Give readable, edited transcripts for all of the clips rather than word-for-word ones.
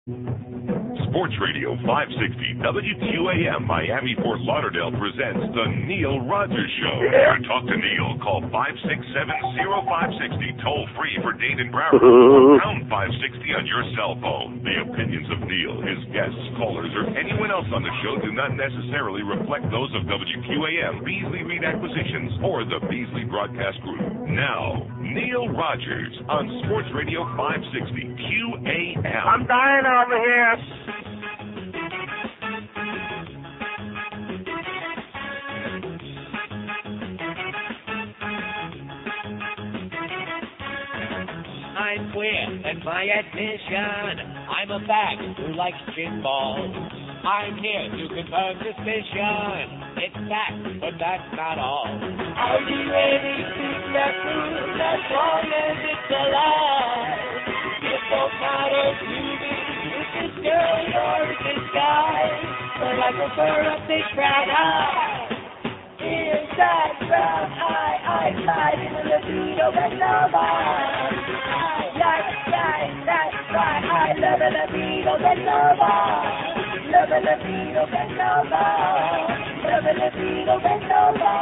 Sports Radio 560 WQAM Miami, Fort Lauderdale presents The Neil Rogers Show. To talk to Neil, call 567-0560, toll free for Dade and Broward, or pound 560 on your cell phone. The opinions of Neil, his guests, callers, or anyone else on the show do not necessarily reflect those of WQAM, Beasley Reed Acquisitions, or the Beasley Broadcast Group. Now, Neil Rogers on Sports Radio 560 QAM. I'm dying over here. I'm queer, and by admission, I'm a fag who likes gin balls. I'm here to confirm suspicion. It's fact, but that's not all. Are you ready to step through as long as it's alive? It won't matter to me if it's girl or if it's guy, but I prefer a big brown eye. Inside brown eye, I slide in the libido and nova. I like that's why I love a libido and nova. Love a libido and nova. Love a libido and nova.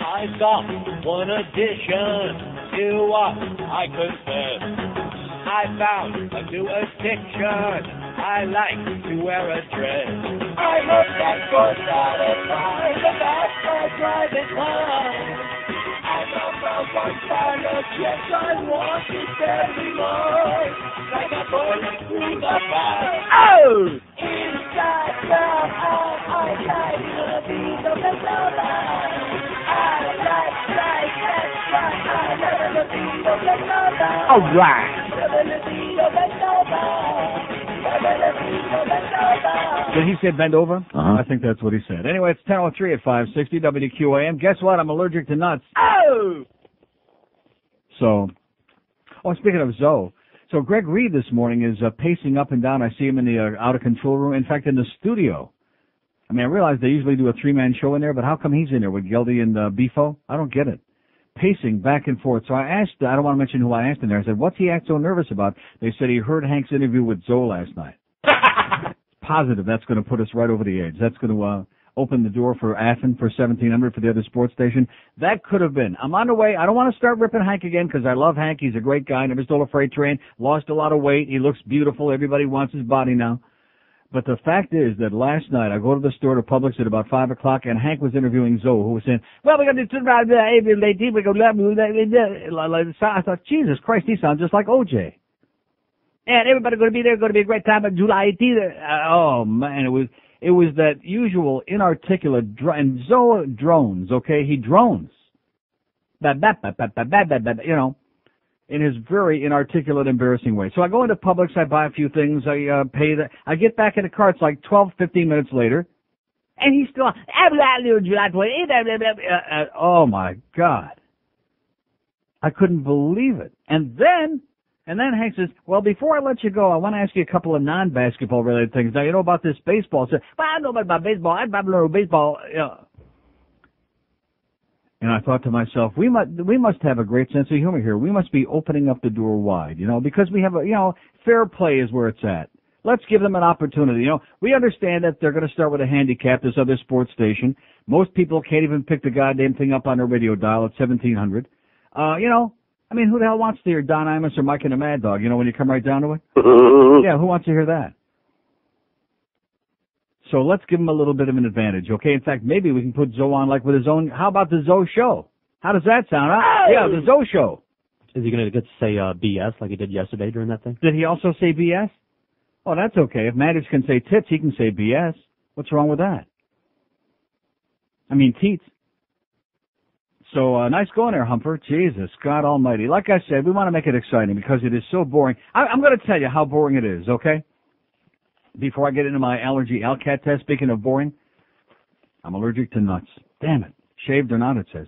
I've got one addition to what I confess. I found a new addiction. I like to wear a dress. I hope that you're satisfied with that my private time. I'm a broken yes, I want to tell me more. Like a bullet through the fire. Oh! Inside brown I like the beat of the summer. I like that's right. I love the beat of the summer. All right. Love the beat of the summer. Love the beat of the summer. Did he say bend over? Uh-huh. I think that's what he said. Anyway, it's 10:03 at 560 WQAM. Guess what? I'm allergic to nuts. Oh! So, speaking of Zoe, so Greg Reed this morning is pacing up and down. I see him in the out-of-control room. In fact, in the studio. I mean, I realize they usually do a three-man show in there, but how come he's in there with Geldy and Bifo? I don't get it. Pacing back and forth. So I asked, I don't want to mention who I asked in there. I said, what's he act so nervous about? They said he heard Hank's interview with Zoe last night. Positive that's going to put us right over the edge. That's going to open the door for Athens for 1700 for the other sports station. That could have been. I'm on the way. I don't want to start ripping Hank again because I love Hank. He's a great guy. Never stole a freight train. Lost a lot of weight. He looks beautiful. Everybody wants his body now. But the fact is that last night I go to the store to Publix at about 5 o'clock, and Hank was interviewing Zoe, who was saying, well, we're going to do every lady. We're going to I thought, Jesus Christ, he sounds just like OJ. And everybody going to be there, going to be a great time on July 18th. Oh, man, it was that usual inarticulate, and Zoe drones, okay? He drones. You know, in his very inarticulate, embarrassing way. So I go into Publix, I buy a few things, I pay I get back in the car, it's like 12, 15 minutes later, and he's still, oh my God. I couldn't believe it. And then Hank says, well, before I let you go, I want to ask you a couple of non-basketball related things. Now, you know about this baseball. I said, well, I know about baseball. I know baseball. And I thought to myself, we must have a great sense of humor here. We must be opening up the door wide, because we have fair play is where it's at. Let's give them an opportunity. We understand that they're going to start with a handicap, this other sports station. Most people can't even pick the goddamn thing up on their radio dial at 1700. Who the hell wants to hear Don Imus or Mike and the Mad Dog, when you come right down to it? Yeah, who wants to hear that? So let's give him a little bit of an advantage, okay? In fact, maybe we can put Zoe on like with his own. How about the Zoe Show? How does that sound, huh? Hey! Yeah, the Zoe Show. Is he going to get to say BS like he did yesterday during that thing? Did he also say BS? Oh, that's okay. If Maddux can say tits, he can say BS. What's wrong with that? I mean, teats. So nice going there, Humper. Jesus, God almighty. Like I said, we want to make it exciting because it is so boring. I'm going to tell you how boring it is, okay? Before I get into my allergy Alcat test, speaking of boring, I'm allergic to nuts. Damn it. Shaved or not, it says.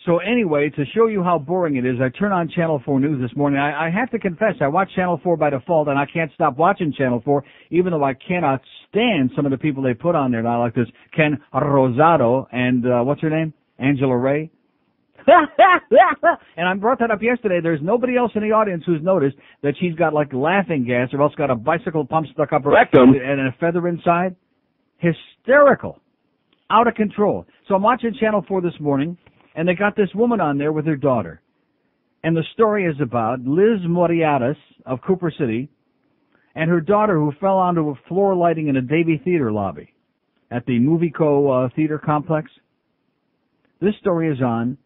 So anyway, to show you how boring it is, I turn on Channel 4 News this morning. I have to confess, I watch Channel 4 by default, and I can't stop watching Channel 4, even though I cannot stand some of the people they put on there now, like this Ken Rosado and, what's her name? Angela Ray. And I brought that up yesterday. There's nobody else in the audience who's noticed that she's got like laughing gas or else got a bicycle pump stuck up her rectum and a feather inside. Hysterical. Out of control. So I'm watching Channel 4 this morning, and they got this woman on there with her daughter. And the story is about Liz Moriatis of Cooper City and her daughter who fell onto a floor lighting in a Davie Theater lobby at the Movieco Theater Complex. This story is on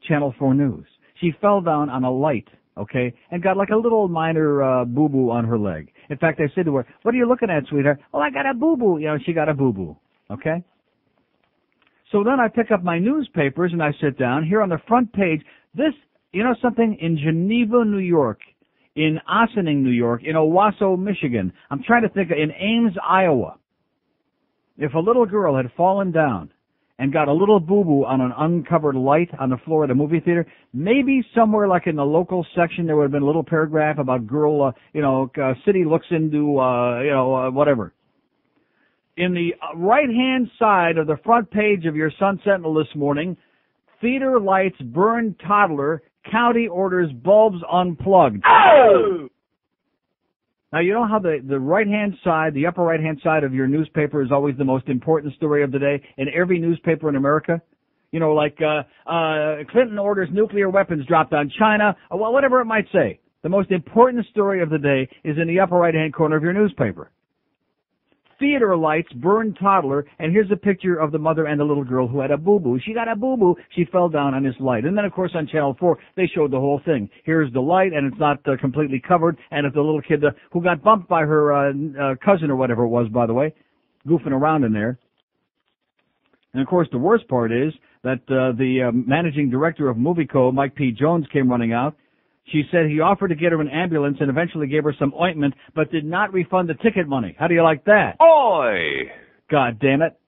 Channel 4 News. She fell down on a light, okay, and got like a little minor boo-boo on her leg. In fact, I said to her, "What are you looking at, sweetheart?" "Oh, I got a boo-boo." You know, she got a boo-boo, okay? So then I pick up my newspapers and I sit down. Here on the front page, this, you know something, in Geneva, New York, in Ossining, New York, in Owasso, Michigan. I'm trying to think, in Ames, Iowa. If a little girl had fallen down and got a little boo-boo on an uncovered light on the floor of the movie theater, maybe somewhere like in the local section there would have been a little paragraph about girl, city looks into, whatever. In the right-hand side of the front page of your Sun Sentinel this morning, theater lights burn toddler, county orders bulbs unplugged. Oh! Now, you know how the right-hand side, the upper right-hand side of your newspaper is always the most important story of the day in every newspaper in America? You know, like Clinton orders nuclear weapons dropped on China, well, whatever it might say. The most important story of the day is in the upper right-hand corner of your newspaper. Theater lights burn toddler, and here's a picture of the mother and the little girl who had a boo-boo. She got a boo-boo. She fell down on this light. And then, of course, on Channel 4, they showed the whole thing. Here's the light, and it's not completely covered. And if the little kid who got bumped by her cousin or whatever it was, by the way, goofing around in there. And, of course, the worst part is that the managing director of Movieco, Mike P. Jones, came running out. She said he offered to get her an ambulance and eventually gave her some ointment, but did not refund the ticket money. How do you like that? Oi! God damn it.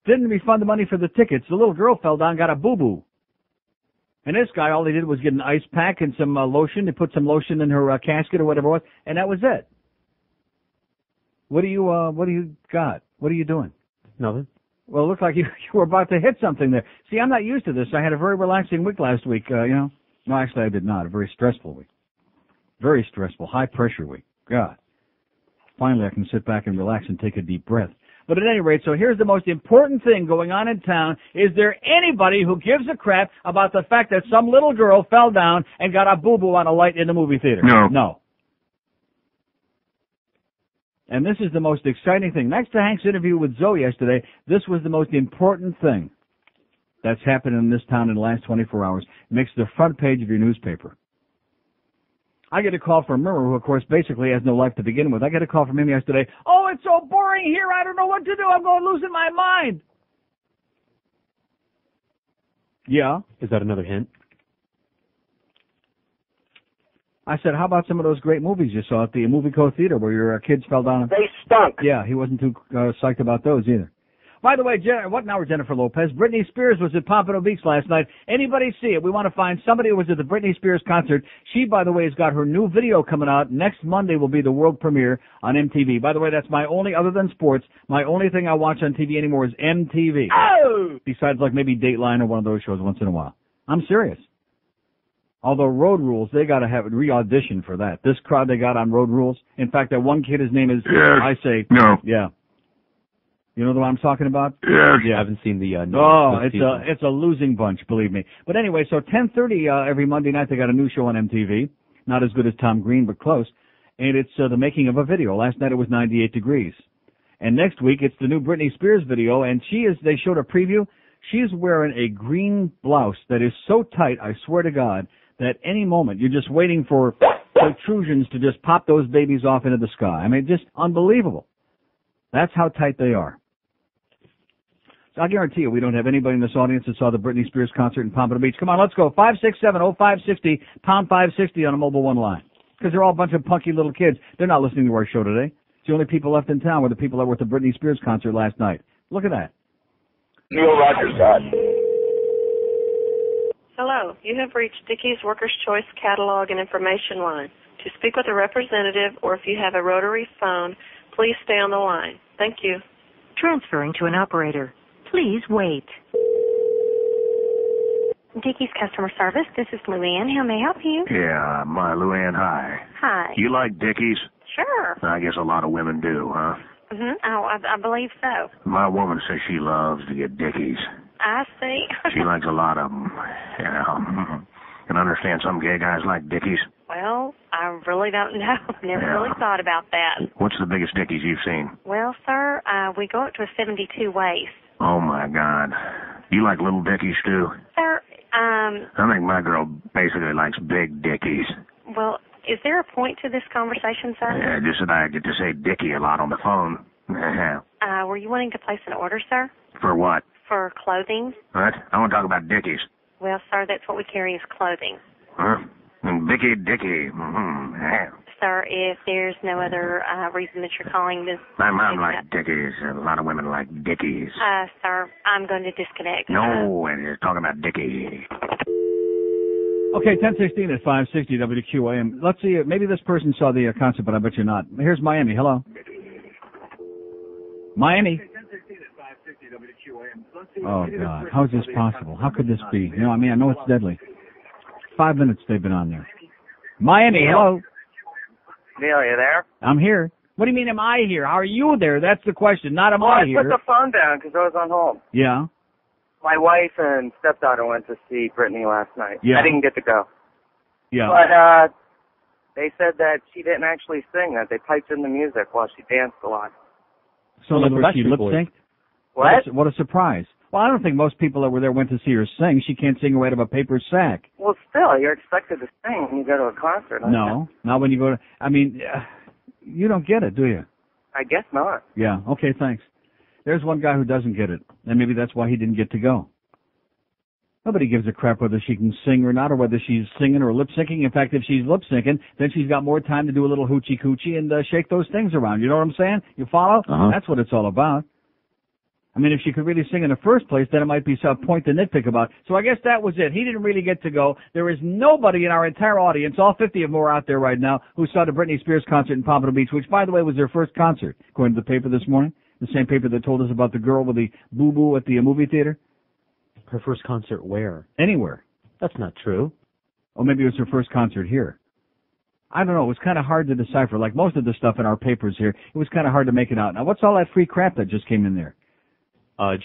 Didn't refund the money for the tickets. The little girl fell down, got a boo-boo. And this guy, all he did was get an ice pack and some lotion. They put some lotion in her casket or whatever it was, and that was it. What do you got? What are you doing? Nothing. Well, it looked like you were about to hit something there. See, I'm not used to this. I had a very relaxing week last week, No, actually, I did not. A very stressful week. Very stressful, high-pressure week. God. Finally, I can sit back and relax and take a deep breath. But at any rate, so here's the most important thing going on in town. Is there anybody who gives a crap about the fact that some little girl fell down and got a boo-boo on a light in the movie theater? No. And this is the most exciting thing. Next to Hank's interview with Zoe yesterday, this was the most important thing that's happened in this town in the last 24 hours. It makes the front page of your newspaper. I get a call from Murmur, who, of course, basically has no life to begin with. I get a call from him yesterday. "Oh, it's so boring here. I don't know what to do. I'm going losing my mind." Yeah. Is that another hint? I said, how about some of those great movies you saw at the Movieco Theater where your kids fell down? They stunk. Yeah, he wasn't too psyched about those either. By the way, what now, Jennifer Lopez? Britney Spears was at Pompano Beach last night. Anybody see it? We want to find somebody who was at the Britney Spears concert. She, by the way, has got her new video coming out. Next Monday will be the world premiere on MTV. By the way, that's my only, other than sports, my only thing I watch on TV anymore is MTV. Oh! Besides, like, maybe Dateline or one of those shows once in a while. I'm serious. Although Road Rules, they got to have it re-audition for that. This crowd they got on Road Rules. In fact, that one kid, his name is, yes. I say, no. Yeah. You know the one I'm talking about? Yes. Yeah, I haven't seen the it's a losing bunch, believe me. But anyway, so 10:30 every Monday night they got a new show on MTV. Not as good as Tom Green, but close. And it's the making of a video. Last night it was 98 degrees. And next week it's the new Britney Spears video, and they showed a preview. She's wearing a green blouse that is so tight, I swear to God, that any moment you're just waiting for protrusions to just pop those babies off into the sky. I mean, just unbelievable. That's how tight they are. So I guarantee you we don't have anybody in this audience that saw the Britney Spears concert in Pompano Beach. Come on, let's go. 567-0560, pound 560 on a mobile one line. Because they're all a bunch of punky little kids. They're not listening to our show today. It's the only people left in town were the people that were at the Britney Spears concert last night. Look at that. Neil Rogers got. Hello, you have reached Dickey's Workers' Choice Catalog and Information Line. To speak with a representative or if you have a rotary phone, please stay on the line. Thank you. Transferring to an operator. Please wait. Dickey's Customer Service, this is Luann. How may I help you? Yeah, my Luann, hi. Hi. You like Dickies? Sure. I guess a lot of women do, huh? Oh, I believe so. My woman says she loves to get Dickies. I see. She likes a lot of them. Yeah. Can understand some gay guys like Dickies? Well, I really don't know. Never really thought about that. What's the biggest Dickies you've seen? Well, sir, we go up to a 72 waist. Oh, my God. You like little Dickies, too? Sir, I think my girl basically likes big Dickies. well, is there a point to this conversation, sir? Yeah, just that I get to say Dickie a lot on the phone. Were you wanting to place an order, sir? For what? For clothing? What? I want to talk about Dickies. Well, sir, that's what we carry is clothing. Huh? Dickie, Dickie. Yeah. Sir, if there's no other reason that you're calling this... My mom likes Dickies. A lot of women like Dickies. Sir, I'm going to disconnect. No, and you're talking about Dickie. Okay, 1016 at 560 WQAM. Let's see, maybe this person saw the concert, but I bet you're not. Here's Miami. Hello. Miami. Oh, God. How is this possible? How could this be? You know, I mean, I know it's deadly. 5 minutes they've been on there. Miami, hello. Neil, are you there? I'm here. What do you mean, am I here? How are you there? That's the question, not am I here. I put the phone down because I was on hold. Yeah. My wife and stepdaughter went to see Britney last night. Yeah. I didn't get to go. Yeah. But they said that she didn't actually sing, that they piped in the music while she danced a lot. So Well, like she Backstreet lip Boys. synced? What? What a surprise. Well, I don't think most people that were there went to see her sing. She can't sing right out of a paper sack. Well, still, you're expected to sing when you go to a concert. No, not when you go to, I mean, you don't get it, do you? I guess not. Yeah, okay, thanks. There's one guy who doesn't get it, and maybe that's why he didn't get to go. Nobody gives a crap whether she can sing or not, or whether she's singing or lip-syncing. In fact, if she's lip-syncing, then she's got more time to do a little hoochie-coochie and shake those things around. You know what I'm saying? You follow? Uh-huh. That's what it's all about. I mean, if she could really sing in the first place, then it might be some point to nitpick about. So I guess that was it. He didn't really get to go. There is nobody in our entire audience, all 50 of them are out there right now, who saw the Britney Spears concert in Pompano Beach, which, by the way, was their first concert, according to the paper this morning. The same paper that told us about the girl with the boo-boo at the movie theater. Her first concert where? Anywhere. That's not true. Or maybe it was her first concert here. I don't know. It was kind of hard to decipher. Like most of the stuff in our papers here, it was kind of hard to make it out. Now, what's all that free crap that just came in there?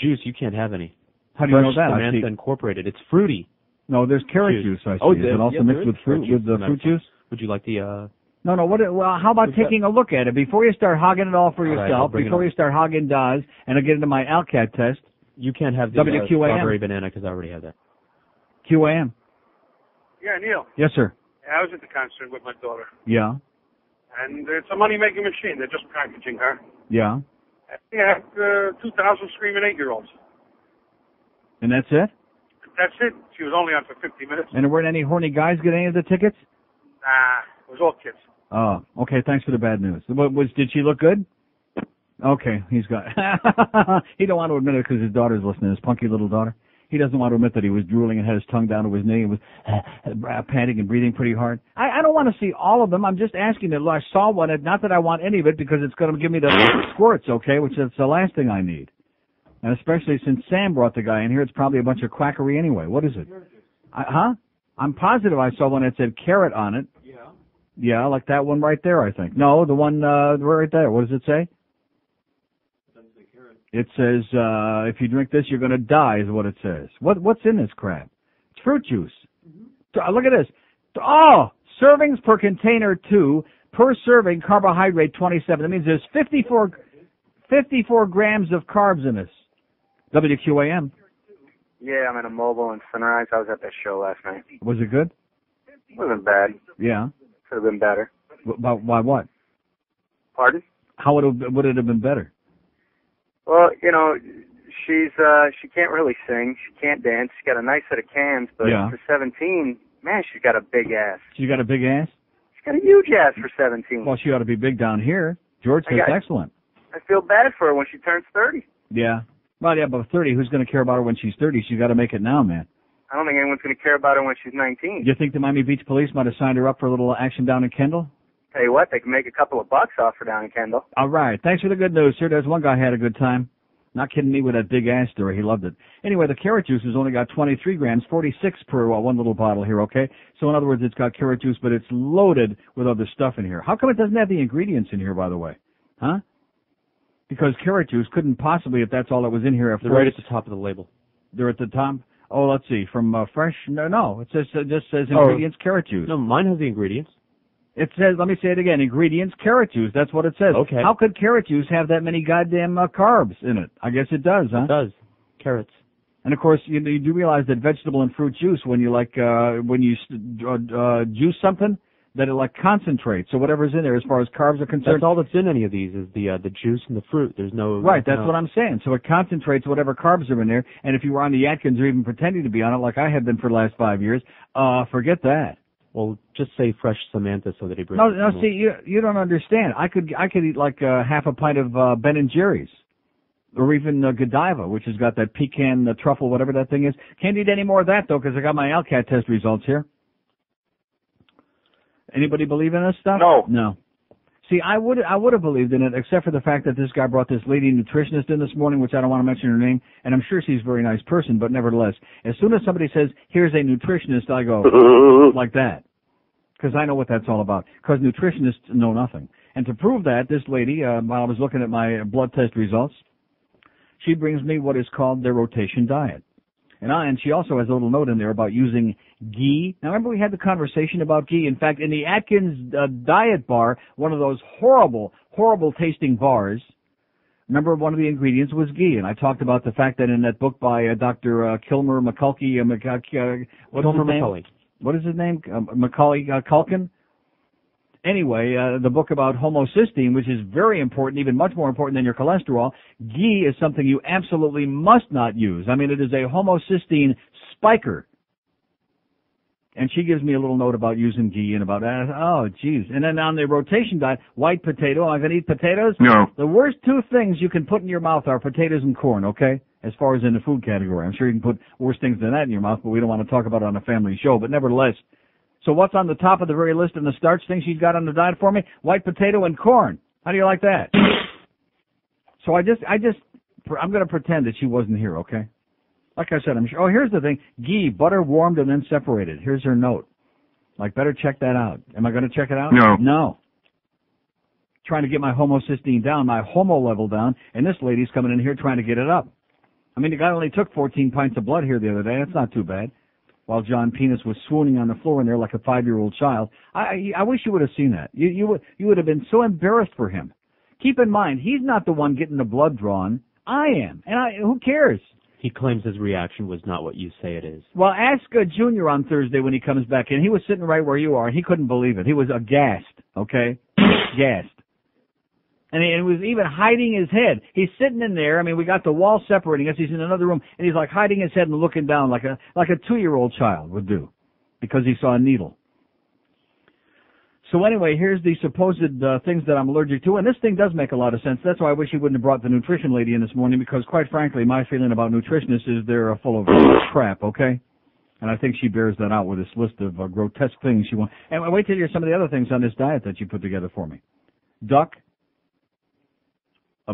Juice, you can't have any. How do you know that? I Samantha see. Incorporated. It's fruity. No, there's carrot juice. I see. Oh, is it also mixed with fruit, with the fruit juice? Would you like the, No. Well, how about taking a look at it before you start hogging it all for All right, I'll yourself? bring it Before up. you start hogging Daz, and I'll get into my Alcat test. You can't have the WQAM. strawberry banana because I already have that. QAM. Yeah, Neil. Yes, sir. I was at the concert with my daughter, Yeah. and it's a money-making machine. They're just packaging her. Yeah. Yeah, 2,000 screaming 8-year-olds. And that's it? That's it. She was only on for 50 minutes. And there weren't any horny guys get any of the tickets? Nah, it was all kids. Oh, okay. Thanks for the bad news. Did she look good? Okay, he's got. He don't want to admit it because his daughter's listening. His punky little daughter. He doesn't want to admit that he was drooling and had his tongue down to his knee and was panting and breathing pretty hard. I don't want to see all of them. I'm just asking that. I saw one. Not that I want any of it because it's going to give me the squirts. Okay, which is the last thing I need. And especially since Sam brought the guy in here, it's probably a bunch of quackery anyway. What is it? Huh? I'm positive I saw one that said carrot on it. Yeah. Yeah, like that one right there, I think. No, the one right there. What does it say? It says, if you drink this, you're going to die, is what it says. What's in this crap? It's fruit juice. Mm-hmm. Look at this. Oh, servings per container 2, per serving carbohydrate 27. That means there's 54 grams of carbs in this. WQAM. Yeah, I'm in a mobile in Sunrise. I was at that show last night. Was it good? It wasn't bad. Yeah. Could have been better. Why what? Pardon? How would it have been better? Well, you know, she can't really sing. She can't dance. She's got a nice set of cans, but for 17, man, she's got a big ass. She got a big ass? She's got a huge ass for 17. Well, she ought to be big down here. George says excellent. I feel bad for her when she turns 30. Yeah. Well, yeah, but 30, who's going to care about her when she's 30? She's got to make it now, man. I don't think anyone's going to care about her when she's 19. Do you think the Miami Beach police might have signed her up for a little action down in Kendall? Tell you what, they can make a couple of bucks off her down in Kendall. All right. Thanks for the good news, sir. There's one guy who had a good time. Not kidding me with that big ass story. He loved it. Anyway, the carrot juice has only got 23 grams, 46 per one little bottle here, okay? So in other words, it's got carrot juice, but it's loaded with other stuff in here. How come it doesn't have the ingredients in here, by the way? Huh? Because carrot juice couldn't possibly, if that's all that was in here. They're right at the top of the label. They're at the top? Oh, let's see. From fresh? No. It just says ingredients, carrot juice. No, mine has the ingredients. It says, let me say it again, ingredients, carrot juice. That's what it says. Okay. How could carrot juice have that many goddamn carbs in it? I guess it does, huh? It does. Carrots. And, of course, you do realize that vegetable and fruit juice, when you juice something, that it, concentrates. So whatever's in there as far as carbs are concerned. That's all that's in any of these is the juice and the fruit. There's no... Right, that's what I'm saying. So it concentrates whatever carbs are in there. And if you were on the Atkins or even pretending to be on it like I have been for the last 5 years, forget that. Well, just say fresh Samantha so that he brings. No. See, you don't understand. I could eat half a pint of Ben and Jerry's, or even Godiva, which has got that pecan truffle, whatever that thing is. Can't eat any more of that though, because I got my Alcat test results here. Anybody believe in this stuff? No. See, I would have believed in it, except for the fact that this guy brought this lady nutritionist in this morning, which I don't want to mention her name, and I'm sure she's a very nice person, but nevertheless, as soon as somebody says, here's a nutritionist, I go, like that. Because I know what that's all about. Because nutritionists know nothing. And to prove that, this lady, while I was looking at my blood test results, she brings me what is called their rotation diet. And she also has a little note in there about using ghee. Now, remember we had the conversation about ghee? In fact, in the Atkins diet bar, one of those horrible, horrible tasting bars, remember one of the ingredients was ghee. And I talked about the fact that in that book by Dr. Kilmer McCulkey, what is his name? Macaulay Culkin? Anyway, the book about homocysteine, which is very important, even much more important than your cholesterol, ghee is something you absolutely must not use. I mean, it is a homocysteine spiker. And she gives me a little note about using ghee and about that. Oh, geez. And then on the rotation diet, white potato. Am I going to eat potatoes? No. The worst two things you can put in your mouth are potatoes and corn, okay? As far as in the food category. I'm sure you can put worse things than that in your mouth, but we don't want to talk about it on a family show. But nevertheless, so what's on the top of the very list in the starch thing she's got on the diet for me? White potato and corn. How do you like that? So I'm going to pretend that she wasn't here, okay? Like I said, I'm sure. Oh, here's the thing. Ghee, butter warmed and then separated. Here's her note. Better check that out. Am I going to check it out? No. Trying to get my homocysteine down, my homo level down, and this lady's coming in here trying to get it up. I mean, the guy only took 14 pints of blood here the other day. That's not too bad. While John Penis was swooning on the floor in there like a 5-year-old child. I wish you would have seen that. You would have been so embarrassed for him. Keep in mind, he's not the one getting the blood drawn. I am. And who cares? He claims his reaction was not what you say it is. Well, ask Junior on Thursday when he comes back in. He was sitting right where you are, and he couldn't believe it. He was aghast, okay? Gassed. And he was even hiding his head. He's sitting in there. I mean, we got the wall separating us. He's in another room, and he's hiding his head and looking down like a 2-year-old child would do because he saw a needle. So anyway, here's the supposed things that I'm allergic to, and this thing does make a lot of sense. That's why I wish he wouldn't have brought the nutrition lady in this morning because, quite frankly, my feeling about nutritionists is they're full of crap, okay? And I think she bears that out with this list of grotesque things she wants. And wait till you hear some of the other things on this diet that you put together for me. Duck.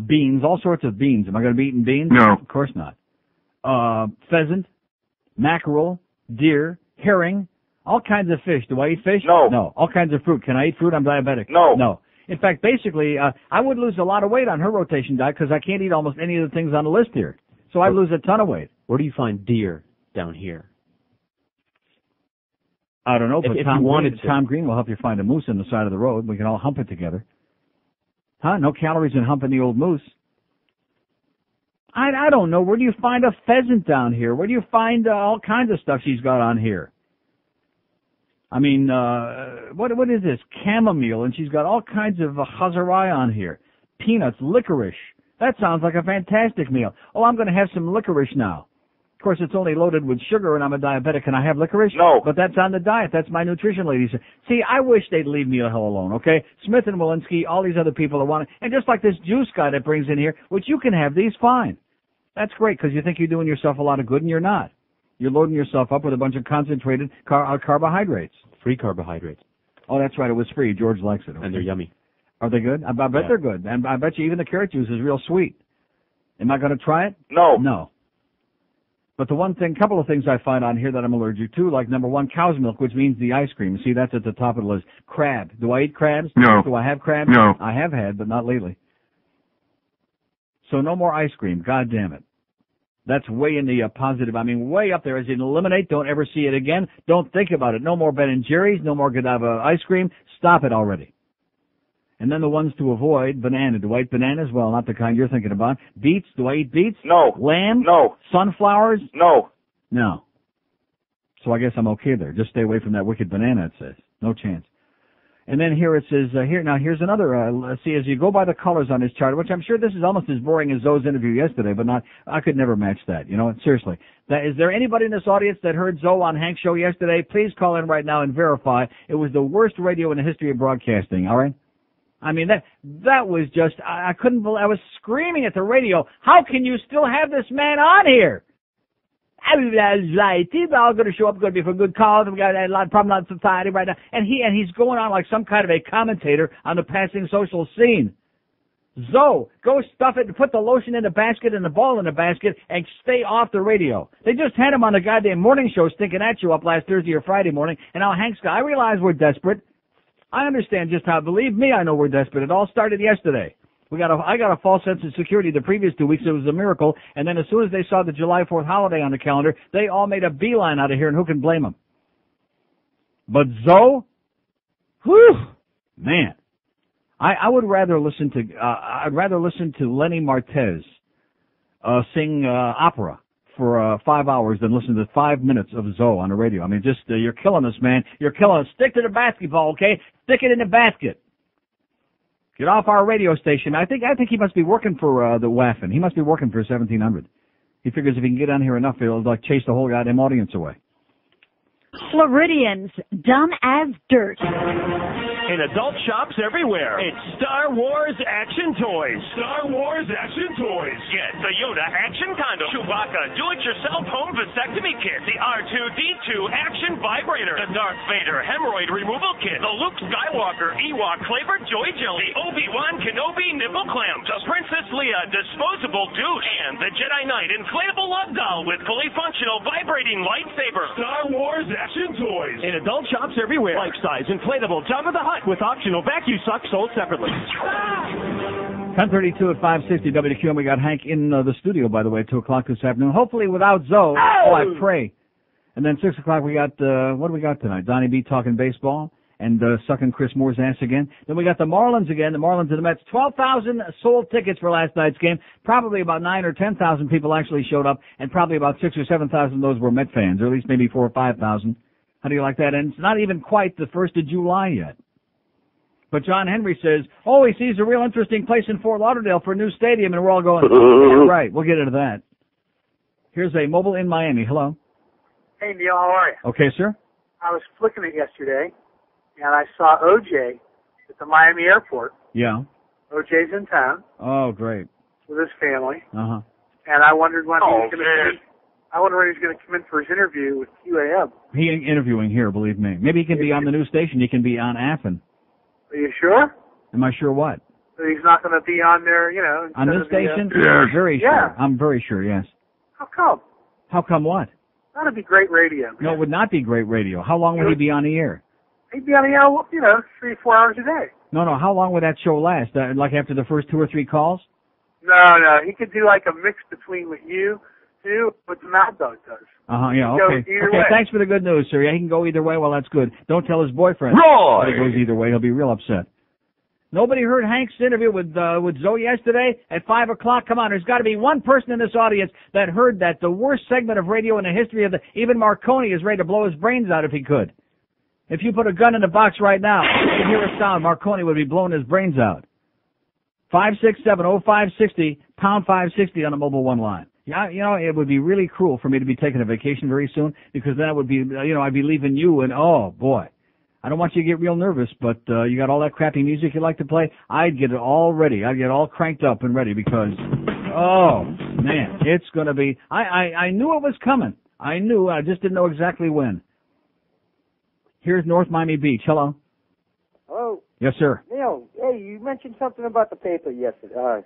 Beans, all sorts of beans. Am I going to be eating beans? No. Of course not. Pheasant, mackerel, deer, herring, all kinds of fish. Do I eat fish? No. No. All kinds of fruit. Can I eat fruit? I'm diabetic. No. No. In fact, basically, I would lose a lot of weight on her rotation diet because I can't eat almost any of the things on the list here. So I'd lose a ton of weight. Where do you find deer down here? I don't know, but if Tom Green will help you find a moose on the side of the road. We can all hump it together. Huh? No calories in humping the old moose. I don't know. Where do you find a pheasant down here? Where do you find all kinds of stuff she's got on here? I mean, what is this? Chamomile, and she's got all kinds of chazarai on here. Peanuts, licorice. That sounds like a fantastic meal. Oh, I'm going to have some licorice now. Of course, it's only loaded with sugar, and I'm a diabetic. Can I have licorice? No. But that's on the diet. That's my nutrition lady. See, I wish they'd leave me the hell alone, okay? Smith and Walensky, all these other people that want it. And just like this juice guy that brings in here, which you can have these, fine. That's great, because you think you're doing yourself a lot of good, and you're not. You're loading yourself up with a bunch of concentrated carbohydrates. Free carbohydrates. Oh, that's right. It was free. George likes it. Okay. And they're yummy. Are they good? I bet they're good. And I bet you even the carrot juice is real sweet. Am I going to try it? No. No. But couple of things I find on here that I'm allergic to, like number one, cow's milk, which means the ice cream. See, that's at the top of the list. Crab. Do I eat crabs? No. Do I have crabs? No. I have had, but not lately. So no more ice cream. God damn it. That's way in the positive. I mean, way up there. As in eliminate, don't ever see it again. Don't think about it. No more Ben & Jerry's, no more Godiva ice cream. Stop it already. And then the ones to avoid, banana. Do I eat bananas? Well, not the kind you're thinking about. Beets. Do I eat beets? No. Lamb? No. Sunflowers? No. No. So I guess I'm okay there. Just stay away from that wicked banana, it says. No chance. And then here it says, here's another, let's see, as you go by the colors on this chart, which I'm sure this is almost as boring as Zoe's interview yesterday, but I could never match that, seriously. Is there anybody in this audience that heard Zoe on Hank's show yesterday? Please call in right now and verify it was the worst radio in the history of broadcasting, all right? I mean, that was just, I couldn't believe, I was screaming at the radio, how can you still have this man on here? I'm going to show up, going to be for a good cause. We've got a lot of problems in society right now. And he's going on like some kind of a commentator on the passing social scene. Zoe, go stuff it and put the lotion in the basket and the ball in the basket and stay off the radio. They just had him on the goddamn morning show stinking at you up last Thursday or Friday morning. And now Hank's I realize we're desperate. I understand just how, believe me, I know we're desperate. It all started yesterday. I got a false sense of security the previous 2 weeks. It was a miracle. And then as soon as they saw the July 4th holiday on the calendar, they all made a beeline out of here, and who can blame them? But Zoe, whew, man, I would rather listen to Lenny Martez sing opera for 5 hours than listen to 5 minutes of Zoe on the radio. I mean, just you're killing us, man. You're killing us. Stick to the basketball, okay? Stick it in the basket. Get off our radio station. I think he must be working for the WAFN. He must be working for 1700. He figures if he can get on here enough, he'll like chase the whole goddamn audience away. Floridians, dumb as dirt. In adult shops everywhere, it's Star Wars Action Toys. Star Wars Action Toys. Get the Yoda Action Condo, Chewbacca Do-It-Yourself Home Vasectomy Kit, the R2-D2 Action Vibrator, the Darth Vader Hemorrhoid Removal Kit, the Luke Skywalker Ewok Flavored Joy Jelly, the Obi-Wan Kenobi Nipple Clamp, the Princess Leia Disposable Douche, and the Jedi Knight Inflatable Love Doll with fully functional vibrating lightsaber. Star Wars Action Toys. In adult shops everywhere. Life-size inflatable Jabba the Hutt with optional vacuum suck sold separately. 10:32 at 560 WQAM. We got Hank in the studio, by the way, 2 o'clock this afternoon. Hopefully without Zoe. Oh, I pray. And then 6 o'clock we got, what do we got tonight? Donnie B talking baseball and sucking Chris Moore's ass again. Then we got the Marlins again, the Marlins and the Mets. 12,000 sold tickets for last night's game. Probably about 9,000 or 10,000 people actually showed up, and probably about 6,000 or 7,000 of those were Met fans, or at least maybe 4,000 or 5,000. How do you like that? And it's not even quite the 1st of July yet. But John Henry says, he sees a real interesting place in Fort Lauderdale for a new stadium, and we're all going, yeah, right, we'll get into that. Here's a mobile in Miami. Hello. Hey, Neil, how are you? Okay, sir. I was flicking it yesterday, and I saw OJ at the Miami airport. Yeah. OJ's in town. Oh, great. With his family. Uh-huh. And I wondered when he was going to come in for his interview with QAM. He ain't interviewing here, believe me. Maybe he can be on the new station. He can be on AFN. Are you sure? Am I sure what? So he's not going to be on there, on this station? Yes. Very sure. I'm very sure, yes. How come? How come what? That'd be great radio. Man. No, it would not be great radio. How long would he be on the air? He'd be on the air, 3 or 4 hours a day. No, how long would that show last? Like after the first 2 or 3 calls? No. He could do like a mix between what you do, what the Mad Dog does. Yeah, okay. Okay, thanks for the good news, sir. Yeah, he can go either way. Well, that's good. Don't tell his boyfriend. Roy! That it goes either way. He'll be real upset. Nobody heard Hank's interview with Zoe yesterday at 5 o'clock? Come on, there's got to be one person in this audience that heard that. The worst segment of radio in the history of even Marconi is ready to blow his brains out if he could. If you put a gun in the box right now, you could hear a sound, Marconi would be blowing his brains out. 567-0560, pound 560 on the Mobile One line. Yeah, it would be really cruel for me to be taking a vacation very soon, because then it would be, I'd be leaving you, and oh boy, I don't want you to get real nervous, but you got all that crappy music you like to play. I'd get it all ready. I'd get all cranked up and ready because, oh man, it's going to be. I knew it was coming. I knew. I just didn't know exactly when. Here's North Miami Beach. Hello. Hello. Yes, sir. Neil, hey, you mentioned something about the paper yesterday.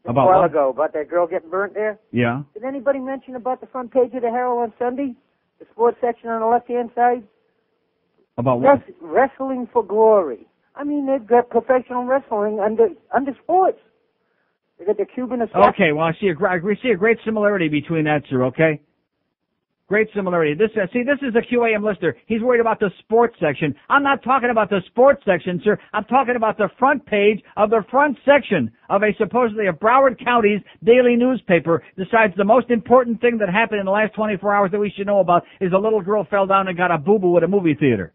About a while what? ago, about that girl getting burnt there. Yeah. Did anybody mention about the front page of the Herald on Sunday? The sports section on the left-hand side? About what? Wrestling for glory. I mean, they've got professional wrestling under sports. They got the Cuban assassin. Okay, well, I see a great similarity between that, sir, okay? Great similarity. This is a QAM listener. He's worried about the sports section. I'm not talking about the sports section, sir. I'm talking about the front page of the front section of supposedly a Broward County's daily newspaper. Decides the most important thing that happened in the last 24 hours that we should know about is a little girl fell down and got a boo-boo at a movie theater.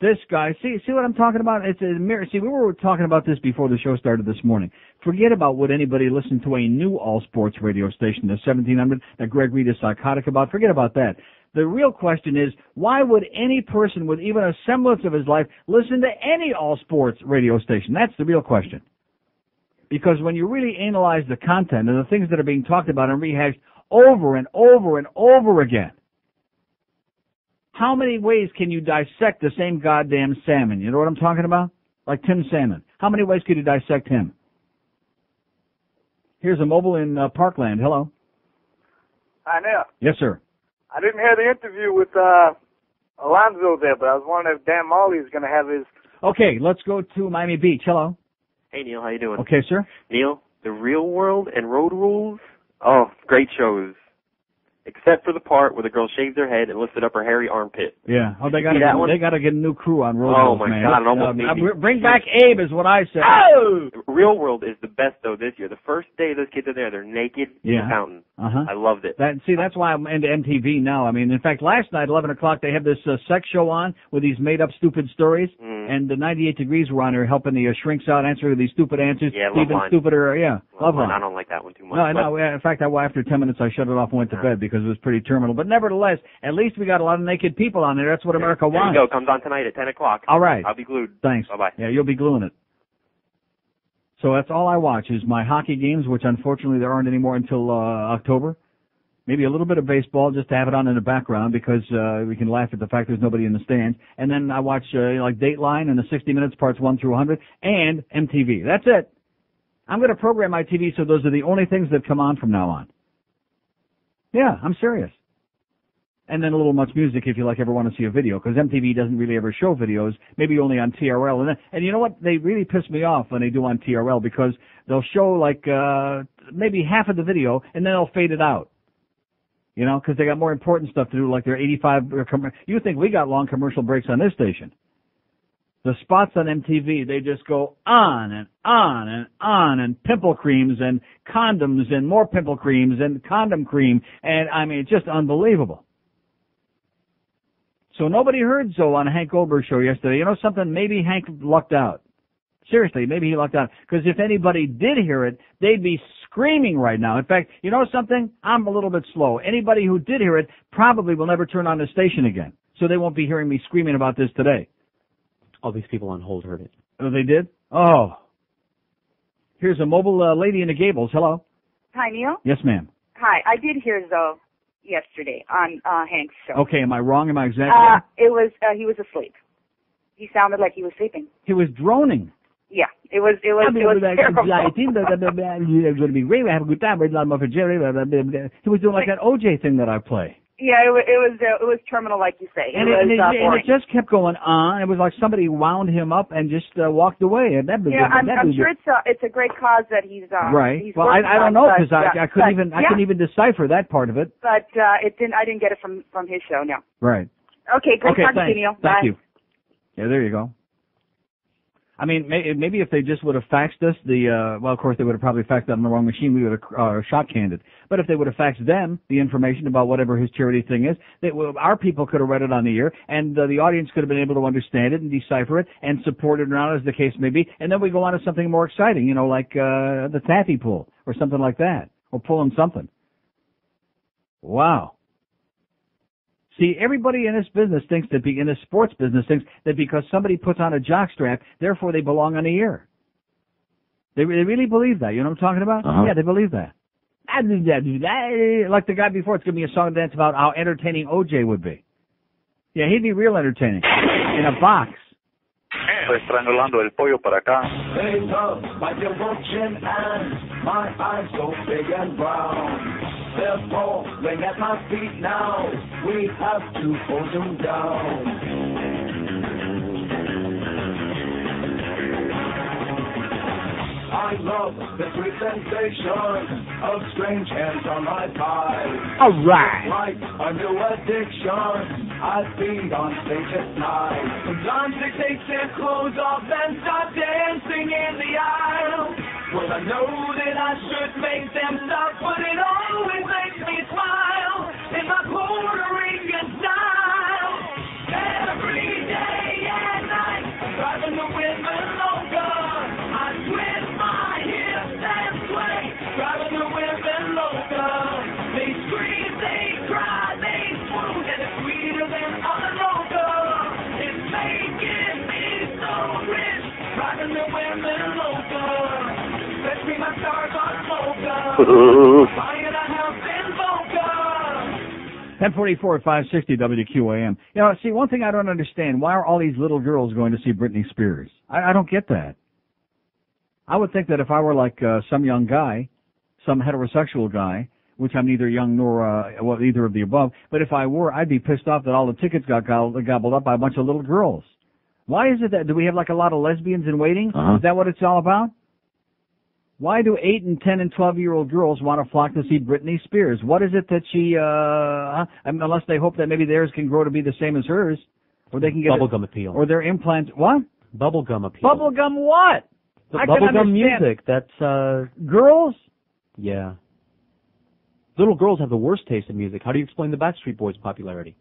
This guy, see what I'm talking about? It's a mirror. See, we were talking about this before the show started this morning. Forget about what anybody listened to a new all-sports radio station, the 1700, that Greg Reed is psychotic about. Forget about that. The real question is, why would any person with even a semblance of his life listen to any all-sports radio station? That's the real question. Because when you really analyze the content and the things that are being talked about and rehashed over and over and over again, how many ways can you dissect the same goddamn salmon? You know what I'm talking about? Like Tim Salmon. How many ways could you dissect him? Here's a mobile in Parkland. Hello. Hi, Neil. Yes, sir. I didn't hear the interview with Alonzo there, but I was wondering if Dan Marley is going to have his... Okay, let's go to Miami Beach. Hello. Hey, Neil. How you doing? Okay, sir. Neil, The Real World and Road Rules. Oh, great shows. Except for the part where the girl shaved her head and lifted up her hairy armpit. Yeah. Oh, they got to get a new crew on Road Oh, Rules, my man. God. It almost made me... Bring back Abe is what I say. Oh! Real World is the best, though, this year. The first day those kids are there, they're naked in the fountain. Uh-huh. I loved it. That's why I'm into MTV now. I mean, in fact, last night, 11 o'clock, they had this sex show on with these made-up stupid stories. And the 98 Degrees were on there helping the shrinks out, answering these stupid answers. Yeah, even stupider, Love Line. I don't like that one too much. No. In fact, after 10 minutes, I shut it off and went to bed because it was pretty terminal. But nevertheless, at least we got a lot of naked people on there. That's what America wants. There you go. Comes on tonight at 10 o'clock. All right. I'll be glued. Thanks. Bye-bye. Yeah, you'll be gluing it. So that's all I watch is my hockey games, which unfortunately there aren't anymore until October. Maybe a little bit of baseball just to have it on in the background because we can laugh at the fact there's nobody in the stands. And then I watch like Dateline and the 60 Minutes parts 1 through 100 and MTV. That's it. I'm going to program my TV so those are the only things that come on from now on. Yeah, I'm serious. And then a little much music if you ever want to see a video, because MTV doesn't really ever show videos, maybe only on TRL. And you know what? They really piss me off when they do on TRL because they'll show maybe half of the video and then they'll fade it out. You know, because they got more important stuff to do, like their 85. You think we got long commercial breaks on this station? The spots on MTV, they just go on and on and on, and pimple creams and condoms and more pimple creams and condom cream, and I mean, it's just unbelievable. So nobody heard Zoe on Hank Goldberg show yesterday. You know something? Maybe Hank lucked out. Seriously, maybe he lucked out. Because if anybody did hear it, they'd be screaming right now. In fact, you know something? I'm a little bit slow. Anybody who did hear it probably will never turn on the station again. So they won't be hearing me screaming about this today. All these people on hold heard it. Oh, they did? Oh. Here's a mobile lady in the Gables. Hello. Hi, Neil. Yes, ma'am. Hi. I did hear Zoe yesterday on Hank's show. Okay, am I wrong? Am I exactly? It was he was asleep. He sounded like he was sleeping. He was droning. Yeah, it was terrible. I'm going to be great. We have a good time. He was doing like that OJ thing that I play. Yeah, it was terminal, like you say. And it just kept going on. It was like somebody wound him up and just walked away. And I'm sure it's a great cause that he's right. He's well, I don't know because I couldn't couldn't even decipher that part of it. But I didn't get it from his show. No. Right. Okay. Great talking to you, Neil. Thank you. Yeah, there you go. I mean, maybe if they just would have faxed us well, of course, they would have probably faxed that on the wrong machine. We would have shot-canned it. But if they would have faxed them the information about whatever his charity thing is, our people could have read it on the air, and the audience could have been able to understand it and decipher it and support it or not, as the case may be. And then we go on to something more exciting, you know, like the taffy pull or something like that, or pulling something. Wow. See, everybody in this business in this sports business thinks that because somebody puts on a jockstrap, therefore they belong on the air. They really believe that. You know what I'm talking about? Uh-huh. Yeah, they believe that. Like the guy before, it's going to be a song and dance about how entertaining OJ would be. Yeah, he'd be real entertaining. In a box. Estrangulando el pollo para acá. They love my devotion and my eyes so big and brown. They're falling at my feet now. We have to hold them down. I love the sweet sensation of strange hands on my thighs. All right. Like a new addiction, I feed on stage at night. Sometimes they take their clothes off and start dancing in the aisle. Well, I know that I should make them stop, but it always makes me smile in my Puerto Rican style. Every day and night, driving the women loca. I twist my hips and sway, driving the women loca. They scream, they cry, they swoon, and it's sweeter than other loca. It's making me so rich, driving the women loca. Let's be my stars on smoker. Buying a house in Boca. 1044 at 560 WQAM. You know, see, one thing I don't understand, why are all these little girls going to see Britney Spears? I don't get that. I would think that if I were like some young guy, some heterosexual guy, which I'm neither young nor well, either of the above, but if I were, I'd be pissed off that all the tickets got gobbled up by a bunch of little girls. Why is it that, do we have like a lot of lesbians in waiting? Is that what it's all about? Why do 8 and 10 and 12-year-old girls want to flock to see Britney Spears? What is it that she, I mean, unless they hope that maybe theirs can grow to be the same as hers, or they can get bubblegum appeal, or their implants. What? Bubblegum appeal. Bubblegum what? The bubblegum music. That's girls. Yeah. Little girls have the worst taste in music. How do you explain the Backstreet Boys' popularity?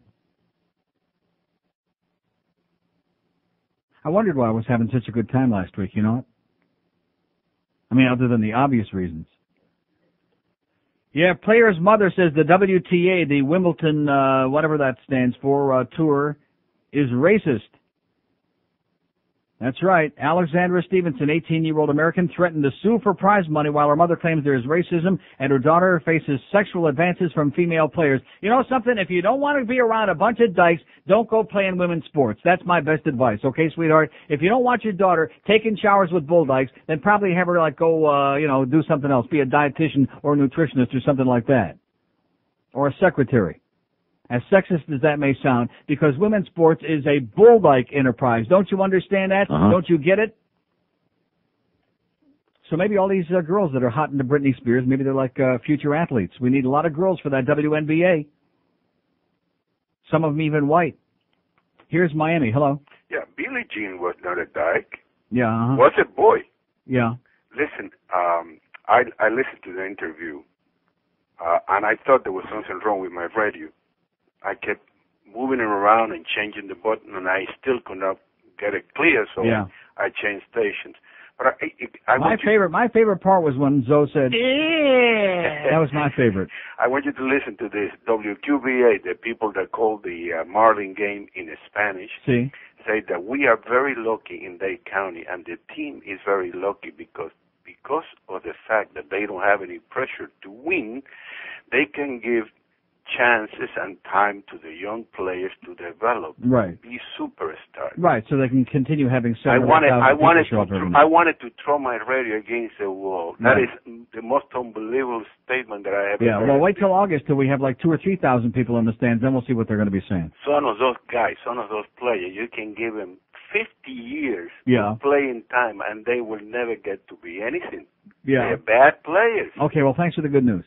I wondered why I was having such a good time last week. You know what? I mean, other than the obvious reasons. Yeah, player's mother says the WTA, the Wimbledon, whatever that stands for, tour, is racist. That's right. Alexandra Stevenson, 18-year-old American, threatened to sue for prize money while her mother claims there is racism and her daughter faces sexual advances from female players. You know something? If you don't want to be around a bunch of dykes, don't go play in women's sports. That's my best advice. Okay, sweetheart? If you don't want your daughter taking showers with bull dykes, then probably have her, like, go, do something else. Be a dietitian or a nutritionist or something like that. Or a secretary. As sexist as that may sound, because women's sports is a bull-like enterprise. Don't you understand that? Don't you get it? So maybe all these girls that are hot into Britney Spears, maybe they're like future athletes. We need a lot of girls for that WNBA. Some of them even white. Here's Miami. Hello. Yeah, Billie Jean was not a dyke. Yeah. Was a boy. Yeah. Listen, I listened to the interview, and I thought there was something wrong with my radio. I kept moving it around and changing the button, and I still could not get it clear, so I changed stations. But my favorite part was when Zoe said, yeah. That was my favorite. I want you to listen to this. WQAM, the people that call the Marlins game in Spanish, say that we are very lucky in Dade County, and the team is very lucky because of the fact that they don't have any pressure to win, they can give chances and time to the young players to develop, be superstars. Right, so they can continue having I wanted to throw my radio against the wall. That is the most unbelievable statement that I ever heard. Well, wait till August till we have like 2,000 or 3,000 people in the stands, then we'll see what they're going to be saying. Some of those guys, some of those players, you can give them 50 years of playing time, and they will never get to be anything. They're bad players. Okay, well, thanks for the good news.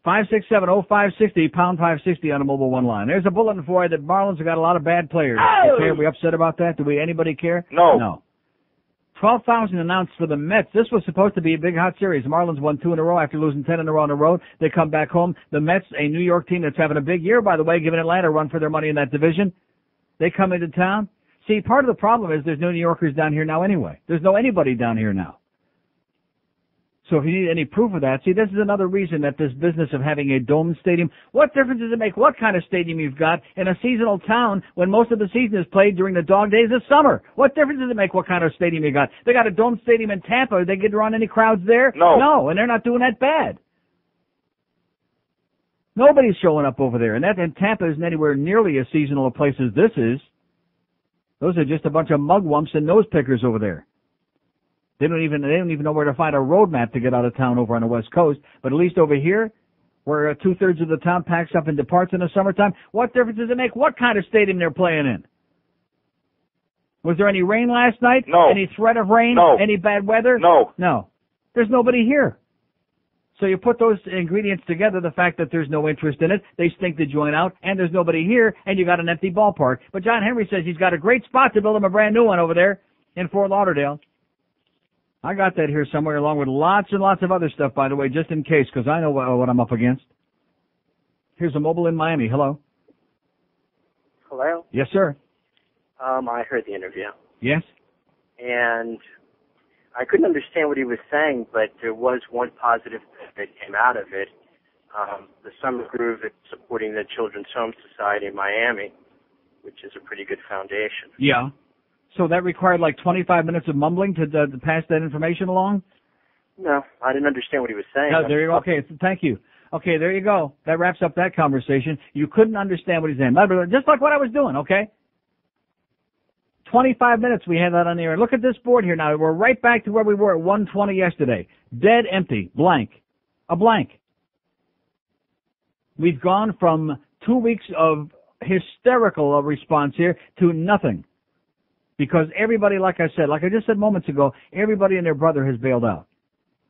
567-0560, pound 560 on a mobile one line. There's a bulletin for you that Marlins have got a lot of bad players. Okay, are we upset about that? Do anybody care? No. 12,000 announced for the Mets. This was supposed to be a big hot series. The Marlins won 2 in a row after losing 10 in a row on the road. They come back home. The Mets, a New York team that's having a big year, by the way, giving Atlanta a run for their money in that division. They come into town. See, part of the problem is there's no New Yorkers down here now anyway. There's no anybody down here now. So if you need any proof of that, see, this is another reason that this business of having a domed stadium, what difference does it make what kind of stadium you've got in a seasonal town when most of the season is played during the dog days of summer? What difference does it make what kind of stadium you got? They got a domed stadium in Tampa. They get around any crowds there? No. No, and they're not doing that bad. Nobody's showing up over there. And Tampa isn't anywhere nearly as seasonal a place as this is. Those are just a bunch of mugwumps and nose pickers over there. They don't even know where to find a road map to get out of town over on the West Coast. But at least over here, where 2/3 of the town packs up and departs in the summertime, what difference does it make what kind of stadium they're playing in? Was there any rain last night? No. Any threat of rain? No. Any bad weather? No. No. There's nobody here. So you put those ingredients together, the fact that there's no interest in it, they stink the joint out, and there's nobody here, and you got an empty ballpark. But John Henry says he's got a great spot to build him a brand new one over there in Fort Lauderdale. I got that here somewhere along with lots and lots of other stuff, by the way, just in case, because I know what I'm up against. Here's a mobile in Miami. Hello. Hello? Yes, sir. I heard the interview. Yes? And I couldn't understand what he was saying, but there was one positive that came out of it. The summer groove at supporting the Children's Home Society in Miami, which is a pretty good foundation. Yeah. So that required like 25 minutes of mumbling to pass that information along? No, I didn't understand what he was saying. No, there you go. Okay, thank you. Okay, there you go. That wraps up that conversation. You couldn't understand what he's saying. Just like what I was doing, okay? 25 minutes we had that on the air. Look at this board here now. We're right back to where we were at 1:20 yesterday. Dead empty. Blank. A blank. We've gone from 2 weeks of hysterical response here to nothing. Because everybody, like I just said moments ago, everybody and their brother has bailed out.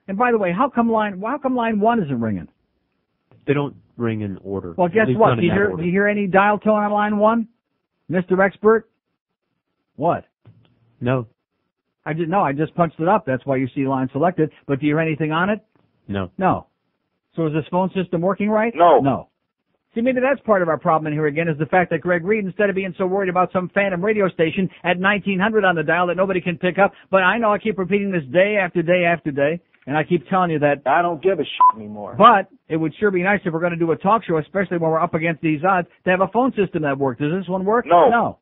And by the way, how come line 1 isn't ringing? They don't ring in order. Well, guess what? Do you hear any dial tone on line 1? Mr. Expert? What? No. I just punched it up. That's why you see line selected. But do you hear anything on it? No. No. So is this phone system working right? No. No. See, maybe that's part of our problem in here again, is the fact that Greg Reed, instead of being so worried about some phantom radio station at 1900 on the dial that nobody can pick up, but I know I keep repeating this day after day after day, and I keep telling you that I don't give a shit anymore. But it would sure be nice if we're going to do a talk show, especially when we're up against these odds, to have a phone system that works. Does this one work? No. No.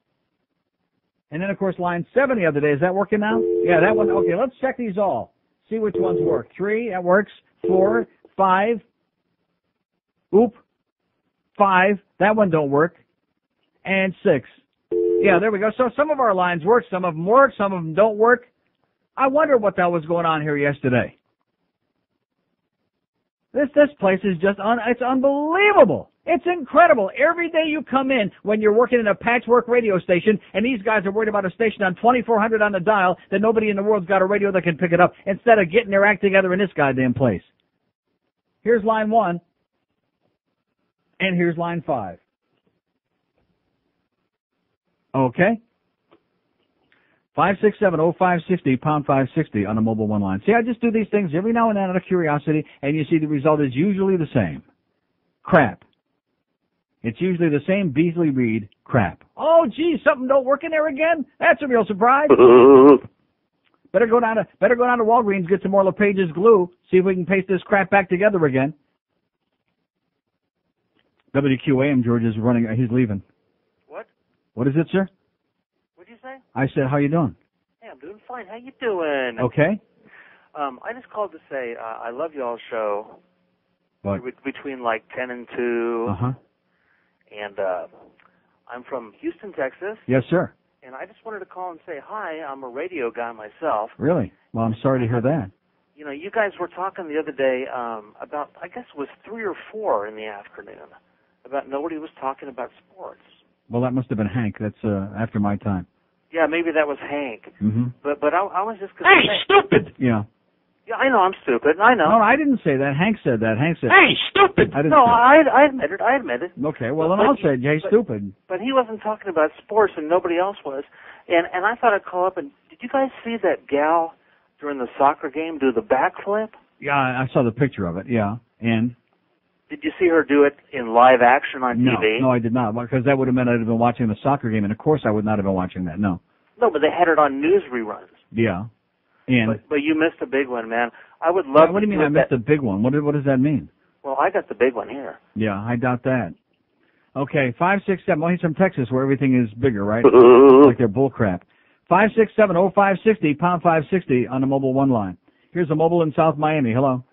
And then, of course, line 7 the other day. Is that working now? Yeah, that one. Okay, let's check these all. See which ones work. 3, that works. 4, 5. Oop. 5. That one don't work. And 6. Yeah, there we go. So some of our lines work. Some of them work. Some of them don't work. I wonder what that was going on here yesterday. This place is just, it's unbelievable. It's incredible. Every day you come in when you're working in a patchwork radio station and these guys are worried about a station on 2400 on the dial that nobody in the world's got a radio that can pick it up instead of getting their act together in this goddamn place. Here's line 1. And here's line 5. Okay. 567-0560, pound 560 on the mobile 1 line. See, I just do these things every now and then out of curiosity, and you see the result is usually the same. Crap. It's usually the same Beasley Reed crap. Oh, gee, something don't work in there again? That's a real surprise. Better go down to Walgreens, get some more LePage's glue, see if we can paste this crap back together again. WQAM, George is running. He's leaving. What? What is it, sir? What'd you say? I said, how you doing? Hey, I'm doing fine. How you doing? Okay. I just called to say I love y'all's show. What? Between like 10 and 2. Uh-huh. And I'm from Houston, Texas. Yes, sir. And I just wanted to call and say hi. I'm a radio guy myself. Really? Well, I'm sorry to hear that. You know, you guys were talking the other day about, I guess it was 3 or 4 in the afternoon, about nobody was talking about sports. Well, that must have been Hank. That's after my time. Yeah, maybe that was Hank. Mm-hmm. But I was just going Hey, stupid! Yeah. Yeah, I know I'm stupid. I know. No, I didn't say that. Hank said that. Hank said. Hey, stupid! I didn't No, say I admit it. I admit it. Okay, well, then I'll say, Jay, stupid. But he wasn't talking about sports, and nobody else was. And I thought I'd call up and did you guys see that gal during the soccer game do the backflip? Yeah, I saw the picture of it. Yeah, and. Did you see her do it in live action on TV? No, I did not, because that would have meant I'd have been watching the soccer game, and of course I would not have been watching that. No. No, but they had it on news reruns. Yeah. And. But you missed a big one, man. I would love. What do you mean I missed a big one? What does that mean? Well, I got the big one here. Yeah, I doubt that. Okay, 567. Well, he's from Texas, where everything is bigger, right? Like they're bullcrap. 567-0560, pound 560 on the mobile 1 line. Here's a mobile in South Miami. Hello.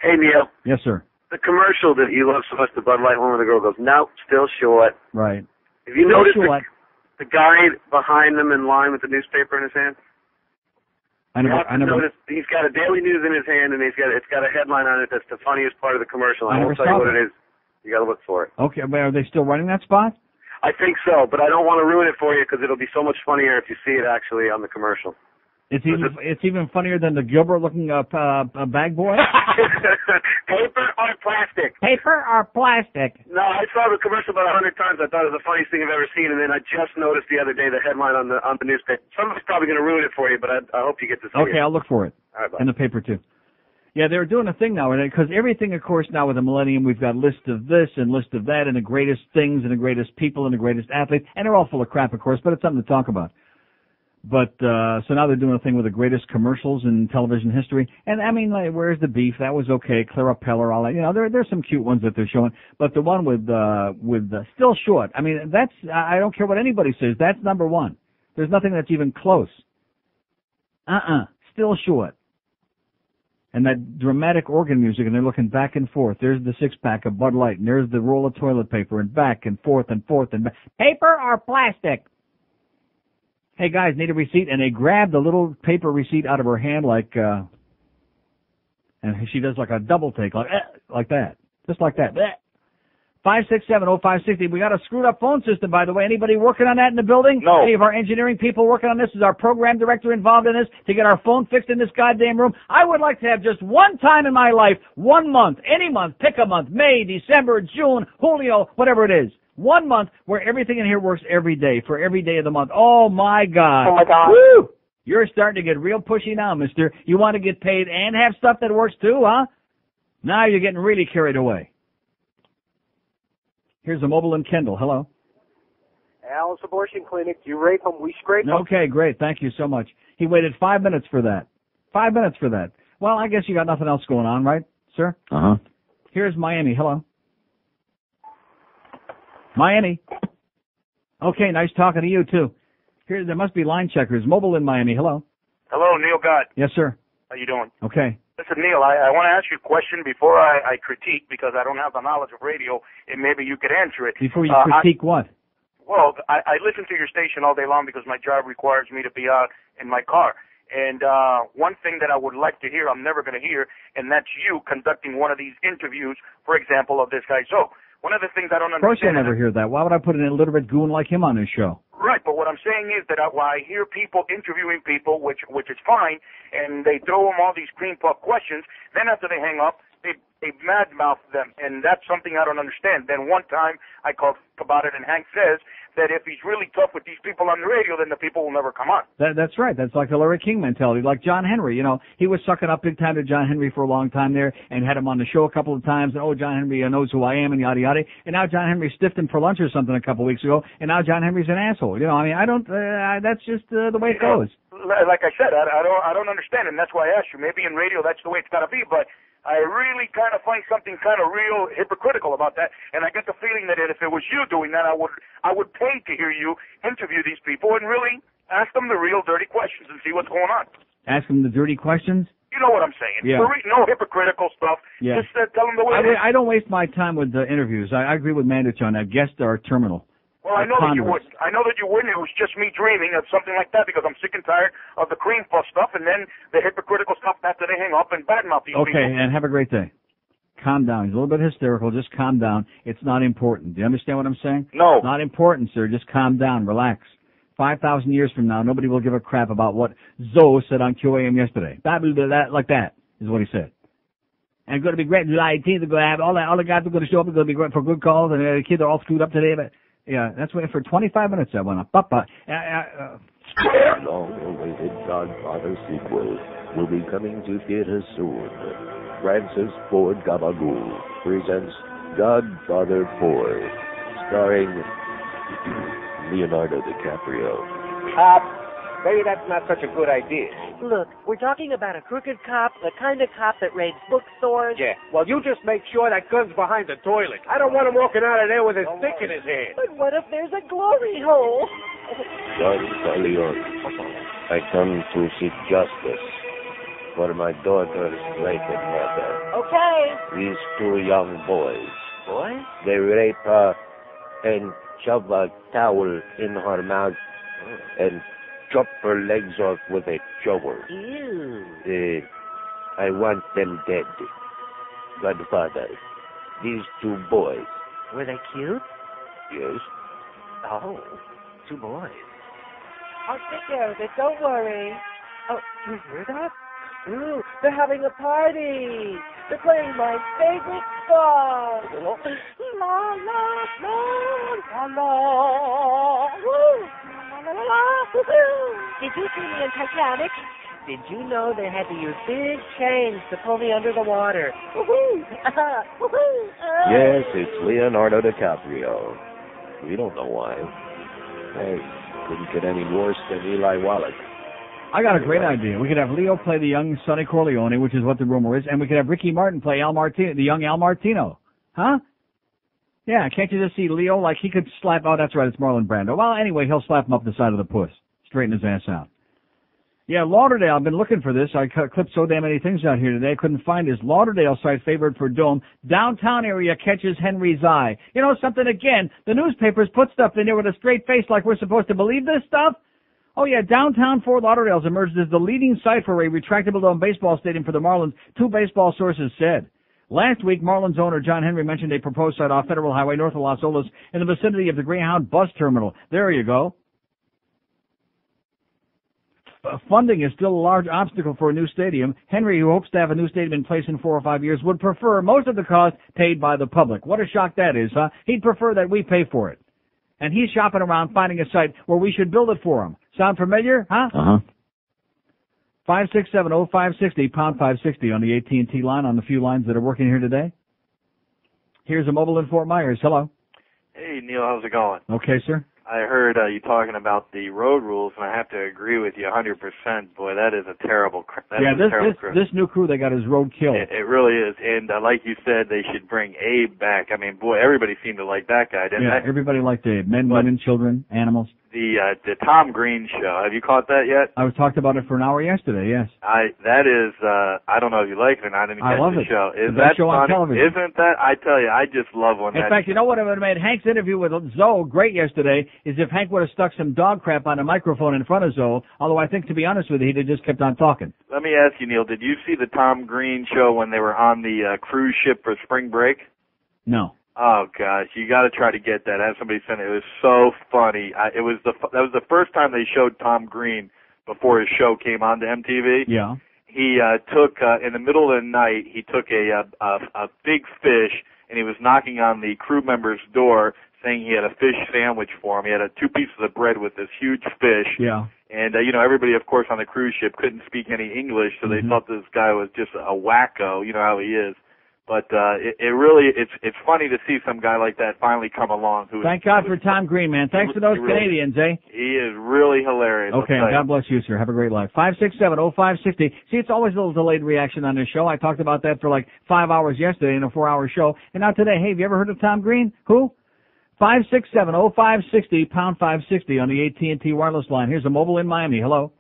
Hey, Neil. Yes, sir. the commercial that you love so much, the Bud Light one where the girl goes, "Nope, still short." Right. Have you noticed the guy behind them in line with the newspaper in his hand? I never noticed. He's got a Daily News in his hand, and it's got a headline on it that's the funniest part of the commercial. I won't tell you what it is. You got to look for it. Okay, but are they still running that spot? I think so, but I don't want to ruin it for you because it'll be so much funnier if you see it actually on the commercial. It's even funnier than the Gilbert-looking bag boy. Paper or plastic? Paper or plastic? No, I saw the commercial about 100 times. I thought it was the funniest thing I've ever seen, and then I just noticed the other day the headline on the newspaper. Somebody's probably going to ruin it for you, but I hope you get to see it. Okay, I'll look for it. All right, bye. In the paper too. Yeah, they're doing a thing now, because everything, of course, now with the millennium, we've got list of this and list of that, and the greatest things and the greatest people and the greatest athletes, and they're all full of crap, of course, but it's something to talk about. But, so now they're doing a thing with the greatest commercials in television history. And I mean, like, Where's the Beef? That was okay. Clara Peller, all that. You know, there's some cute ones that they're showing. But the one with Still Short. I mean, I don't care what anybody says. That's number one. There's nothing that's even close. Still Short. And that dramatic organ music, and they're looking back and forth. There's the six-pack of Bud Light, and there's the roll of toilet paper, and back and forth and forth and back. Paper or plastic? Hey, guys, need a receipt? And they grab the little paper receipt out of her hand and she does like a double take, like that. Just like that. 567-0560. We got a screwed up phone system, by the way. Anybody working on that in the building? No. Any of our engineering people working on this? Is our program director involved in this to get our phone fixed in this goddamn room? I would like to have just one time in my life, 1 month, any month, pick a month, May, December, June, Julio, whatever it is. 1 month where everything in here works every day, for every day of the month. Oh, my God. Oh, my God. Woo! You're starting to get real pushy now, mister. You want to get paid and have stuff that works too, huh? Now you're getting really carried away. Here's a mobile in Kendall. Hello. Alice Abortion Clinic. You rape them, we scrape them. Okay, great. Thank you so much. He waited 5 minutes for that. 5 minutes for that. Well, I guess you got nothing else going on, right, sir? Uh-huh. Here's Miami. Hello. Miami. Okay, nice talking to you, too. There must be line checkers. Mobile in Miami. Hello. Hello, Neil Gott. Yes, sir. How you doing? Okay. Listen, Neil, I want to ask you a question before I critique, because I don't have the knowledge of radio, and maybe you could answer it. Before you critique what? Well, I listen to your station all day long because my job requires me to be out in my car. And one thing that I would like to hear, I'm never going to hear, and that's you conducting one of these interviews, for example, of this guy. So one of the things I don't understand. Of course you'll never hear that. Why would I put an illiterate goon like him on his show? Right, but what I'm saying is that when I hear people interviewing people, which is fine, and they throw them all these cream puff questions, then after they hang up, they mad-mouth them, and that's something I don't understand. Then one time I talk about it, and Hank says that if he's really tough with these people on the radio, then the people will never come on. That's right. That's like the Larry King mentality, like John Henry. You know, he was sucking up big time to John Henry for a long time there, and had him on the show a couple of times, and John Henry knows who I am, and yada yada. And now John Henry stiffed him for lunch or something a couple of weeks ago, and now John Henry's an asshole. You know, I mean, I don't. That's just the way it goes. Like I said, I don't understand, and that's why I asked you. Maybe in radio that's the way it's got to be, but I really kind of find something kind of real hypocritical about that, and I get the feeling that if it was you doing that, I would pay to hear you interview these people and really ask them the real dirty questions and see what's going on. Ask them the dirty questions? You know what I'm saying. Yeah. No hypocritical stuff. Yeah. Just tell them the way it is. I don't waste my time with the interviews. I agree with Mandich on that. Guests are terminal. Well, I know that you wouldn't. I know that you wouldn't. It was just me dreaming of something like that because I'm sick and tired of the cream puff stuff and then the hypocritical stuff after they hang up and badmouth these people. Okay, and have a great day. Calm down. He's a little bit hysterical. Just calm down. It's not important. Do you understand what I'm saying? No. Not important, sir. Just calm down. Relax. 5,000 years from now, nobody will give a crap about what Zoe said on QAM yesterday. Like that is what he said. And it's going to be great. July 18th, they're going to have all the guys are going to show up. It's going to be great for good calls, and the kids are all screwed up today. But yeah, that's what for 25 minutes that went up. Long-awaited Godfather sequel will be coming to theaters soon. Francis Ford Gabagool presents Godfather 4, starring Leonardo DiCaprio. Maybe that's not such a good idea. Look, we're talking about a crooked cop, the kind of cop that raids bookstores. Yeah, well, you just make sure that gun's behind the toilet. I don't want him walking out of there with his stick in his hand. But what if there's a glory hole? Don Corleone, I come to seek justice. for my daughter's vacant mother. Okay. These two young boys. Boys? They rape her and shove a towel in her mouth and chop her legs off with a shovel. Ew. I want them dead. Godfather, these two boys. Were they cute? Yes. Oh, two boys. I'll take care of it, don't worry. Oh, you hear that? Ooh, they're having a party. They're playing my favorite song. La, la, la, la, la. Woo. La, la, la, la. Woo-hoo. Did you see me in Titanic? Did you know they had to use big chains to pull me under the water? Woo-hoo. Woo-hoo. Yes, it's Leonardo DiCaprio. We don't know why. Hey, couldn't get any worse than Eli Wallach. I got a great idea. We could have Leo play the young Sonny Corleone, which is what the rumor is, and we could have Ricky Martin play the young Al Martino. Huh? Yeah, can't you just see Leo? Like, he could slap, oh, that's right, it's Marlon Brando. Well, anyway, he'll slap him up the side of the puss. Straighten his ass out. Yeah, Lauderdale, I've been looking for this. I clipped so damn many things out here today, I couldn't find his Lauderdale site favored for dome. Downtown area catches Henry's eye. You know something, again, the newspapers put stuff in there with a straight face like we're supposed to believe this stuff? Oh, yeah, downtown Fort Lauderdale has emerged as the leading site for a retractable dome baseball stadium for the Marlins, two baseball sources said. Last week, Marlins owner John Henry mentioned a proposed site off Federal Highway north of Los Olas in the vicinity of the Greyhound bus terminal. There you go. Funding is still a large obstacle for a new stadium. Henry, who hopes to have a new stadium in place in 4 or 5 years, would prefer most of the cost paid by the public. What a shock that is, huh? He'd prefer that we pay for it. And he's shopping around finding a site where we should build it for him. Sound familiar, huh? Uh-huh. 567-0560, pound 560 on the AT&T line, on the few lines that are working here today. Here's a mobile in Fort Myers. Hello. Hey, Neil, how's it going? Okay, sir. I heard you talking about the road rules, and I have to agree with you 100%. Boy, that is a terrible this new crew they got is roadkill. It really is. And like you said, they should bring Abe back. I mean, boy, everybody seemed to like that guy, didn't they? Everybody liked Abe. Men, women, children, animals. The Tom Green show. Have you caught that yet? I was talked about it for an hour yesterday, yes. That is, I don't know if you like it or not. I didn't catch the show. Is the best that show funny? on television. Isn't that? I tell you, I just love when In fact, you know what would have made Hank's interview with Zoe great yesterday is if Hank would have stuck some dog crap on a microphone in front of Zoe, although I think, to be honest with you, he'd have just kept on talking. Let me ask you, Neil, did you see the Tom Green show when they were on the cruise ship for spring break? No. Oh gosh, you got to try to get that. I had somebody send it. It was so funny. That was the first time they showed Tom Green before his show came on to MTV. Yeah. He took in the middle of the night. He took a big fish and he was knocking on the crew member's door, saying he had a fish sandwich for him. He had 2 pieces of bread with this huge fish. Yeah. And everybody, of course, on the cruise ship couldn't speak any English, so they thought this guy was just a wacko. You know how he is. But it's funny to see some guy like that finally come along. Thank God for Tom Green, man. Thanks to those Canadians, eh? He is really hilarious. Okay, God bless you, sir. Have a great life. 567-0560. See, it's always a little delayed reaction on this show. I talked about that for like 5 hours yesterday in a 4-hour show. And now today, hey, have you ever heard of Tom Green? Who? 567-0560, pound 560 on the AT&T wireless line. Here's a mobile in Miami. Hello.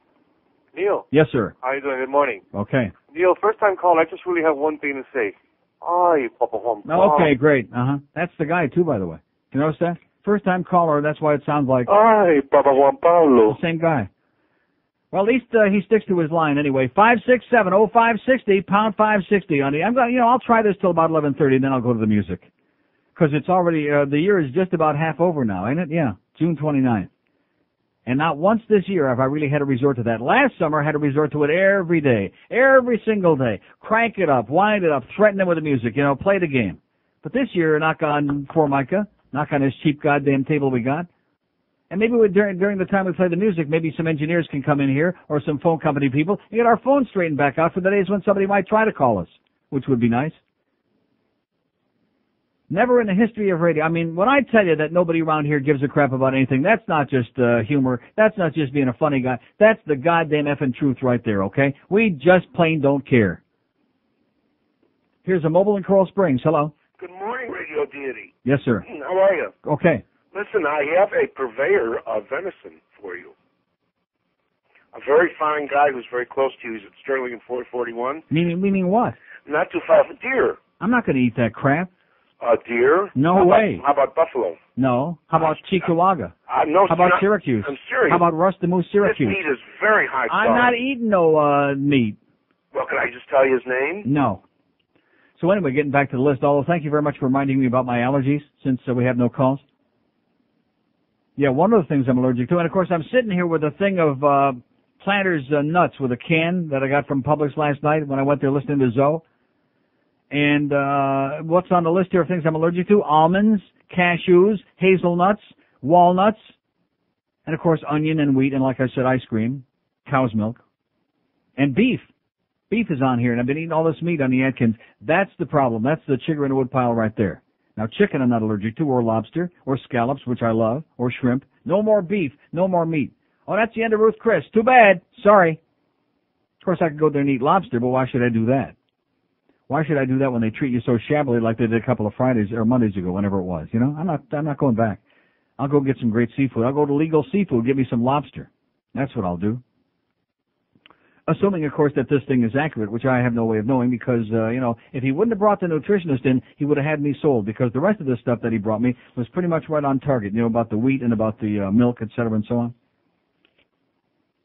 Neil. Yes, sir. How are you doing? Good morning. Okay. Neil, first time caller. I just really have one thing to say. Ay, Papa Juan Pablo. Oh, okay, great. That's the guy, too, by the way. You notice that? First time caller, that's why it sounds like... Ay, Papa Juan Pablo. The same guy. Well, at least he sticks to his line anyway. 567-0560, pound 560 on the... I'll try this till about 11:30, and then I'll go to the music. Because it's already... the year is just about half over now, ain't it? Yeah, June 29th. And not once this year have I really had to resort to that. Last summer, I had to resort to it every day, every single day. Crank it up, wind it up, threaten them with the music, play the game. But this year, knock on Formica, knock on this cheap goddamn table we got. And maybe during the time we play the music, maybe some engineers can come in here or some phone company people and get our phones straightened back out for the days when somebody might try to call us, which would be nice. Never in the history of radio. I mean, when I tell you that nobody around here gives a crap about anything, that's not just humor. That's not just being a funny guy. That's the goddamn effing truth right there, okay? We just plain don't care. Here's a mobile in Coral Springs. Hello. Good morning, Radio Deity. Yes, sir. How are you? Okay. Listen, I have a purveyor of venison for you. A very fine guy who's very close to you. He's at Sterling and 441. Meaning what? Not too far from deer. I'm not going to eat that crap. Deer? No way. How about buffalo? No. How about Cheektowaga? No, how about Syracuse? I'm serious. How about Rust the Moose Syracuse? This meat is very high quality. I'm not eating no meat. Well, can I just tell you his name? No. So anyway, getting back to the list, although thank you very much for reminding me about my allergies since we have no calls. Yeah, one of the things I'm allergic to, and of course I'm sitting here with a thing of Planters nuts with a can that I got from Publix last night when I went there listening to Zoe. And what's on the list here of things I'm allergic to? Almonds, cashews, hazelnuts, walnuts, and of course onion and wheat, and like I said, ice cream, cow's milk, and beef. Beef is on here, and I've been eating all this meat on the Atkins. That's the problem. That's the chigger in the woodpile right there. Now, chicken I'm not allergic to, or lobster, or scallops, which I love, or shrimp. No more beef, no more meat. Oh, that's the end of Ruth Chris. Too bad. Sorry. Of course, I could go there and eat lobster, but why should I do that? Why should I do that when they treat you so shabbily like they did a couple of Fridays or Mondays ago, whenever it was? You know, I'm not going back. I'll go get some great seafood. I'll go to Legal Seafood, get me some lobster. That's what I'll do. Assuming, of course, that this thing is accurate, which I have no way of knowing because, if he wouldn't have brought the nutritionist in, he would have had me sold because the rest of the stuff that he brought me was pretty much right on target, about the wheat and about the milk, et cetera, and so on.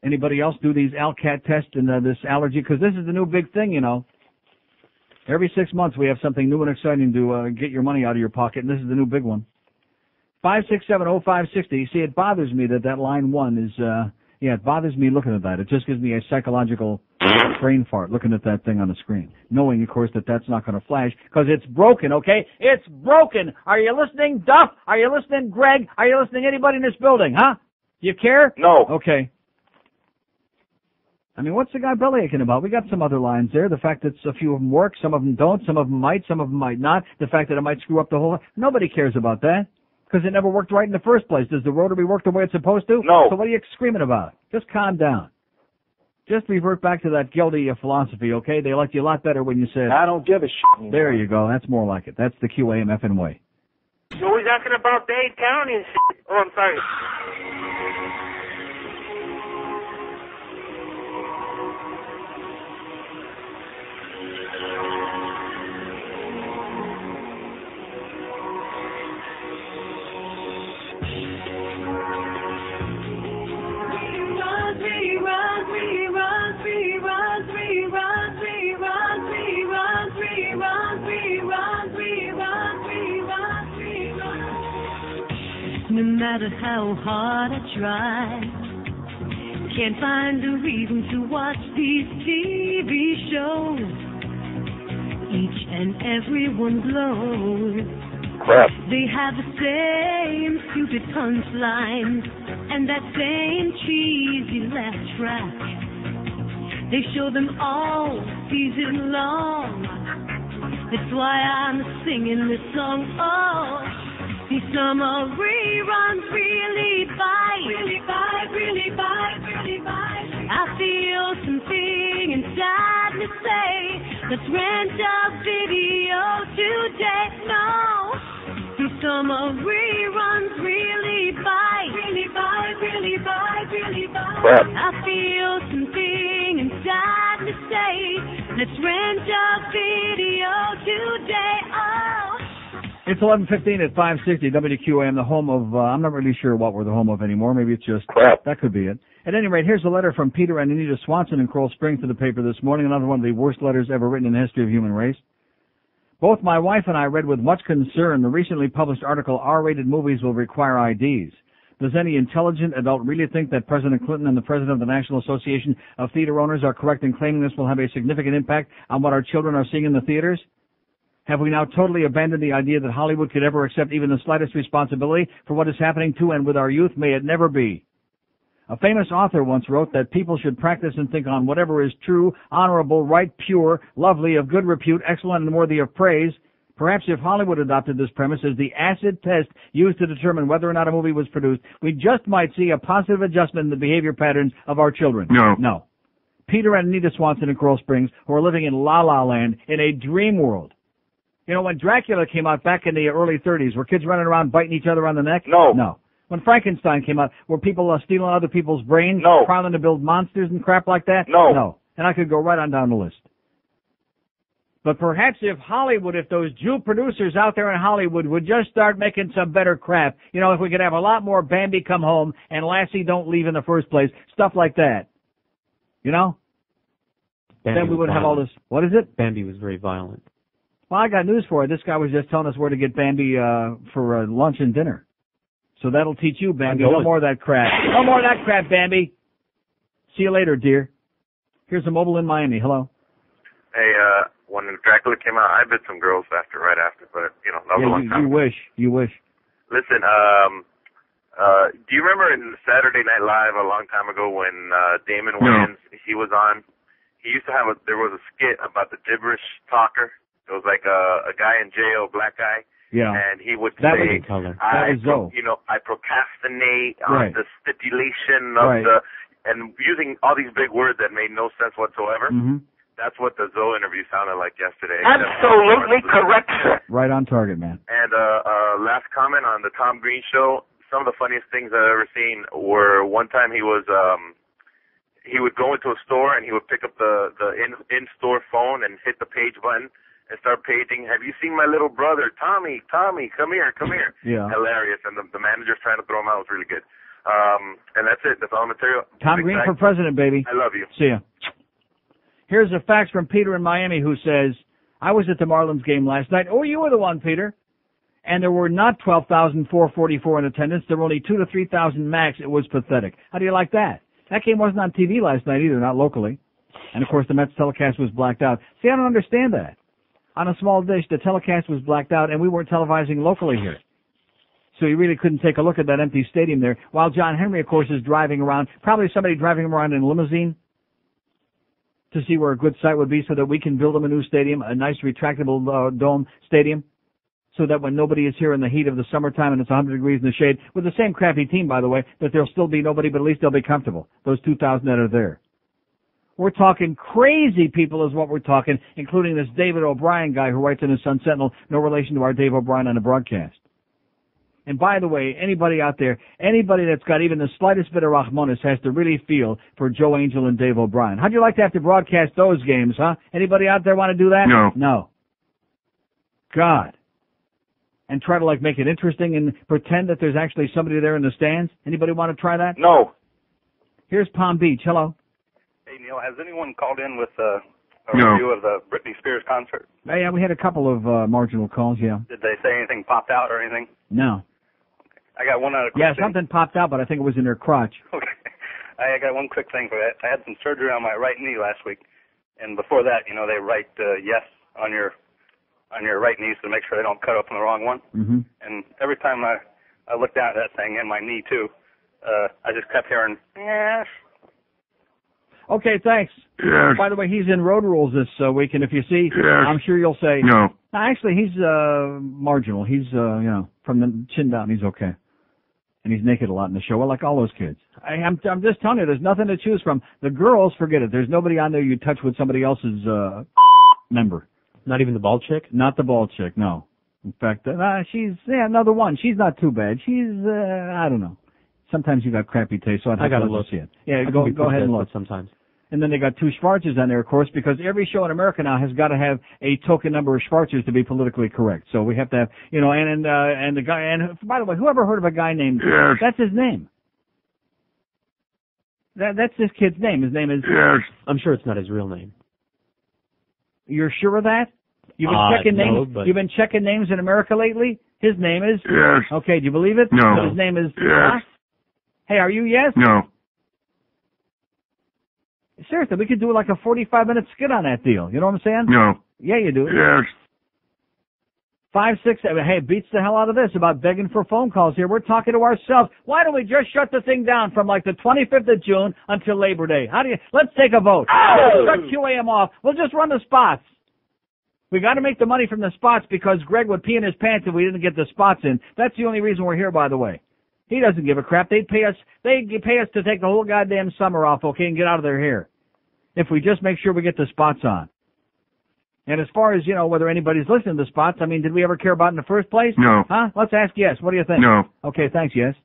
Anybody else do these Alcat tests and this allergy? Because this is the new big thing, Every 6 months we have something new and exciting to get your money out of your pocket, and this is the new big one. 5670560. See, it bothers me that line 1 is, it bothers me looking at that. It just gives me a psychological brain fart looking at that thing on the screen, knowing, of course, that that's not going to flash because it's broken, okay? It's broken. Are you listening, Duff? Are you listening, Greg? Are you listening, anybody in this building, huh? You care? No. Okay. I mean, what's the guy bellyaching about? We got some other lines there. The fact that a few of them work, some of them don't, some of them might not. The fact that it might screw up the whole... Nobody cares about that because it never worked right in the first place. Does the rotary work the way it's supposed to? No. So what are you screaming about? Just calm down. Just revert back to that guilty philosophy, okay? They liked you a lot better when you said... I don't give a shit. There you go. That's more like it. That's the QAM effing way. You're always asking about Dade County and shit. Oh, I'm sorry. No matter how hard I try, can't find a reason to watch these TV shows. Each and every one blows. Crap. They have the same stupid punchlines and that same cheesy laugh track. They show them all season long. That's why I'm singing this song. Oh, these summer reruns really bite. Really bite, really bite, really bite. I feel something inside me say, let's rent a video today. No, these summer reruns really bite. Really bite, really bite, really bite. Crap. I feel something inside me say, let's rent a video today. Oh. It's 11:15 at 560 WQAM, the home of, I'm not really sure what we're the home of anymore. Maybe it's just, crap. That could be it. At any rate, here's a letter from Peter and Anita Swanson in Coral Springs to the paper this morning, another one of the worst letters ever written in the history of human race. Both my wife and I read with much concern the recently published article, R-rated movies will require IDs. Does any intelligent adult really think that President Clinton and the President of the National Association of Theater Owners are correct in claiming this will have a significant impact on what our children are seeing in the theaters? Have we now totally abandoned the idea that Hollywood could ever accept even the slightest responsibility for what is happening to and with our youth? May it never be. A famous author once wrote that people should practice and think on whatever is true, honorable, right, pure, lovely, of good repute, excellent, and worthy of praise. Perhaps if Hollywood adopted this premise as the acid test used to determine whether or not a movie was produced, we just might see a positive adjustment in the behavior patterns of our children. No. Peter and Anita Swanson in Coral Springs, who are living in La La Land, in a dream world. You know, when Dracula came out back in the early 30s, were kids running around biting each other on the neck? No. When Frankenstein came out, were people stealing other people's brains, trying to build monsters and crap like that? No. And I could go right on down the list. But perhaps if Hollywood, if those Jew producers out there in Hollywood would just start making some better crap, you know, if we could have a lot more Bambi Come Home and Lassie Don't Leave in the First Place, stuff like that, you know, Bambi then we wouldn't have all this. What is it? Bambi was very violent. Well, I got news for you. This guy was just telling us where to get Bambi for lunch and dinner. So that'll teach you, Bambi. No more of that crap. No more of that crap, Bambi. See you later, dear. Here's a mobile in Miami. Hello. Hey, when Dracula came out, I bit some girls right after, but, you know, that was a long time. You wish. Listen, do you remember in Saturday Night Live a long time ago when Damon Wayans, he was on, he used to have there was a skit about the gibberish talker. It was like a guy in jail, a black guy. Yeah. And he would that say, I procrastinate on the stipulation of and using all these big words that made no sense whatsoever. Mm-hmm. That's what the Zoe interview sounded like yesterday. Absolutely correct, sir. Right on target, man. And last comment on the Tom Green show, some of the funniest things I've ever seen were one time he was he would go into a store and he would pick up the in-store phone and hit the page button and start paging, have you seen my little brother, Tommy, come here. Yeah. Hilarious. And the manager's trying to throw him out. It was really good. And that's it. That's all the material. Tom Green for president, baby. I love you. See ya. Here's a fax from Peter in Miami who says, I was at the Marlins game last night. Oh, you were the one, Peter. And there were not 12,444 in attendance. There were only 2,000 to 3,000 max. It was pathetic. How do you like that? That game wasn't on TV last night either, not locally. And, of course, the Mets telecast was blacked out. See, I don't understand that. On a small dish, the telecast was blacked out, and we weren't televising locally here. So you really couldn't take a look at that empty stadium there. While John Henry, of course, is driving around, probably somebody driving him around in a limousine, to see where a good site would be so that we can build them a new stadium, a nice retractable dome stadium, so that when nobody is here in the heat of the summertime and it's 100 degrees in the shade, with the same crappy team, by the way, that there'll still be nobody, but at least they'll be comfortable, those 2,000 that are there. We're talking crazy people is what we're talking, including this David O'Brien guy who writes in the Sun Sentinel, no relation to our Dave O'Brien on the broadcast. And by the way, anybody out there, anybody that's got even the slightest bit of Rahmanis has to really feel for Joe Angel and Dave O'Brien. How'd you like to have to broadcast those games, huh? Anybody out there want to do that? No. God. And try to like make it interesting and pretend that there's actually somebody there in the stands? Anybody want to try that? No. Here's Palm Beach. Hello. Hey, Neil, has anyone called in with a review of the Britney Spears concert? Yeah, we had a couple of marginal calls, yeah. Did they say anything popped out or anything? No. I got one other quick thing. Something popped out, but I think it was in their crotch. Okay. I got one quick thing for that. I had some surgery on my right knee last week, and before that, you know, they write yes on your right knee to make sure they don't cut up on the wrong one. Mm-hmm. And every time I looked down at that thing and my knee too, I just kept hearing yes. Okay, thanks. Yes. By the way, he's in Road Rules this week, and if you see, I'm sure you'll say no. Actually, he's marginal. He's from the chin down, he's okay. And he's naked a lot in the show, well, like all those kids. I'm just telling you, there's nothing to choose from. The girls, forget it. There's nobody on there you touch with somebody else's member. Not even the bald chick? Not the bald chick, no. In fact, she's another one. She's not too bad. She's I don't know. Sometimes you got crappy taste, so I'd have to look. See it. Yeah, go ahead and look. Sometimes. And then they got 2 Schwarzers on there, of course, because every show in America now has got to have a token number of Schwarzers to be politically correct. So we have to have, you know, and the guy, and by the way, whoever heard of a guy named, that's his name. That's this kid's name. His name is, I'm sure it's not his real name. You're sure of that? You've been checking names. You've been checking names in America lately. His name is. Okay, do you believe it? No. His name is. Hey, are you yes? No. Seriously, we could do like a 45-minute skit on that deal. You know what I'm saying? No. Yeah, you do. Yes. 5, 6, 7. Hey, it beats the hell out of this about begging for phone calls here. We're talking to ourselves. Why don't we just shut the thing down from like the 25th of June until Labor Day? Let's take a vote. Shut QAM off. We'll just run the spots. We got to make the money from the spots because Greg would pee in his pants if we didn't get the spots in. That's the only reason we're here, by the way. He doesn't give a crap. They'd pay us to take the whole goddamn summer off, okay, and get out of their hair. If we just make sure we get the spots on. And as far as, you know, whether anybody's listening to the spots, I mean, did we ever care about it in the first place? No. Huh? Let's ask yes. What do you think? No. Okay, thanks, yes.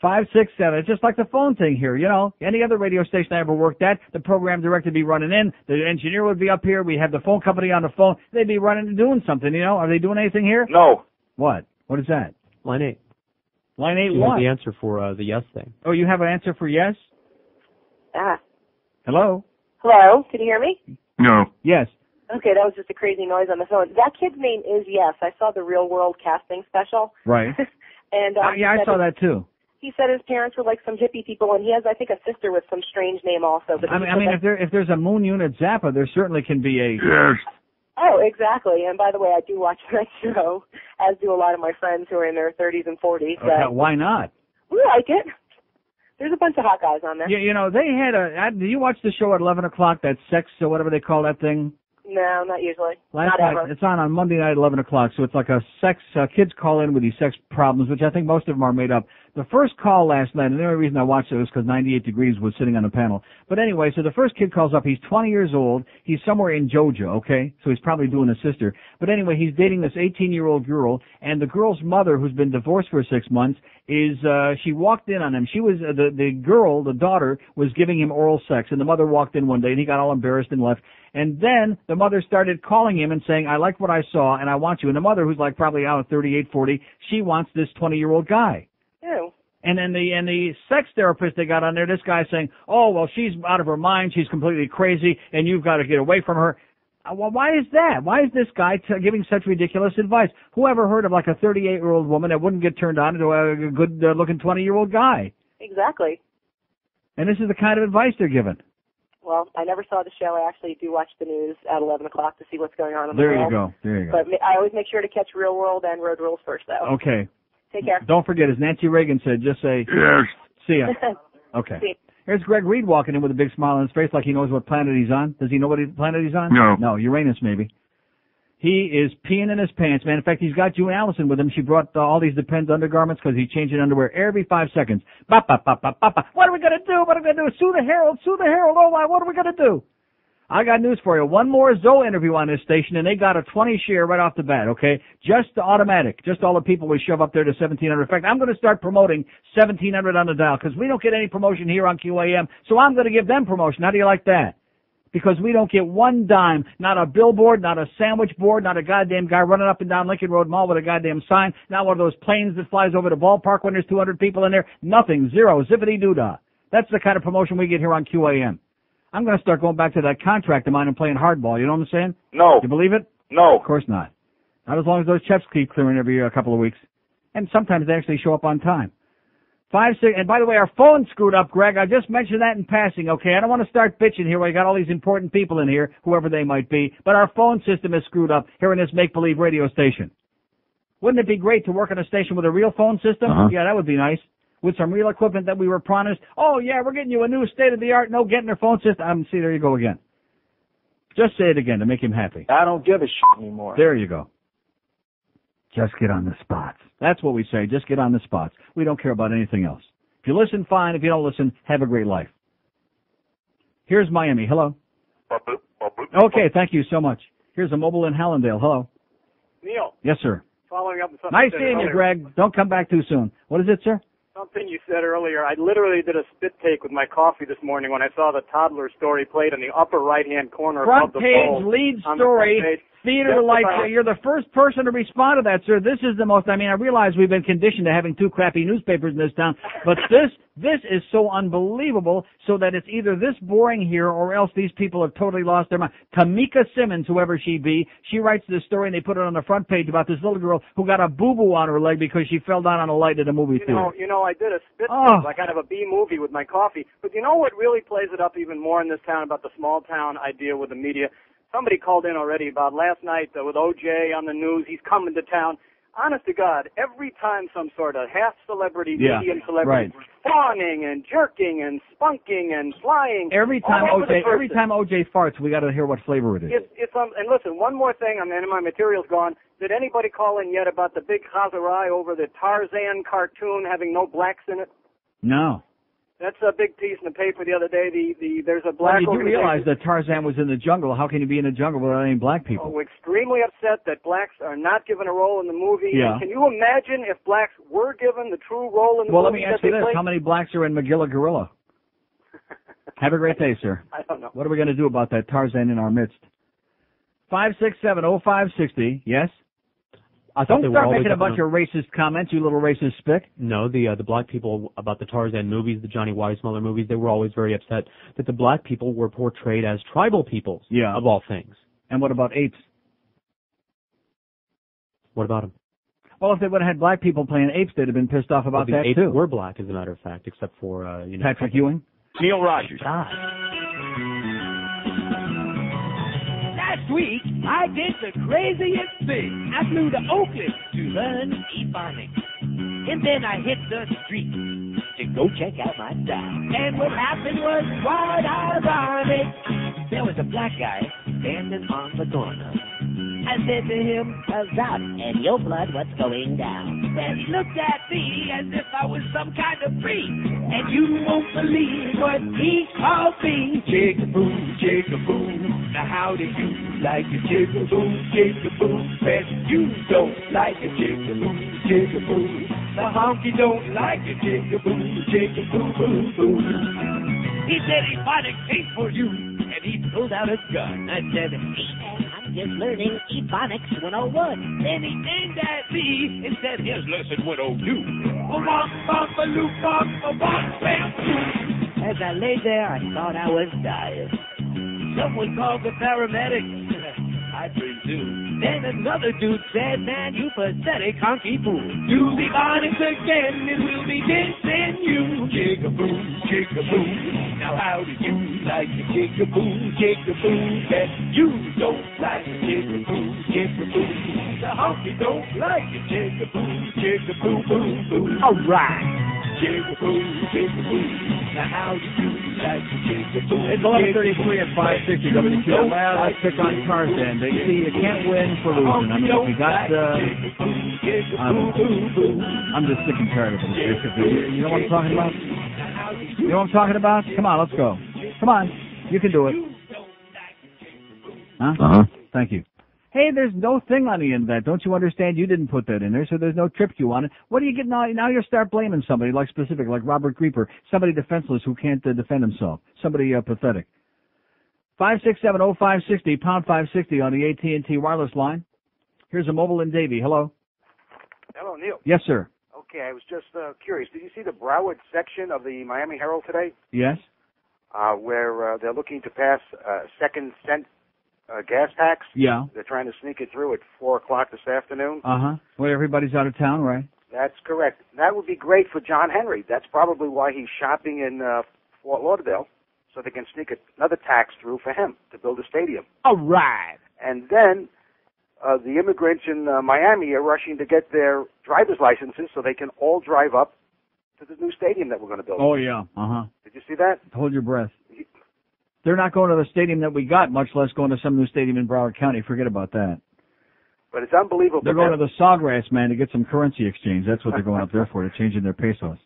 567. It's just like the phone thing here, you know. Any other radio station I ever worked at, the program director would be running in, the engineer would be up here, we have the phone company on the phone, they'd be running and doing something, you know. Are they doing anything here? No. What? What is that? Line 8. Line 8 You what? have the answer for the yes thing. Oh, you have an answer for yes? Hello? Hello? Can you hear me? No. Yes. Okay, that was just a crazy noise on the phone. That kid's name is Yes. I saw the Real World casting special. Right. And yeah, I saw that too. He said his parents were like some hippie people, and he has, I think, a sister with some strange name also. But I mean, if there's a Moon Unit Zappa, there certainly can be a... Yes. Oh, exactly. And by the way, I do watch that show, as do a lot of my friends who are in their 30s and 40s. Okay, why not? We like it. There's a bunch of hot guys on there. You know, they had do you watch the show at 11 o'clock, that sex or whatever they call that thing? No, not usually. Last not night, ever. it's on Monday night at 11 o'clock, so it's like a sex, kids call in with these sex problems, which I think most of them are made up. The first call last night, and the only reason I watched it was because 98 Degrees was sitting on the panel. But anyway, so the first kid calls up, he's 20 years old, he's somewhere in Georgia, okay? So he's probably doing a sister. But anyway, he's dating this 18-year-old girl, and the girl's mother, who's been divorced for 6 months, she walked in on him. She was, the girl, the daughter, was giving him oral sex, and the mother walked in one day, and he got all embarrassed and left. And then the mother started calling him and saying, I like what I saw, and I want you. And the mother, who's like probably out at 38, 40, she wants this 20-year-old guy. Ew. And then the sex therapist they got on there, this guy saying, oh, well, she's out of her mind, she's completely crazy, and you've got to get away from her. Well, why is that? Why is this guy giving such ridiculous advice? Who ever heard of like a 38-year-old woman that wouldn't get turned on into a good-looking 20-year-old guy? Exactly. And this is the kind of advice they're giving. Well, I never saw the show. I actually do watch the news at 11 o'clock to see what's going on in the There world. There you go. But I always make sure to catch Real World and Road Rules first, though. Okay. Take care. Don't forget, as Nancy Reagan said, just say, yes. See ya. Okay. See. Here's Greg Reed walking in with a big smile on his face like he knows what planet he's on. Does he know what planet he's on? No. No, Uranus maybe. He is peeing in his pants, man. In fact, he's got June Allison with him. She brought all these Depends undergarments because he's changing underwear every 5 seconds. Bop, bop, bop, bop, bop, bop. What are we going to do? What are we going to do? Sue the Herald. Sue the Herald. Oh, my, what are we going to do? I got news for you. One more Zoe interview on this station, and they got a 20 share right off the bat, okay? Just automatic. Just all the people we shove up there to 1,700. In fact, I'm going to start promoting 1,700 on the dial because we don't get any promotion here on QAM, so I'm going to give them promotion. How do you like that? Because we don't get one dime, not a billboard, not a sandwich board, not a goddamn guy running up and down Lincoln Road Mall with a goddamn sign, not one of those planes that flies over the ballpark when there's 200 people in there. Nothing. Zero. Zippity-doo-dah. That's the kind of promotion we get here on QAM. I'm going to start going back to that contract of mine and playing hardball. You know what I'm saying? No. You believe it? No. Of course not. Not as long as those checks keep clearing every couple of weeks. And sometimes they actually show up on time. 5, 6, and by the way, our phone's screwed up, Greg. I just mentioned that in passing, okay? I don't want to start bitching here. We got all these important people in here, whoever they might be, but our phone system is screwed up here in this make-believe radio station. Wouldn't it be great to work on a station with a real phone system? Uh-huh. Yeah, that would be nice. With some real equipment that we were promised. Oh, yeah, we're getting you a new state-of-the-art, no getting their phone system. See, there you go again. Just say it again to make him happy. I don't give a shit anymore. There you go. Just get on the spots. That's what we say. Just get on the spots. We don't care about anything else. If you listen, fine. If you don't listen, have a great life. Here's Miami. Hello. Okay, thank you so much. Here's a mobile in Hallandale. Hello. Neil. Yes, sir. Following up on something Nice you said seeing you, earlier. Greg. Don't come back too soon. What is it, sir? Something you said earlier. I literally did a spit take with my coffee this morning when I saw the toddler story played in the upper right-hand corner Front above the page, bowl. lead On the story, front page. theater Just like about- you're the first person to respond to that, sir. This is the most, I realize we've been conditioned to having 2 crappy newspapers in this town, but this is so unbelievable so that it's either this boring here or else these people have totally lost their mind. Tamika Simmons, whoever she be, she writes this story and they put it on the front page about this little girl who got a boo-boo on her leg because she fell down on a light at a movie theater. You know, I did a spit Oh. take, like kind of a B movie with my coffee. But you know what really plays it up even more in this town about the small town idea with the media? Somebody called in already about last night with OJ on the news. He's coming to town. Honest to God, every time some sort of half-celebrity, medium celebrity, fawning and jerking and spunking and flying. Every time all over the OJ farts, we got to hear what flavor it is. And listen, one more thing, and my material's gone. Did anybody call in yet about the big chazarai over the Tarzan cartoon having no blacks in it? No. That's a big piece in the paper the other day. There's a black Well, you do organization. realize that Tarzan was in the jungle. How can you be in the jungle without any black people? Oh, extremely upset that blacks are not given a role in the movie. Yeah. And can you imagine if blacks were given the true role in the Well, let movie me ask that you they this. played? How many blacks are in Magilla Gorilla? Have a great day, sir. I don't know. What are we going to do about that Tarzan in our midst? 5670560. Yes? Don't start making a bunch of racist comments, you little racist spick. No, the black people about the Tarzan movies, the Johnny Weissmuller movies, they were always very upset that the black people were portrayed as tribal peoples, of all things. And what about apes? What about them? Well, if they would have had black people playing apes, they'd have been pissed off about the that, apes too. were black, as a matter of fact, except for, Patrick Ewing? Neil Rogers. Last week, I did the craziest thing. I flew to Oakland to learn Ebonics. And then I hit the street to go check out my style. And what happened was quite ironic. There was a black guy standing on the corner. I said to him, "Huzzah, and your blood, what's going down?" Then he looked at me as if I was some kind of freak. And you won't believe what he called me. Jigaboo, jigaboo. Now how do you like a jigaboo, jigaboo? Bet you don't like a jigaboo, jigaboo. The honky don't like a jigaboo, jigaboo, boo, boo. He said Ebonics ain't for you, and he pulled out a gun. I said, "Hey man, I'm just learning Ebonics 101. Then he aimed at me and said, "Here's lesson 102. As I lay there, I thought I was dying. Someone called the paramedics. I presume. Then another dude said, "Man, you pathetic honky fool. Do Ebonics again, and we'll be dissing you." Jigaboo, jigaboo. Now how do you like a jigaboo, jigaboo? Bet you don't like a jigaboo, jigaboo. The honky don't like a jigaboo, jigaboo, boo, boo. All right. Jigaboo, jigaboo. Now how do you like a jigaboo? It's 11:33 at 560 WQAM. Well, let's pick on Tarzan. They see you can't win for losing. I mean, we got, I'm just sick and tired of it, basically. You know what I'm talking about? You know what I'm talking about? Come on, let's go. Come on. You can do it. Huh? Uh-huh. Thank you. Hey, there's no thing on the end of that. Don't you understand? You didn't put that in there, so there's no trip queue on it. What do you get now? Now you start blaming somebody like specific, like Robert Grieper, somebody defenseless who can't defend himself, somebody pathetic. 5670560, pound 560 on the AT&T wireless line. Here's a mobile in Davie. Hello. Hello, Neil. Yes, sir. Okay, I was just curious. Did you see the Broward section of the Miami Herald today? Yes. Where they're looking to pass second cent gas tax? Yeah. They're trying to sneak it through at 4 o'clock this afternoon. Uh-huh. Well, everybody's out of town, right? That's correct. That would be great for John Henry. That's probably why he's shopping in Fort Lauderdale, so they can sneak another tax through for him to build a stadium. All right. And then the immigrants in Miami are rushing to get their driver's licenses so they can all drive up to the new stadium that we're going to build. Oh, yeah. Uh-huh. Did you see that? Hold your breath. They're not going to the stadium that we got, much less going to some new stadium in Broward County. Forget about that. But it's unbelievable. They're going to the Sawgrass, man, to get some currency exchange. That's what they're going up there for, to changing their pesos.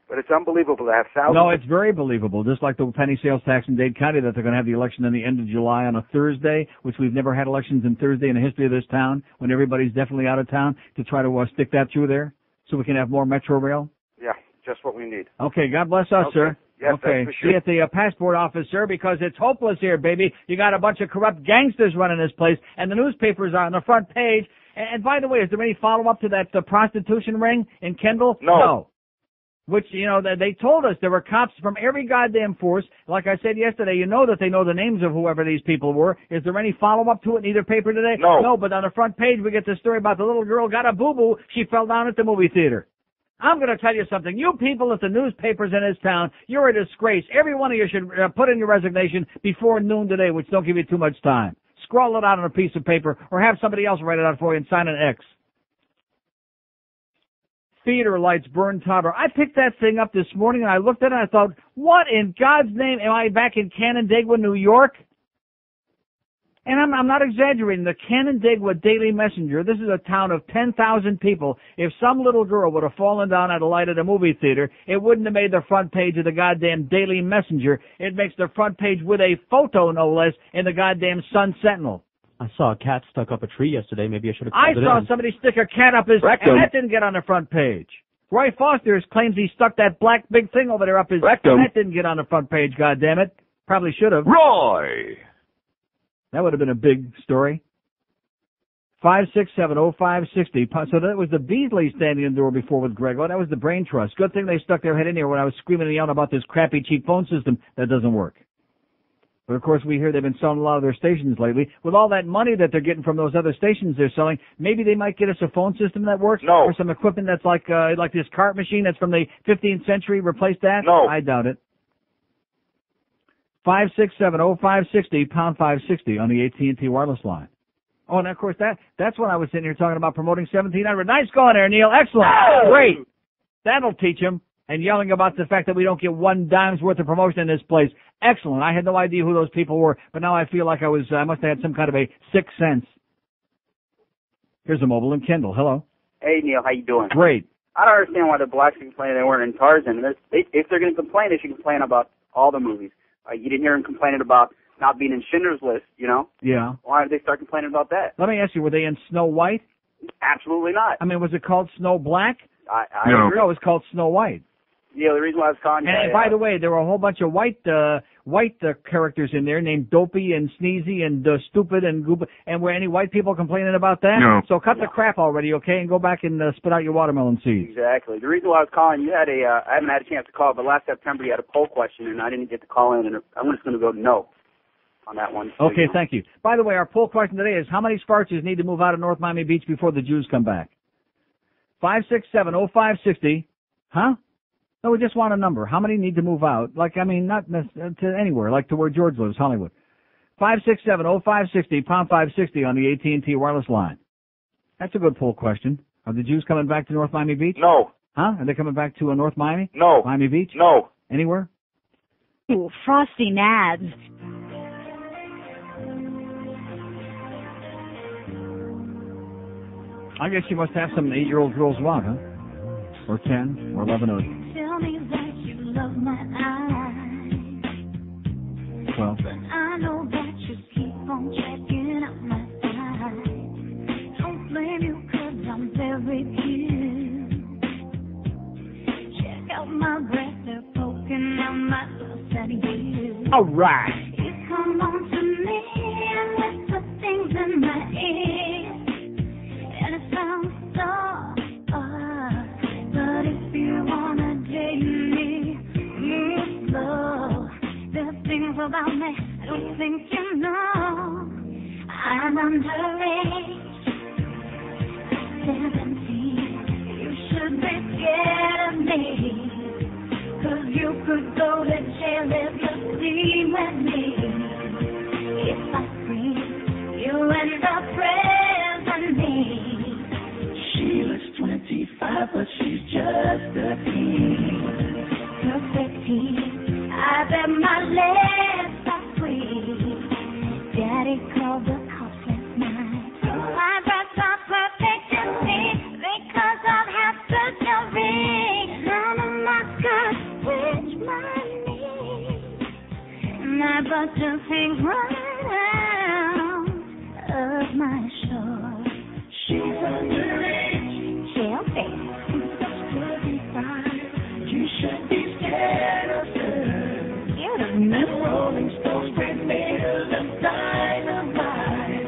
But it's unbelievable to have thousands. No, it's very believable. Just like the penny sales tax in Dade County, that they're going to have the election in the end of July on a Thursday, which we've never had elections in Thursday in the history of this town, when everybody's definitely out of town, to try to stick that through there so we can have more MetroRail. Yeah, just what we need. Okay, God bless us, sir. Yes, okay, that's for sure. see you at the passport office, sir, because it's hopeless here, baby. You got a bunch of corrupt gangsters running this place, and the newspapers are on the front page. And by the way, is there any follow-up to that prostitution ring in Kendall? No. Which, you know, they told us there were cops from every goddamn force. Like I said yesterday, you know that they know the names of whoever these people were. Is there any follow-up to it in either paper today? No, but on the front page we get the story about the little girl got a boo-boo. She fell down at the movie theater. I'm going to tell you something. You people at the newspapers in this town, you're a disgrace. Every one of you should put in your resignation before noon today, which don't give you too much time. Scrawl it out on a piece of paper or have somebody else write it out for you and sign an X. Theater lights burn tower. I picked that thing up this morning and I looked at it and I thought, what in God's name am I back in Canandaigua, New York? And I'm not exaggerating. The Canandaigua Daily Messenger, this is a town of 10,000 people. If some little girl would have fallen down at a light at a movie theater, it wouldn't have made the front page of the goddamn Daily Messenger. It makes the front page with a photo, no less, in the goddamn Sun Sentinel. I saw a cat stuck up a tree yesterday. Maybe I should have I called it saw in. somebody stick a cat up his... Rectum. And that didn't get on the front page. Roy Foster claims he stuck that black big thing over there up his... Rectum. That didn't get on the front page, goddammit. Probably should have. Roy! That would have been a big story. 5670560. So that was the Beasley standing in the door before with Greg. Oh, that was the Brain Trust. Good thing they stuck their head in here when I was screaming and yelling about this crappy, cheap phone system that doesn't work. But, of course, we hear they've been selling a lot of their stations lately. With all that money that they're getting from those other stations they're selling, maybe they might get us a phone system that works? No. Or some equipment that's like this cart machine that's from the 15th century. Replace that? No. I doubt it. 5670560, pound 560 on the AT&T wireless line. Oh, and of course that's when I was sitting here talking about promoting 1700. Nice going there, Neil. Excellent. Oh! Great. That'll teach him. And yelling about the fact that we don't get one dime's worth of promotion in this place. Excellent. I had no idea who those people were, but now I feel like I must have had some kind of a sixth sense. Here's a mobile in Kendall. Hello. Hey, Neil. How you doing? Great. I don't understand why the blacks are complaining they weren't in Tarzan. If they're going to complain, they should complain about all the movies. You didn't hear them complaining about not being in Schindler's List, you know? Yeah. Why did they start complaining about that? Let me ask you, were they in Snow White? Absolutely not. I mean, was it called Snow Black? I No, agree. it was called Snow White. Yeah, the reason why I was calling you. And by the way, there were a whole bunch of white characters in there named Dopey and Sneezy and Stupid and Goop. And were any white people complaining about that? No. So cut the crap already, okay, and go back and spit out your watermelon seeds. Exactly. The reason why I was calling, you had I haven't had a chance to call, but last September you had a poll question, and I didn't get to call in, and I'm just going to go no on that one. So, Okay, you know. thank you. By the way, our poll question today is, how many Spartans need to move out of North Miami Beach before the Jews come back? 5670560. Huh? No, we just want a number. How many need to move out? Like, I mean, not to anywhere, like to where George lives, Hollywood. 5670560, pound 560 on the AT&T wireless line. That's a good poll question. Are the Jews coming back to North Miami Beach? No. Huh? Are they coming back to North Miami? No. Miami Beach? No. Anywhere? Ooh, frosty nads. I guess you must have some 8-year-old girls want, huh? Or 10, or 11, or... Tell me that you love my eyes. Well, But I know that you keep on checking out my eyes. Don't blame you 'cause I'm very cute. Check out my breath, they're poking out my lust at you. all right. You come on to me and whisper things in my ear. And it sounds soft, but if you wanna date me, move slow. There's things about me I don't think you know. I'm underage, 17. You should be scared of me, 'cause you could go to jail if you sleep with me. If I scream, you end up praising me. She looks 25, but she's just a teen. You're 15, I bet my legs are free. Daddy called the cops last night. My breasts are perfect to see because I've had surgery. None of my skirts reach my knees, and my butt just hangs right out of my shorts. She's underage. Chelsea. You should be scared of her. Scared of me? The Rolling Stones great made her look dynamite.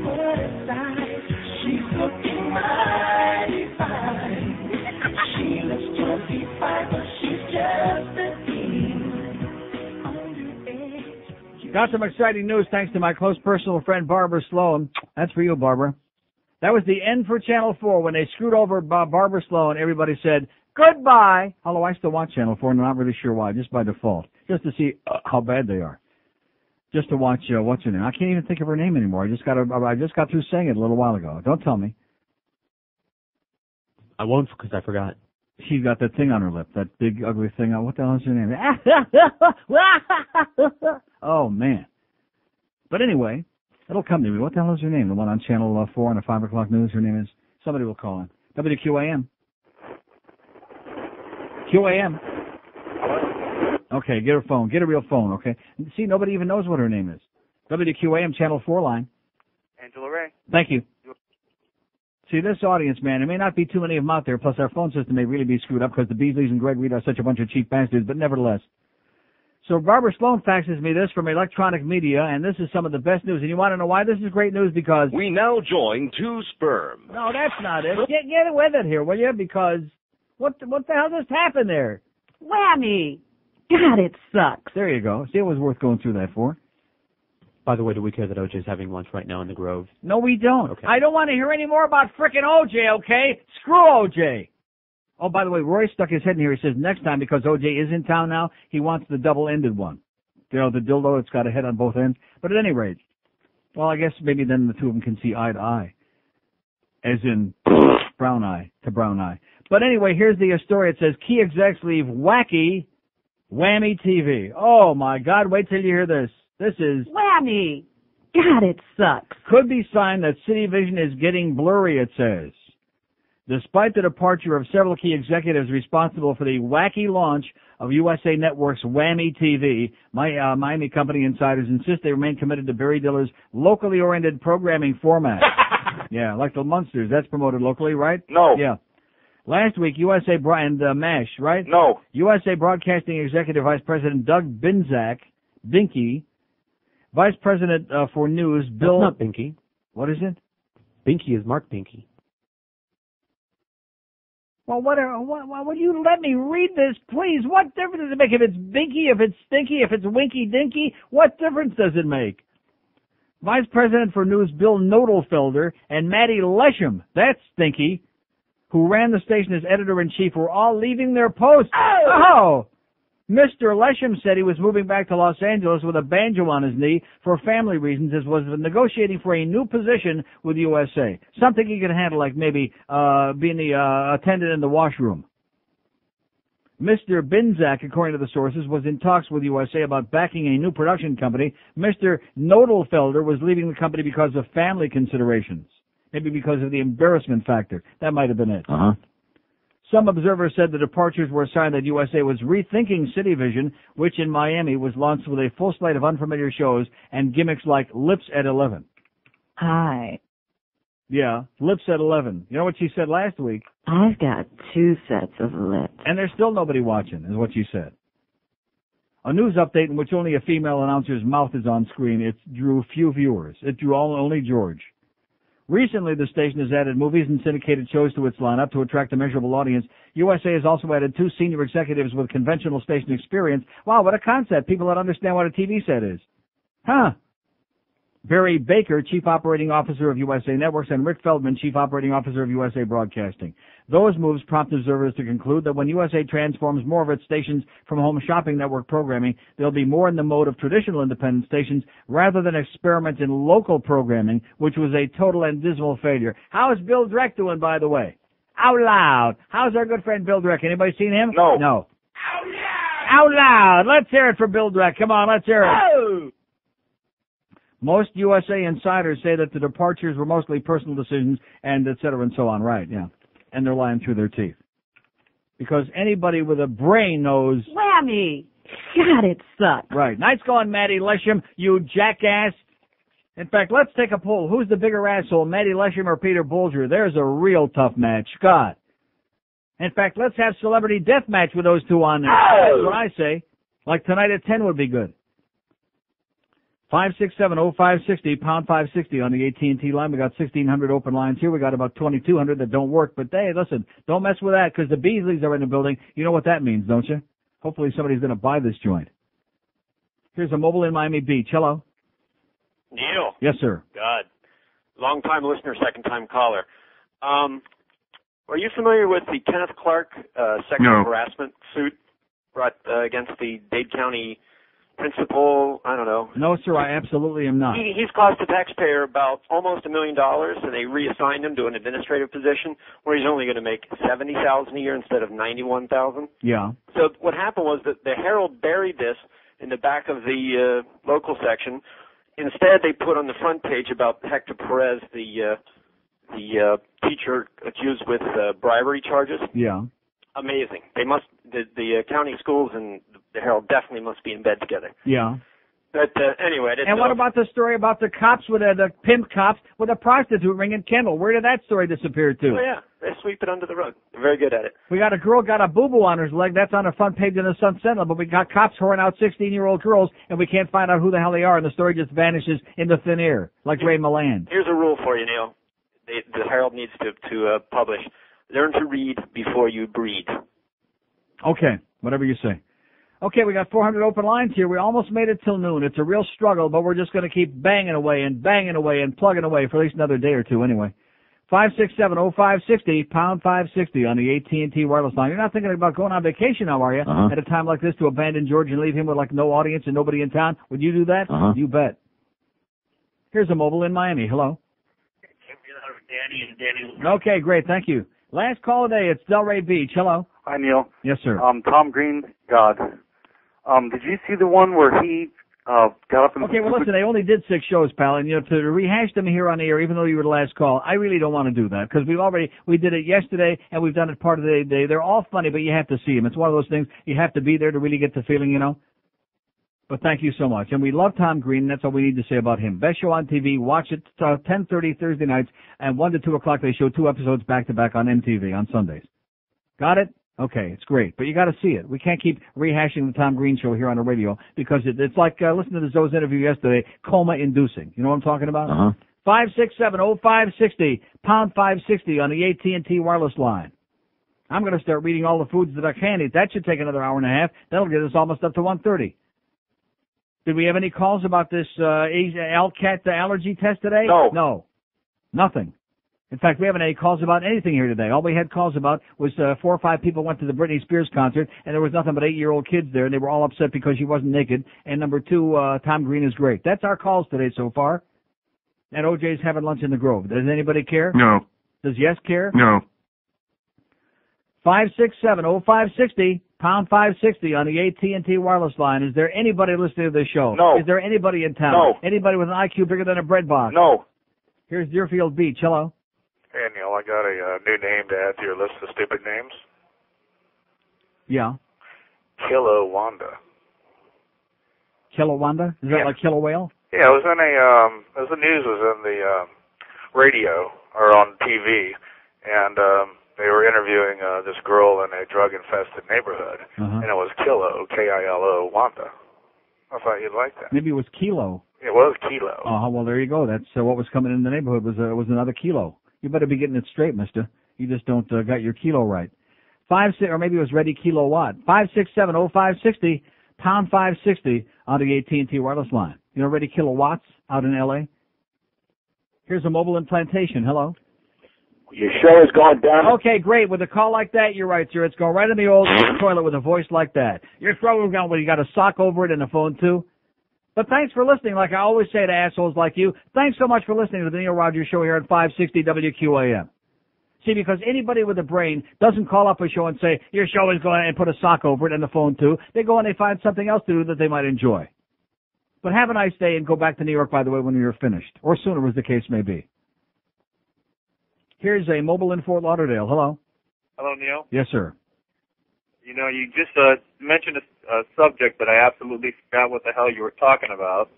What a sight. She's looking mighty fine. She looks 25, but she's just a teen. Got some exciting news thanks to my close personal friend Barbara Sloan. That's for you, Barbara. That was the end for Channel 4. When they screwed over Barbara Sloan, everybody said, goodbye. Although I still watch Channel 4, and I'm not really sure why, just by default. Just to see how bad they are. Just to watch, what's her name? I can't even think of her name anymore. I just got through saying it a little while ago. Don't tell me. I won't, because I forgot. She's got that thing on her lip, that big ugly thing. What the hell is her name? Oh, man. But anyway, It'll come to me. What the hell is her name? The one on Channel 4 on the 5 o'clock news? Her name is... Somebody will call in. WQAM. QAM. Okay, get her phone. Get a real phone, okay? See, nobody even knows what her name is. WQAM Channel 4 line. Angela Ray. Thank you. See, this audience, man, there may not be too many of them out there, plus our phone system may really be screwed up because the Beasleys and Greg Reed are such a bunch of cheap bastards, but nevertheless. So Barbara Sloan faxes me this from electronic media, and this is some of the best news. And you want to know why this is great news? Because... We now join two sperm. No, that's not it. Get with it here, will you? Because what the hell just happened there? Whammy. God, it sucks. There you go. See, it was worth going through that for. By the way, do we care that OJ's having lunch right now in the Grove? No, we don't. Okay. I don't want to hear any more about frickin' OJ, okay? Screw OJ. Oh, by the way, Roy stuck his head in here. He says next time, because OJ is in town now, he wants the double-ended one. You know, the dildo that's got a head on both ends. But at any rate, well, I guess maybe then the two of them can see eye to eye. As in brown eye to brown eye. But anyway, here's the story. It says, key execs leave wacky Whammy TV. Oh, my God, wait till you hear this. This is... Whammy. God, it sucks. Could be sign that City Vision is getting blurry, it says. Despite the departure of several key executives responsible for the wacky launch of USA Network's Whammy TV, Miami company insiders insist they remain committed to Barry Diller's locally oriented programming format. Yeah, like the Munsters. That's promoted locally, right? No. Yeah. Last week, USA MASH, right? No. USA Broadcasting Executive Vice President Doug Binky, Vice President for News, Bill... That's not Binky. What is it? Binky is Mark Binky. Well, would you let me read this, please? What difference does it make if it's Binky, if it's Stinky, if it's Winky Dinky? What difference does it make? Vice President for News Bill Nodelfelder and Maddie Lesham, that's Stinky, who ran the station as editor-in-chief, were all leaving their posts. Oh! Mr. Lesham said he was moving back to Los Angeles with a banjo on his knee for family reasons, as was negotiating for a new position with USA. Something he could handle, like maybe being the attendant in the washroom. Mr. Binzak, according to the sources, was in talks with USA about backing a new production company. Mr. Nodelfelder was leaving the company because of family considerations. Maybe because of the embarrassment factor. That might have been it. Uh-huh. Some observers said the departures were a sign that USA was rethinking Cityvision, which in Miami was launched with a full slate of unfamiliar shows and gimmicks like Lips at 11. Hi. Yeah, Lips at 11. You know what she said last week? I've got 2 sets of lips. And there's still nobody watching, is what she said. A news update in which only a female announcer's mouth is on screen. It drew few viewers. It drew only George. Recently, the station has added movies and syndicated shows to its lineup to attract a measurable audience. USA has also added 2 senior executives with conventional station experience. Wow, what a concept. People that understand what a TV set is. Huh. Barry Baker, Chief Operating Officer of USA Networks, and Rick Feldman, Chief Operating Officer of USA Broadcasting. Those moves prompt observers to conclude that when USA transforms more of its stations from home shopping network programming, they'll be more in the mode of traditional independent stations rather than experiment in local programming, which was a total and dismal failure. How is Bill Dreck doing, by the way? Out loud. How's our good friend Bill Dreck? Anybody seen him? No. No. Out loud. Let's hear it for Bill Dreck. Come on, let's hear it. Oh! Most USA insiders say that the departures were mostly personal decisions and et cetera and so on. Right, yeah. And they're lying through their teeth. Because anybody with a brain knows... Whammy! God, it sucks. Right. Nice going, Maddie Lesham, you jackass. In fact, let's take a poll. Who's the bigger asshole, Maddie Lesham or Peter Bolger? There's a real tough match. Scott. In fact, let's have celebrity death match with those two on there. Oh! That's what I say. Like tonight at 10 would be good. 567-0560, pound 560 on the AT&T line. We got 1,600 open lines here. We got about 2,200 that don't work. But, hey, listen, don't mess with that because the Beasleys are in the building. You know what that means, don't you? Hopefully somebody's going to buy this joint. Here's a mobile in Miami Beach. Hello. Neil. Yes, sir. God. Long-time listener, second-time caller. Are you familiar with the Kenneth Clark sexual harassment suit brought against the Dade County principal? I don't know. No, sir, I absolutely am not. He's cost the taxpayer about almost $1 million, and they reassigned him to an administrative position where he's only going to make $70,000 a year instead of $91,000. Yeah. So what happened was that the Herald buried this in the back of the local section instead they put on the front page about Hector Perez, the teacher accused with bribery charges. Yeah. Amazing. They must, the county schools and the Herald definitely must be in bed together. Yeah. But anyway, I didn't and know. what about the story about the cops with the pimp cops with a prostitute ringing Kendall? Where did that story disappear to? Oh yeah, they sweep it under the rug. They're very good at it. We got a girl got a boo-boo on her leg. That's on the front page of the Sun Sentinel. But we got cops whoring out 16-year-old girls, and we can't find out who the hell they are, and the story just vanishes into thin air, like Ray Milland. Here's a rule for you, Neil. The Herald needs to publish. Learn to read before you breed. Okay, whatever you say. Okay, we got 400 open lines here. We almost made it till noon. It's a real struggle, but we're just going to keep banging away and plugging away for at least another day or two anyway. 567-0560, pound 560 on the AT&T wireless line. You're not thinking about going on vacation now, are you? At a time like this to abandon George and leave him with like no audience and nobody in town? Would you do that? You bet. Here's a mobile in Miami. Hello. Okay, great. Thank you. Last call of the day. It's Delray Beach. Hello. Hi, Neil. Yes, sir. Tom Green, God. Did you see the one where he got up and... Okay, well, listen, they only did 6 shows, pal, and, to rehash them here on the air, even though you were the last call, I really don't want to do that, because we did it yesterday, and we've done it part of the day. They're all funny, but you have to see them. It's one of those things, you have to be there to really get the feeling, But thank you so much. And we love Tom Green. That's all we need to say about him. Best show on TV. Watch it 10:30 Thursday nights, and 1 to 2 o'clock they show 2 episodes back-to-back on MTV on Sundays. Got it? Okay, it's great. But you got to see it. We can't keep rehashing the Tom Green show here on the radio because it's like listening to Zoe's interview yesterday, coma-inducing. You know what I'm talking about? 567-0560, pound 560 on the AT&T wireless line. I'm going to start reading all the foods that I can eat. That should take another hour and a half. That'll get us almost up to 1:30. Did we have any calls about this Alcat allergy test today? No. No. Nothing. In fact, we haven't had any calls about anything here today. All we had calls about was 4 or 5 people went to the Britney Spears concert, and there was nothing but 8-year-old kids there, and they were all upset because she wasn't naked. And number 2, Tom Green is great. That's our calls today so far. And OJ's having lunch in the Grove. Does anybody care? No. Does Yes care? No. 567-0560, pound 560 on the AT&T wireless line. Is there anybody listening to this show? No. Is there anybody in town? No. Anybody with an IQ bigger than a bread box? No. Here's Deerfield Beach. Hello. Hey, Neil, I got a new name to add to your list of stupid names. Yeah. Kilowanda. Kilowanda? Is that like killer whale? Yeah, it was in the news was in the radio or on TV, and they were interviewing this girl in a drug-infested neighborhood, and it was Kilo, K-I-L-O, Wanda. I thought you'd like that. Maybe it was Kilo. It was Kilo. Well, there you go. That's what was coming in the neighborhood was another Kilo. You better be getting it straight, mister. You just don't got your kilo right. 5-6, or maybe it was Ready Kilowatt. 567-0560, pound 560 on the AT&T wireless line. You know Ready Kilowatts out in L.A.? Here's a mobile implantation. Hello. Your show is going down. Okay, great. With a call like that, you're right, sir. It's going right in the old toilet with a voice like that. Your show is going, well, you got a sock over it and a phone, too. But thanks for listening, like I always say to assholes like you. Thanks so much for listening to the Neil Rogers Show here at 560 WQAM. See, because anybody with a brain doesn't call up a show and say, your show is going, and put a sock over it and the phone too. They go and they find something else to do that they might enjoy. But have a nice day and go back to New York, by the way, when you're finished. Or sooner, as the case may be. Here's a mobile in Fort Lauderdale. Hello. Hello, Neil. Yes, sir. You just mentioned a subject that I absolutely forgot what the hell you were talking about.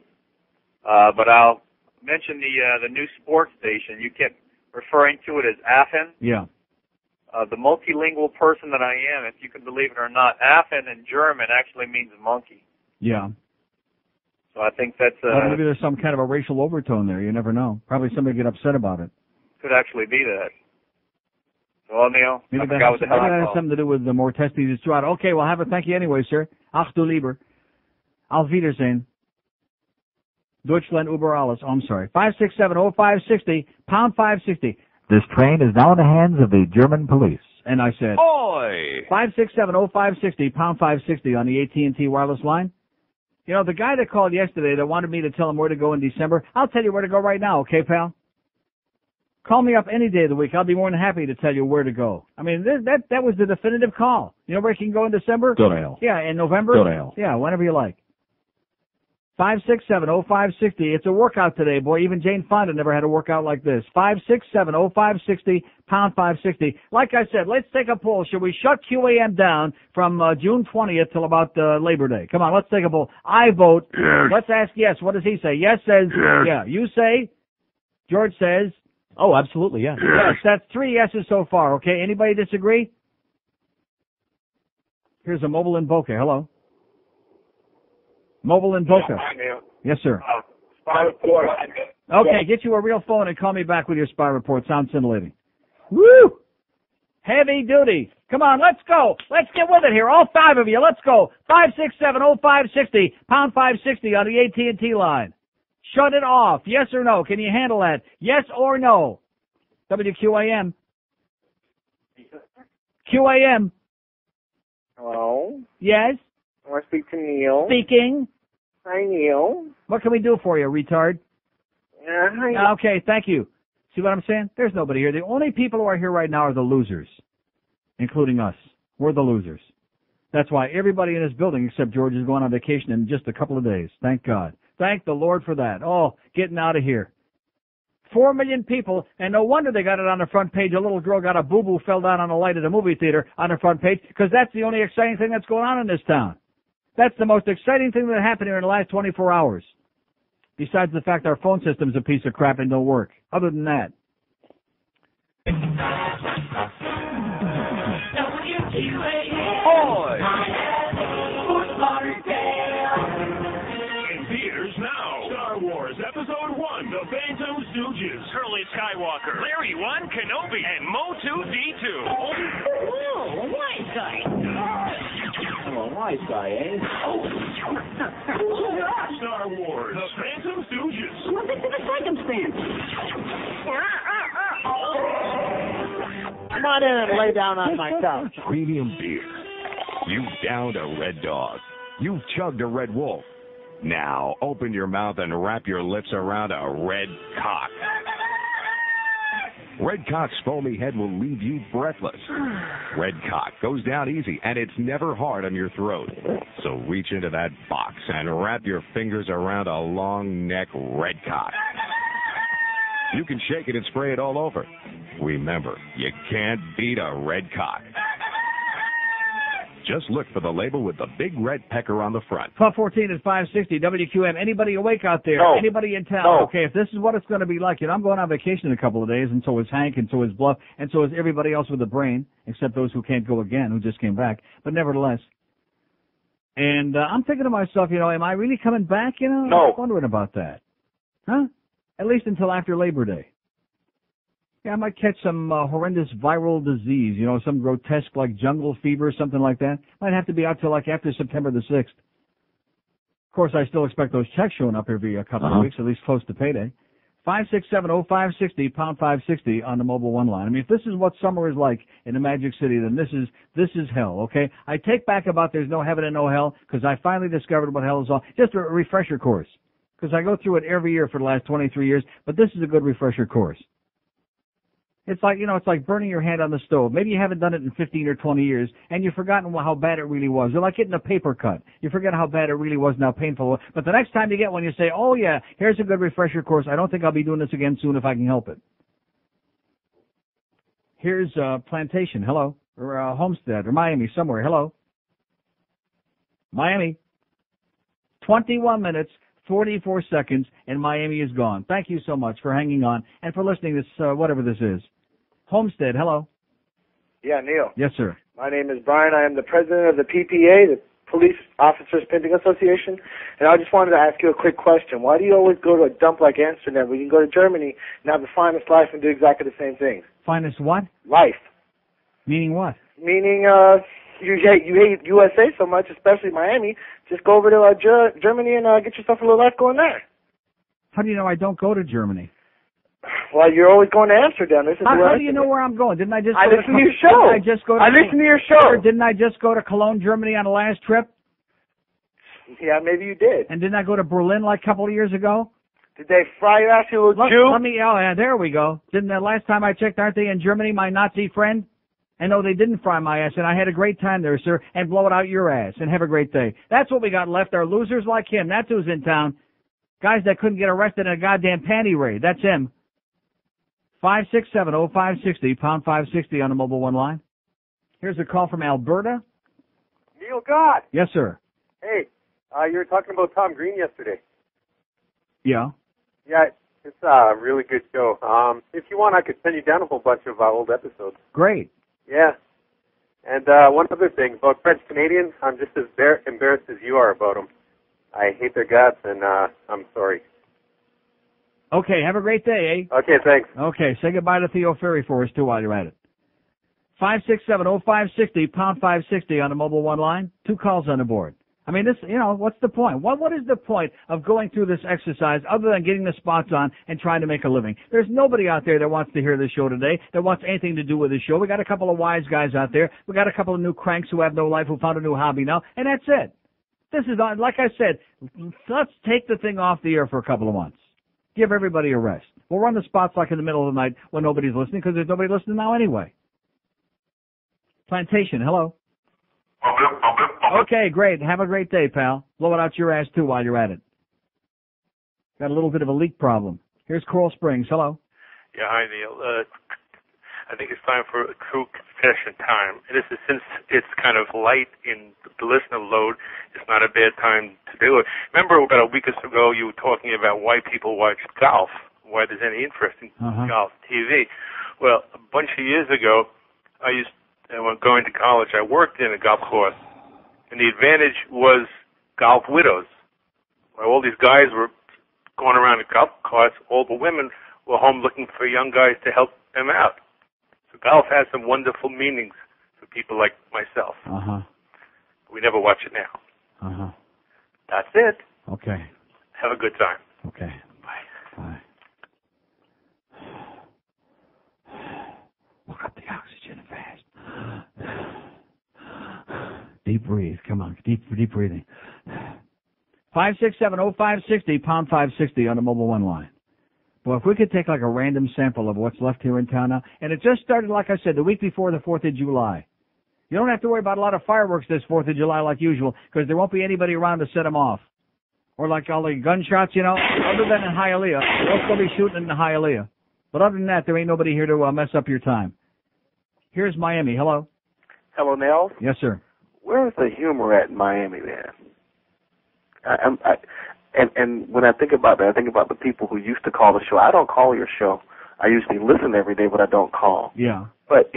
But I'll mention the new sports station. You kept referring to it as Affen. Yeah. The multilingual person that I am, if you can believe it or not, Affen in German actually means monkey. Yeah. So I think that's... maybe there's some kind of a racial overtone there. You never know. Probably somebody get upset about it. Could actually be that. Well, Neil, maybe I that forgot what the hell I has called. something to do with the more testes is throughout. Okay, well, thank you anyway, sir. Ach du lieber. Auf Wiedersehen. Deutschland über alles. Oh, I'm sorry. 567-0560, pound 560. This train is now in the hands of the German police. And I said, Oi! 567-0560, pound 560 on the AT&T wireless line. You know, the guy that called yesterday that wanted me to tell him where to go in December, I'll tell you where to go right now, okay, pal? Call me up any day of the week. I'll be more than happy to tell you where to go. I mean, that was the definitive call. You know where you can go in December? Go to hell. Yeah, in November? Go to hell. Yeah, whenever you like. 567-0560. It's a workout today, boy. Even Jane Fonda never had a workout like this. 567-0560, pound 560. Like I said, let's take a poll. Should we shut QAM down from June 20th till about Labor Day? Come on, let's take a poll. I vote. Yes. Let's ask yes. What does he say? Yes says yes. Yeah. You say? George says? Oh, absolutely, yeah. Yes, that's 3 yeses so far, okay? Anybody disagree? Here's a mobile in Boca. Hello. Mobile in Boca. Yes, sir. Spy report. Okay, get you a real phone and call me back with your spy report. Sounds scintillating. Woo! Heavy duty. Come on, let's go. Let's get with it here. All 5 of you, let's go. 567-0560, pound 560 on the AT&T line. Shut it off. Yes or no? Can you handle that? Yes or no? WQAM. QAM. Hello? Yes? I want to speak to Neil. Speaking. Hi, Neil. What can we do for you, retard? Hi. Okay, thank you. See what I'm saying? There's nobody here. The only people who are here right now are the losers, including us. We're the losers. That's why everybody in this building except George is going on vacation in just a couple of days. Thank God. Thank the Lord for that. Oh, getting out of here. 4 million people, and no wonder they got it on the front page. A little girl got a boo-boo, fell down on the light at a movie theater on the front page, because that's the only exciting thing that's going on in this town. That's the most exciting thing that happened here in the last 24 hours. Besides the fact our phone system's a piece of crap and don't work. Other than that. Boy! Fort Lauderdale! In theaters now, Star Wars Episode 1, The Phantom Stooges. Hurley Skywalker, Larry 1, Kenobi, and Mo2D2. Oh, white guy. Oh, white guy, eh? Star Wars, The Phantom Stooges. Look at the circumstance. Come on in and lay down on my couch. Premium beer. You've downed a Red Dog. You've chugged a Red Wolf. Now, open your mouth and wrap your lips around a Red Cock. Red Cock's foamy head will leave you breathless. Red Cock goes down easy, and it's never hard on your throat. So reach into that box and wrap your fingers around a long neck Red Cock. You can shake it and spray it all over. Remember, you can't beat a Red Cock. Just look for the label with the big red pecker on the front. 1214 at 560 WQM. Anybody awake out there? No. Anybody in town? No. Okay, if this is what it's going to be like, I'm going on vacation in a couple of days, and so is Hank, and so is Bluff, and so is everybody else with a brain, except those who can't go again, who just came back. But nevertheless. And I'm thinking to myself, am I really coming back? No. I'm wondering about that. Huh? At least until after Labor Day. Yeah, I might catch some horrendous viral disease, some grotesque like jungle fever or something like that. Might have to be out till like after September the 6th. Of course, I still expect those checks showing up every couple of weeks, at least close to payday. 567-0560, pound 560 on the mobile one line. I mean, if this is what summer is like in the Magic City, then this is hell, okay? I take back about there's no heaven and no hell, because I finally discovered what hell is all. Just a refresher course, because I go through it every year for the last 23 years, but this is a good refresher course. It's like, it's like burning your hand on the stove. Maybe you haven't done it in 15 or 20 years, and you've forgotten how bad it really was. You're like getting a paper cut. You forget how bad it really was and how painful it was. But the next time you get one, you say, oh, yeah, here's a good refresher course. I don't think I'll be doing this again soon if I can help it. Here's Plantation. Hello. Or Homestead. Or Miami, somewhere. Hello. Miami. 21 minutes. 44 seconds, and Miami is gone. Thank you so much for hanging on and for listening to this, whatever this is. Homestead, hello. Yeah, Neil. Yes, sir. My name is Brian. I am the president of the PPA, the Police Officers Pimping Association, and I just wanted to ask you a quick question. Why do you always go to a dump like Amsterdam when you can go to Germany and have the finest life and do exactly the same thing? Finest what? Life. Meaning what? Meaning, you hate USA so much, especially Miami. Just go over to Germany and get yourself a little life going there. How do you know I don't go to Germany? Well, you're always going to Amsterdam. This is how do you know where I'm going? Didn't I just? I listen to your show. I listen to your show. Didn't I just go to Cologne, Germany on the last trip? Yeah, maybe you did. And didn't I go to Berlin like a couple of years ago? Did they fry your ass, you little Jew? Oh, yeah, there we go. Didn't the last time I checked, aren't they in Germany, my Nazi friend? And no, they didn't fry my ass, and I had a great time there, sir, and blow it out your ass, and have a great day. That's what we got left, are losers like him. That's who's in town. Guys that couldn't get arrested in a goddamn panty raid. That's him. 567-0560, pound 560 on the mobile one line. Here's a call from Alberta. Neil God. Yes, sir. Hey, you were talking about Tom Green yesterday. Yeah. Yeah, it's a really good show. If you want, I could send you down a whole bunch of old episodes. Great. Yeah. And one other thing about French Canadians, I'm just as embarrassed as you are about them. I hate their guts, and I'm sorry. Okay, have a great day, eh? Okay, thanks. Okay, say goodbye to Theo Ferry for us, too, while you're at it. 567-0560, pound 560 on the mobile one line. 2 calls on the board. I mean, this, what's the point? What is the point of going through this exercise other than getting the spots on and trying to make a living? There's nobody out there that wants to hear this show today, that wants anything to do with this show. We got a couple of wise guys out there. We got a couple of new cranks who have no life, who found a new hobby now, and that's it. This is, like I said, let's take the thing off the air for a couple of months. Give everybody a rest. We'll run the spots like in the middle of the night when nobody's listening, because there's nobody listening now anyway. Plantation, hello. Okay, great. Have a great day, pal. Blow it out your ass, too, while you're at it. Got a little bit of a leak problem. Here's Coral Springs. Hello. Yeah, hi, Neil. I think it's time for a true confession time. And this is, since it's kind of light in the listener load, it's not a bad time to do it. Remember about a week or so ago you were talking about why people watch golf, why there's any interest in golf TV. Well, a bunch of years ago, when going to college, I worked in a golf course, and the advantage was golf widows. While all these guys were going around the golf carts, all the women were home looking for young guys to help them out. So golf has some wonderful meanings for people like myself. We never watch it now. That's it. Okay. Have a good time. Okay. Bye. Look up the oxygen fast. Deep breathe. Come on. Deep breathing. 567-0560, pound 560 on the mobile one line. Well, if we could take like a random sample of what's left here in town now, and it just started, like I said, the week before the 4th of July. You don't have to worry about a lot of fireworks this 4th of July like usual, because there won't be anybody around to set them off. Or like all the gunshots, other than in Hialeah. They'll still be shooting in Hialeah. But other than that, there ain't nobody here to mess up your time. Here's Miami. Hello. Hello, Nels. Yes, sir. Where's the humor at in Miami, man? And when I think about that, I think about the people who used to call the show. I don't call your show. I usually listen every day, but I don't call. Yeah. But,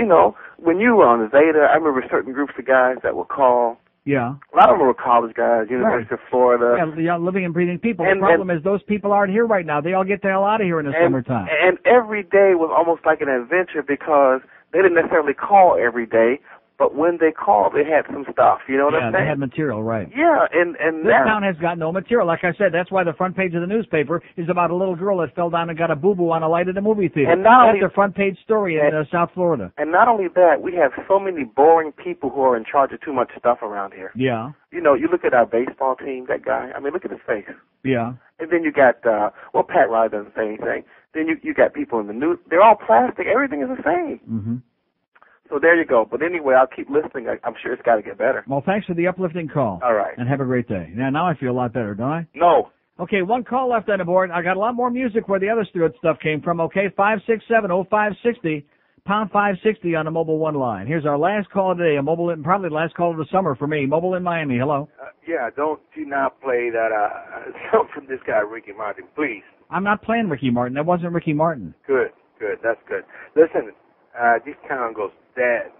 when you were on Zeta, I remember certain groups of guys that would call. Yeah. A lot of them were college guys, University of Florida. Yeah, living and breathing people. The problem is those people aren't here right now. They all get the hell out of here in the summertime. And every day was almost like an adventure because they didn't necessarily call every day, but when they called, they had some stuff. You know what I'm saying? Yeah, they had material, right. Yeah, and this town has got no material. Like I said, that's why the front page of the newspaper is about a little girl that fell down and got a boo-boo on a light at a movie theater. And that's the front page story in South Florida. And not only that, we have so many boring people who are in charge of too much stuff around here. Yeah. You look at our baseball team, that guy, look at his face. Yeah. And then you got, Pat Riley doesn't say anything. Then you got people in the news. They're all plastic. Everything is the same. Mm-hmm. So there you go. But anyway, I'll keep listening. I'm sure it's got to get better. Well, thanks for the uplifting call. All right. And have a great day. Now I feel a lot better, don't I? No. Okay, 1 call left on the board. I got a lot more music where the other stuff came from. Okay, 567-0560, pound 560 on the mobile one line. Here's our last call today, probably the last call of the summer for me. Mobile in Miami. Hello. Don't you not play that song from this guy, Ricky Martin, please. I'm not playing Ricky Martin. That wasn't Ricky Martin. Good. That's good. Listen, this town goes dead.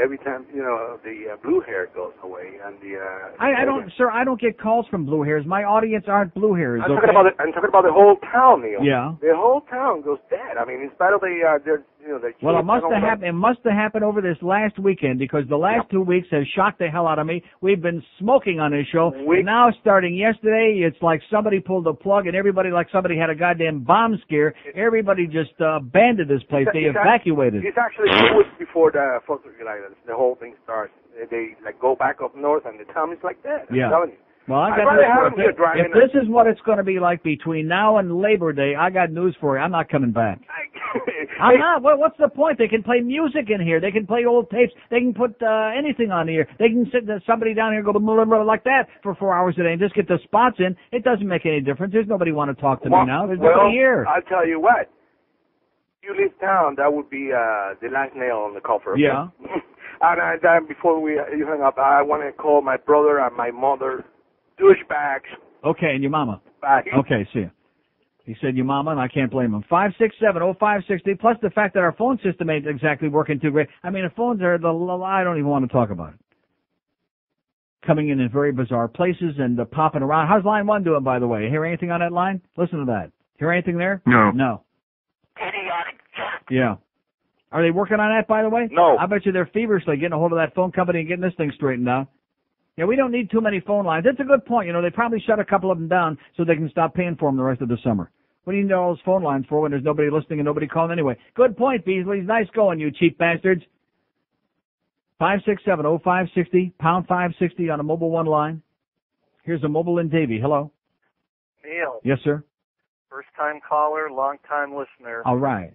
Every time, the blue hair goes away and the... I don't get calls from blue hairs. My audience aren't blue hairs. I'm talking about the whole town, Neil. Yeah. The whole town goes dead. In spite of the well, it must have happened over this last weekend because the last 2 weeks has shocked the hell out of me. We've been smoking on this show. Now, starting yesterday, it's like somebody pulled the plug and everybody, like somebody had a goddamn bomb scare. Everybody just abandoned this place. They evacuated. It's actually 2 weeks before the 4th of July. The whole thing starts. They go back up north and the town is like that. Yeah. I'm telling you. Well, if this is what it's going to be like between now and Labor Day, I got news for you. I'm not coming back. I'm not. What's the point? They can play music in here. They can play old tapes. They can put anything on here. They can sit somebody down here and go like that for 4 hours a day and just get the spots in. It doesn't make any difference. There's nobody want to talk to me now. There's nobody here. I'll tell you what. You leave town, that would be the last nail on the coffin. Okay? Yeah. And before you hang up, I want to call my brother and my mother douchebags. Okay, and your mama. Bye. Okay, see ya. He said your mama, and I can't blame him. 567-0560, plus the fact that our phone system ain't exactly working too great. I mean, the phones are I don't even want to talk about it. Coming in very bizarre places and popping around. How's line 1 doing, by the way? You hear anything on that line? Listen to that. Hear anything there? No. No. Idiotic jerk. Yeah. Are they working on that, by the way? No. I bet you they're feverishly getting a hold of that phone company and getting this thing straightened out. Yeah, we don't need too many phone lines. That's a good point. You know, they probably shut a couple of them down so they can stop paying for them the rest of the summer. What do you need all those phone lines for when there's nobody listening and nobody calling anyway? Good point, Beasley. Nice going, you cheap bastards. 567-0560, pound 560 on a mobile 1 line. Here's a mobile in Davie. Hello. Neil. Yes, sir. First-time caller, long-time listener. All right.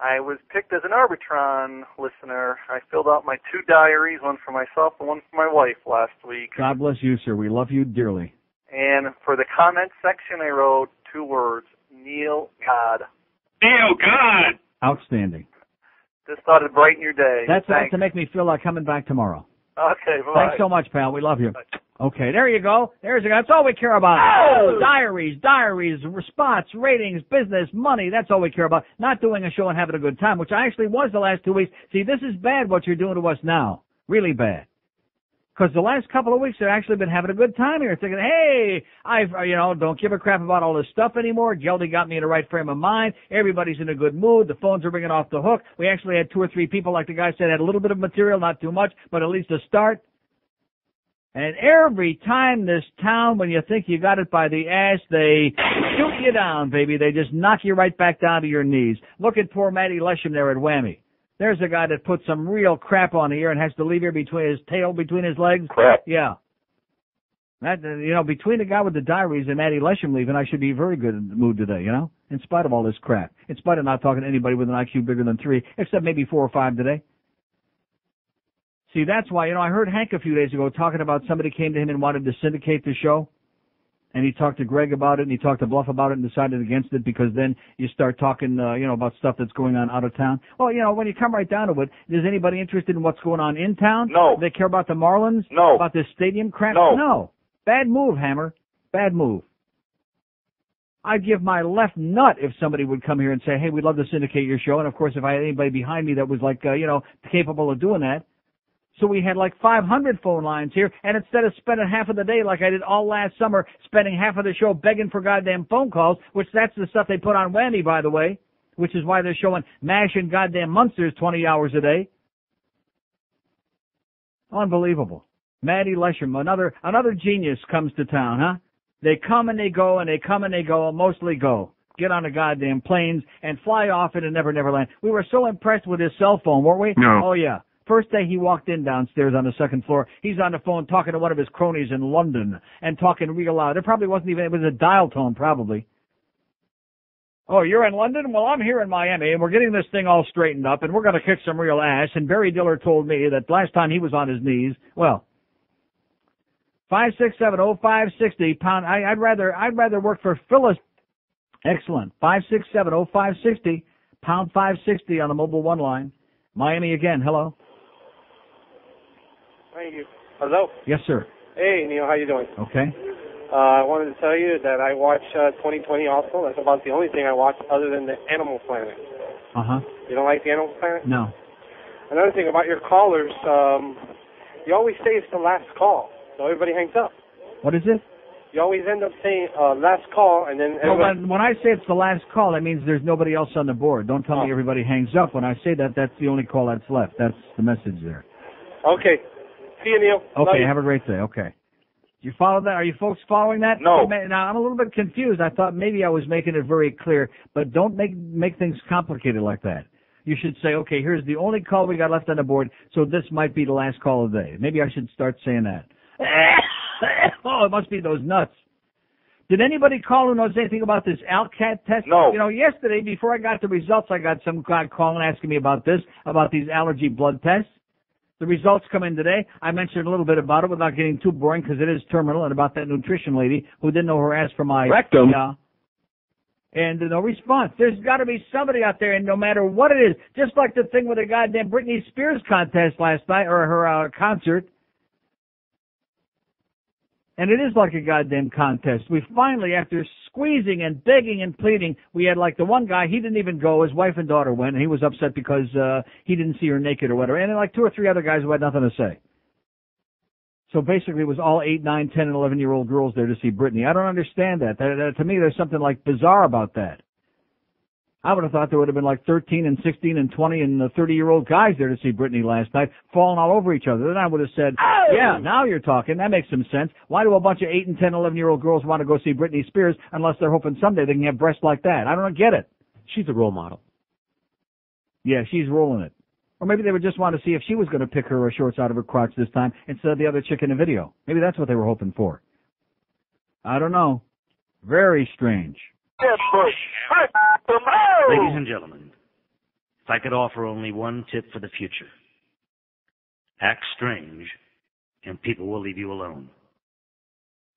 I was picked as an Arbitron listener. I filled out my 2 diaries, one for myself and one for my wife last week. God bless you, sir. We love you dearly. And for the comment section, I wrote 2 words, Neil God. Neil God! Outstanding. Just thought it'd brighten your day. That's enough Thanks. to make me feel like coming back tomorrow. Okay, bye. Thanks so much, pal. We love you. Bye. Okay, there you go. There's a guy. That's all we care about. Oh! Diaries, spots, ratings, business, money. That's all we care about. Not doing a show and having a good time, which I actually was the last 2 weeks. See, this is bad what you're doing to us now. Really bad. Because the last couple of weeks I've actually been having a good time here, thinking, hey, don't give a crap about all this stuff anymore. Geldy got me in the right frame of mind. Everybody's in a good mood. The phones are ringing off the hook. We actually had 2 or 3 people, like the guy said, had a little bit of material, not too much, but at least a start. And every time this town, when you think you got it by the ass, they shoot you down, baby. They just knock you right back down to your knees. Look at poor Matty Lesham there at Whammy. There's a guy that put some real crap on here and has to leave here between his tail, between his legs. Crap. Yeah. That, between the guy with the diaries and Matty Lesham leaving, I should be very good in the mood today, in spite of all this crap. In spite of not talking to anybody with an IQ bigger than 3, except maybe 4 or 5 today. See, that's why, I heard Hank a few days ago talking about somebody came to him and wanted to syndicate the show. And he talked to Greg about it, and he talked to Bluff about it and decided against it because then you start talking, about stuff that's going on out of town. Well, when you come right down to it, is anybody interested in what's going on in town? No. Do they care about the Marlins? No. About this stadium crap? No. No. Bad move, Hammer. Bad move. I'd give my left nut if somebody would come here and say, hey, we'd love to syndicate your show. And, of course, if I had anybody behind me that was, capable of doing that. So we had 500 phone lines here, and instead of spending half of the day like I did all last summer, spending half of the show begging for goddamn phone calls, which that's the stuff they put on Whammy, by the way, which is why they're showing MASH and goddamn Munsters 20 hours a day. Unbelievable. Matty Lesham, another genius comes to town, huh? They come and they go, and they come and they go, and mostly go. Get on the goddamn planes and fly off into Never Never Land. We were so impressed with his cell phone, weren't we? No. Oh, yeah. First day he walked in downstairs on the 2nd floor, he's on the phone talking to one of his cronies in London and talking real loud. It probably wasn't even, it was a dial tone probably. Oh, you're in London? Well, I'm here in Miami, and we're getting this thing all straightened up, and we're going to kick some real ass. And Barry Diller told me that last time he was on his knees, 567-0560, pound. I'd rather work for Phyllis. Excellent. 567-0560, pound 560 on the mobile 1 line. Miami again. Hello. Thank you. Hello. Yes, sir. Hey, Neil. How you doing? Okay. I wanted to tell you that I watch 2020 also. That's about the only thing I watch other than the Animal Planet. Uh-huh. You don't like the Animal Planet? No. Another thing about your callers, you always say it's the last call, so everybody hangs up. What is it? You always end up saying last call, and then everybody... when I say it's the last call, that means there's nobody else on the board. Don't tell me everybody hangs up. When I say that, that's the only call that's left. That's the message there. Okay. See you, Neil. Okay, have a great day. Okay. You follow that? Are you folks following that? No. Now, I'm a little bit confused. I thought maybe I was making it very clear, but don't make things complicated like that. You should say, okay, here's the only call we got left on the board, so this might be the last call of the day. Maybe I should start saying that. Oh, it must be those nuts. Did anybody call who knows anything about this Alcat test? No. You know, yesterday, before I got the results, I got some guy calling asking me about this, about these allergy blood tests. The results come in today. I mentioned a little bit about it without getting too boring because it is terminal, and about that nutrition lady who didn't know her ass from my rectum. Yeah. And no response. There's got to be somebody out there, and no matter what it is, just like the thing with the goddamn Britney Spears contest last night, or her concert. And it is like a goddamn contest. We finally, after squeezing and begging and pleading, we had like the one guy, he didn't even go. His wife and daughter went, and he was upset because he didn't see her naked or whatever. And then like 2 or 3 other guys who had nothing to say. So basically it was all 8, 9, 10, and 11-year-old girls there to see Britney. I don't understand that. To me, there's something like bizarre about that. I would have thought there would have been like 13 and 16 and 20 and 30-year-old guys there to see Britney last night, falling all over each other. Then I would have said, yeah, now you're talking. That makes some sense. Why do a bunch of 8 and 10, 11-year-old girls want to go see Britney Spears unless they're hoping someday they can have breasts like that? I don't get it. She's a role model. Yeah, she's rolling it. Or maybe they would just want to see if she was going to pick her shorts out of her crotch this time instead of the other chick in the video. Maybe that's what they were hoping for. I don't know. Very strange. Ladies and gentlemen, if I could offer only one tip for the future, act strange and people will leave you alone.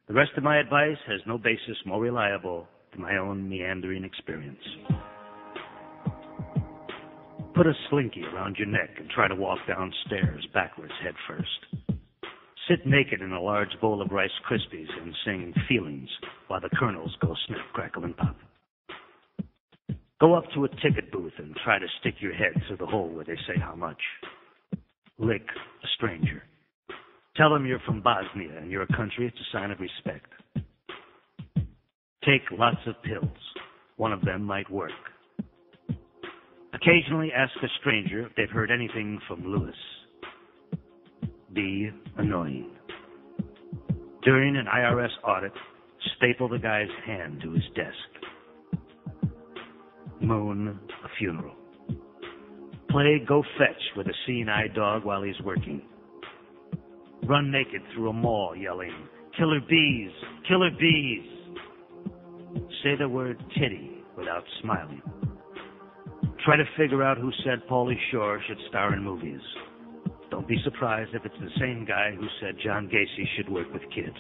The rest of my advice has no basis more reliable than my own meandering experience. Put a slinky around your neck and try to walk downstairs backwards head first. Sit naked in a large bowl of Rice Krispies and sing Feelings while the kernels go snap, crackle, and pop. Go up to a ticket booth and try to stick your head through the hole where they say how much. Lick a stranger. Tell them you're from Bosnia and you're a country. It's a sign of respect. Take lots of pills. One of them might work. Occasionally ask a stranger if they've heard anything from Lewis. Be annoying. During an IRS audit, staple the guy's hand to his desk. Moon a funeral. Play go fetch with a seeing-eye dog while he's working. Run naked through a mall yelling, "Killer bees! Killer bees!" Say the word titty without smiling. Try to figure out who said Pauly Shore should star in movies. Don't be surprised if it's the same guy who said John Gacy should work with kids.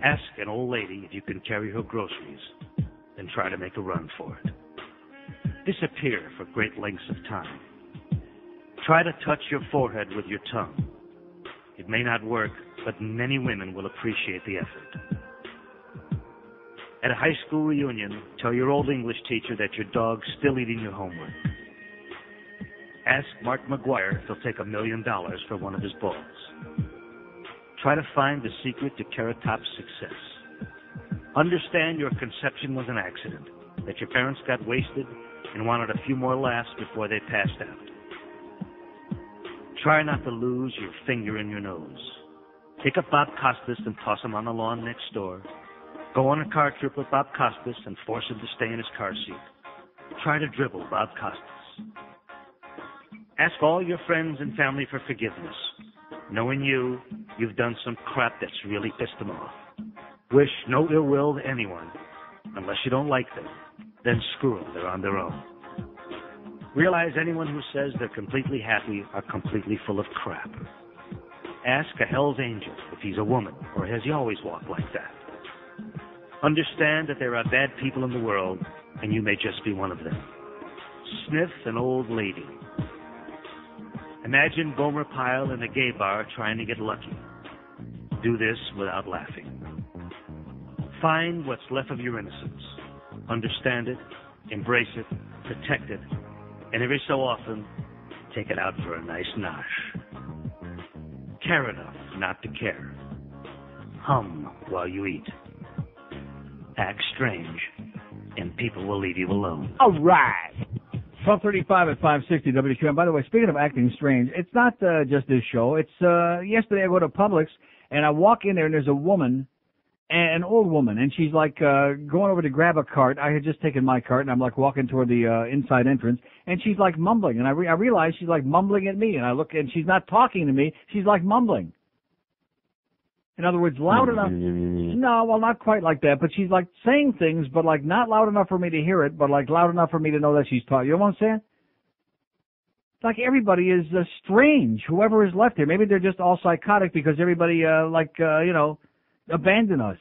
Ask an old lady if you can carry her groceries, then try to make a run for it. Disappear for great lengths of time. Try to touch your forehead with your tongue. It may not work, but many women will appreciate the effort. At a high school reunion, tell your old English teacher that your dog's still eating your homework. Ask Mark McGuire if he'll take $1 million for one of his balls. Try to find the secret to Carrot Top's success. Understand your conception was an accident, that your parents got wasted and wanted a few more laughs before they passed out. Try not to lose your finger in your nose. Pick up Bob Costas and toss him on the lawn next door. Go on a car trip with Bob Costas and force him to stay in his car seat. Try to dribble Bob Costas. Ask all your friends and family for forgiveness. Knowing you've done some crap that's really pissed them off. Wish no ill will to anyone, unless you don't like them. Then screw them, they're on their own. Realize anyone who says they're completely happy are completely full of crap. Ask a Hell's Angel if he's a woman, or has he always walked like that? Understand that there are bad people in the world, and you may just be one of them. Sniff an old lady. Imagine Gomer Pyle in a gay bar trying to get lucky. Do this without laughing. Find what's left of your innocence. Understand it, embrace it, protect it, and every so often, take it out for a nice nosh. Care enough not to care. Hum while you eat. Act strange, and people will leave you alone. All right. 12:35 at 560 WQAM. By the way, speaking of acting strange, it's not just this show. It's yesterday I go to Publix, and I walk in there, and there's a woman, an old woman, and she's like going over to grab a cart. I had just taken my cart, and I'm like walking toward the inside entrance, and she's like mumbling, and I realize she's like mumbling at me, and I look, and she's not talking to me. She's like mumbling. In other words, loud enough. No, well, not quite like that, but she's like saying things, but like not loud enough for me to hear it, but like loud enough for me to know that she's talking. You know what I'm saying? Like everybody is strange, whoever is left here. Maybe they're just all psychotic because everybody, abandoned us.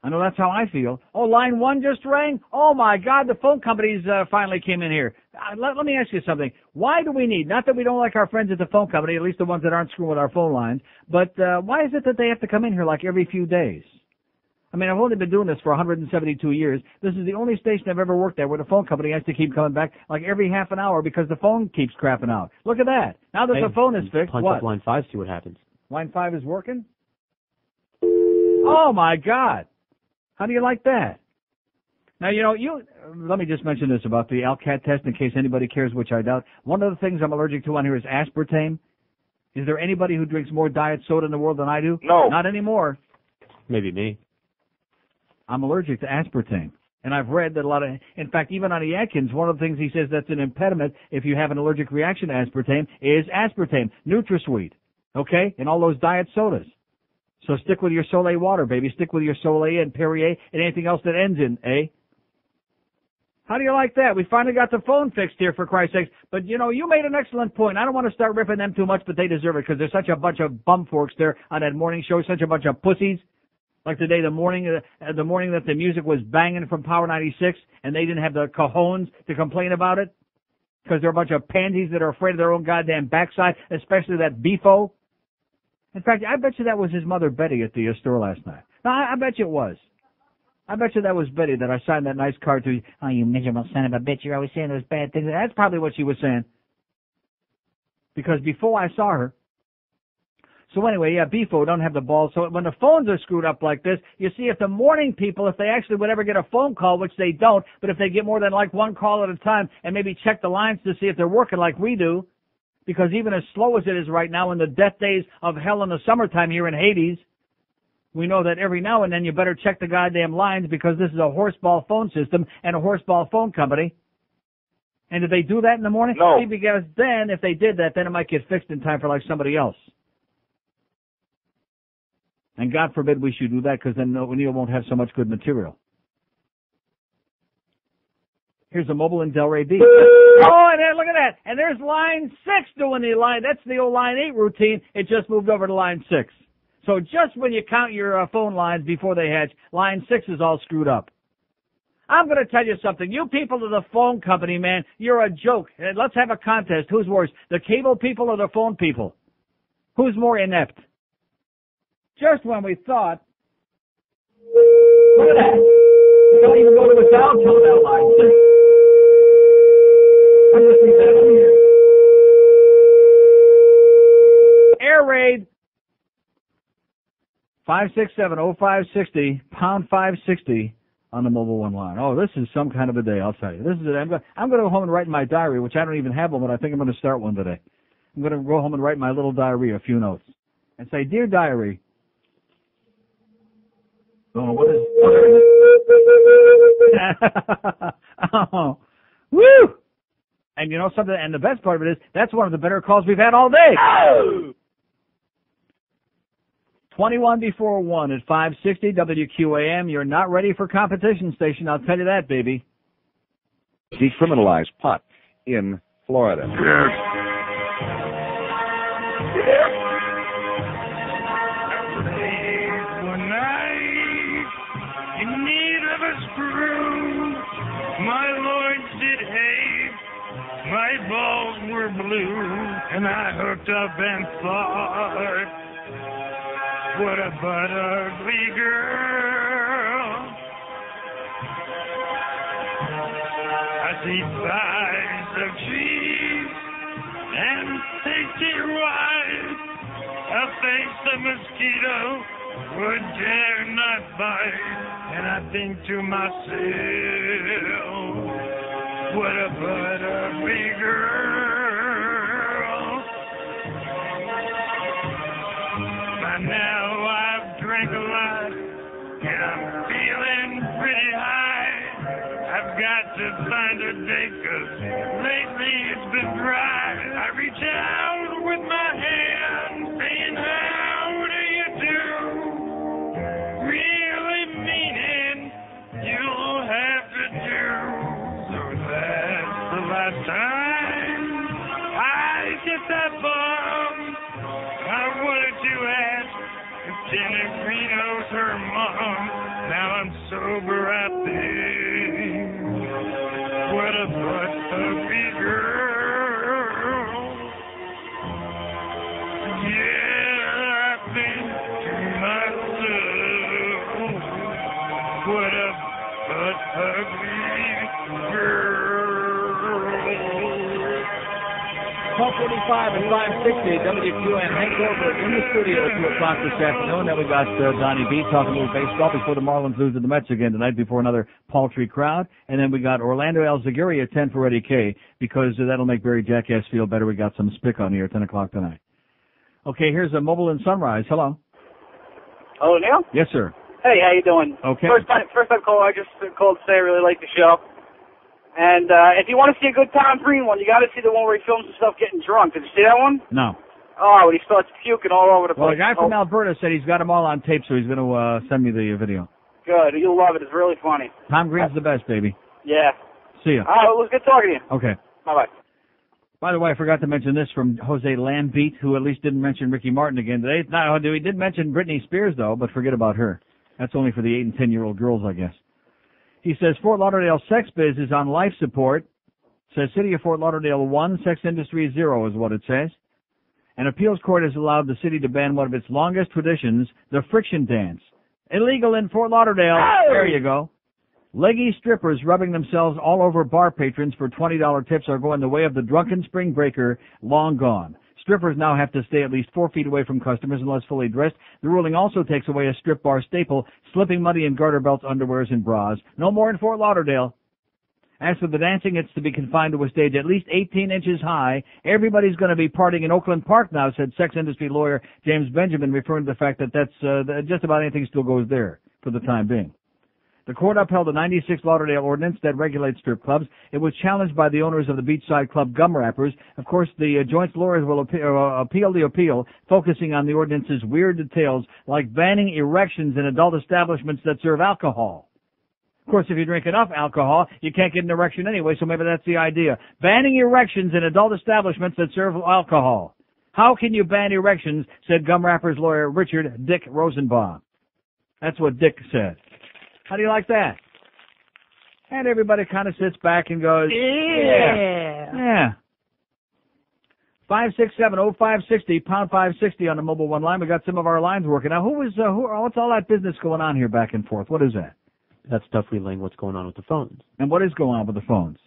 I know that's how I feel. Oh, line 1 just rang? Oh, my God, the phone companies finally came in here. Let me ask you something. Why do we need, not that we don't like our friends at the phone company, at least the ones that aren't screwing with our phone lines, but why is it that they have to come in here like every few days? I mean, I've only been doing this for 172 years. This is the only station I've ever worked at where the phone company has to keep coming back like every half an hour because the phone keeps crapping out. Look at that. Now that the phone is fixed, punch what? up line 5, see what happens. Line 5 is working? Oh, my God. How do you like that? Now, let me just mention this about the Alcat test in case anybody cares, which I doubt. One of the things I'm allergic to on here is aspartame. Is there anybody who drinks more diet soda in the world than I do? No. Not anymore. Maybe me. I'm allergic to aspartame. And I've read that in fact, even on the Atkins, one of the things he says that's an impediment if you have an allergic reaction to aspartame is aspartame, NutraSweet, okay, and all those diet sodas. So stick with your Soleil water, baby. Stick with your Soleil and Perrier and anything else that ends in A. How do you like that? We finally got the phone fixed here, for Christ's sakes. But, you made an excellent point. I don't want to start ripping them too much, but they deserve it because they're such a bunch of bumforks there on that morning show, such a bunch of pussies. Like today, the morning that the music was banging from Power 96, and they didn't have the cojones to complain about it because they're a bunch of pansies that are afraid of their own goddamn backside, especially that Beefo. In fact, I bet you that was his mother, Betty, at the store last night. No, I bet you it was. I bet you that was Betty that I signed that nice card to. Oh, you miserable son of a bitch, you're always saying those bad things. That's probably what she was saying. Because before I saw her. So anyway, yeah, Beefo don't have the balls. So when the phones are screwed up like this, you see if the morning people, if they actually would ever get a phone call, which they don't, but if they get more than like one call at a time and maybe check the lines to see if they're working like we do, because even as slow as it is right now in the death days of hell in the summertime here in Hades, we know that every now and then you better check the goddamn lines because this is a horseball phone system and a horseball phone company. And did they do that in the morning? No. See, because then, if they did that, then it might get fixed in time for like somebody else. And God forbid we should do that because then O'Neill won't have so much good material. Here's a mobile in Delray Beach. Oh, and then look at that. And there's line 6 doing the line. That's the old line 8 routine. It just moved over to line 6. So just when you count your phone lines before they hatch, line 6 is all screwed up. I'm going to tell you something. You people of the phone company, man, you're a joke. And let's have a contest. Who's worse, the cable people or the phone people? Who's more inept? Just when we thought, look at that. You don't even go to a dial tone out line 6. I just need that over here. Air raid. 567-0560, pound 560 on the mobile one line. Oh, this is some kind of a day, I'll tell you. This is it. I'm going to go home and write in my diary, which I don't even have one, but I think I'm going to start one today. I'm going to go home and write in my little diary a few notes and say, Dear Diary. Oh, what is it? Oh, woo! And you know something? And the best part of it is, that's one of the better calls we've had all day. Oh! 21 before 1 at 560 WQAM. You're not ready for competition station, I'll tell you that, baby. Decriminalize pot in Florida. In need of a screw, my lords did hate. My balls were blue, and I hooked up and thought, what a butt ugly girl. I see thighs of cheese and tasty rice, a face a mosquito would dare not bite, and I think to myself, what a butt ugly girl. By now I've drank a lot, and I'm feeling pretty high. I've got to find a date, 'cause lately it's been dry. I reach out with my hand, saying, how do you do? her mom. Now I'm sober, I think. What a butt-ugly girl. Yeah, I think to myself, what a butt-ugly girl. 12:45 and 560 WQAM. Hank Goldberg in the studio at 2 o'clock this afternoon. Then we got Donnie B talking a little baseball before the Marlins lose to the Mets again tonight before another paltry crowd. And then we got Orlando Alzagiri at 10 for Eddie K, because that'll make Barry Jackass feel better. We got some spick on here at 10 o'clock tonight. Okay, here's a Mobile and Sunrise. Hello. Hello, Neil? Yes, sir. Hey, how you doing? Okay. First time caller. I just called to say I really like the show. And if you want to see a good Tom Green one, you got to see the one where he films himself getting drunk. Did you see that one? No. Oh, when he starts puking all over the Well, place. the guy from Alberta said he's got them all on tape, so he's going to send me the video. Good. You'll love it. It's really funny. Tom Green's the best, baby. Yeah. See ya. All right, well, it was good talking to you. Okay. Bye-bye. By the way, I forgot to mention this from Jose Lambeat, who at least didn't mention Ricky Martin again today. No, he did mention Britney Spears, though, but forget about her. That's only for the 8 and 10-year-old girls, I guess. He says Fort Lauderdale sex biz is on life support. Says City of Fort Lauderdale 1, sex industry 0 is what it says. An appeals court has allowed the city to ban one of its longest traditions, the friction dance. Illegal in Fort Lauderdale. Oh! There you go. Leggy strippers rubbing themselves all over bar patrons for $20 tips are going the way of the drunken spring breaker, long gone. Strippers now have to stay at least 4 feet away from customers unless fully dressed. The ruling also takes away a strip bar staple, slipping money in garter belts, underwears, and bras. No more in Fort Lauderdale. As for the dancing, it's to be confined to a stage at least 18 inches high. Everybody's going to be partying in Oakland Park now, said sex industry lawyer James Benjamin, referring to the fact that that's just about anything still goes there for the time being. The court upheld the 96 Lauderdale ordinance that regulates strip clubs. It was challenged by the owners of the beachside club Gum Wrappers. Of course, the joint lawyers will appeal the appeal, focusing on the ordinance's weird details, like banning erections in adult establishments that serve alcohol. Of course, if you drink enough alcohol, you can't get an erection anyway, so maybe that's the idea. Banning erections in adult establishments that serve alcohol. How can you ban erections, said Gum Wrappers lawyer Richard Dick Rosenbaum. That's what Dick said. How do you like that? And everybody kind of sits back and goes, yeah. 567-0560, pound 560 on the mobile one line. We got some of our lines working. Now, what's all that business going on here back and forth? What is that? That's stuff relaying what's going on with the phones. And what is going on with the phones?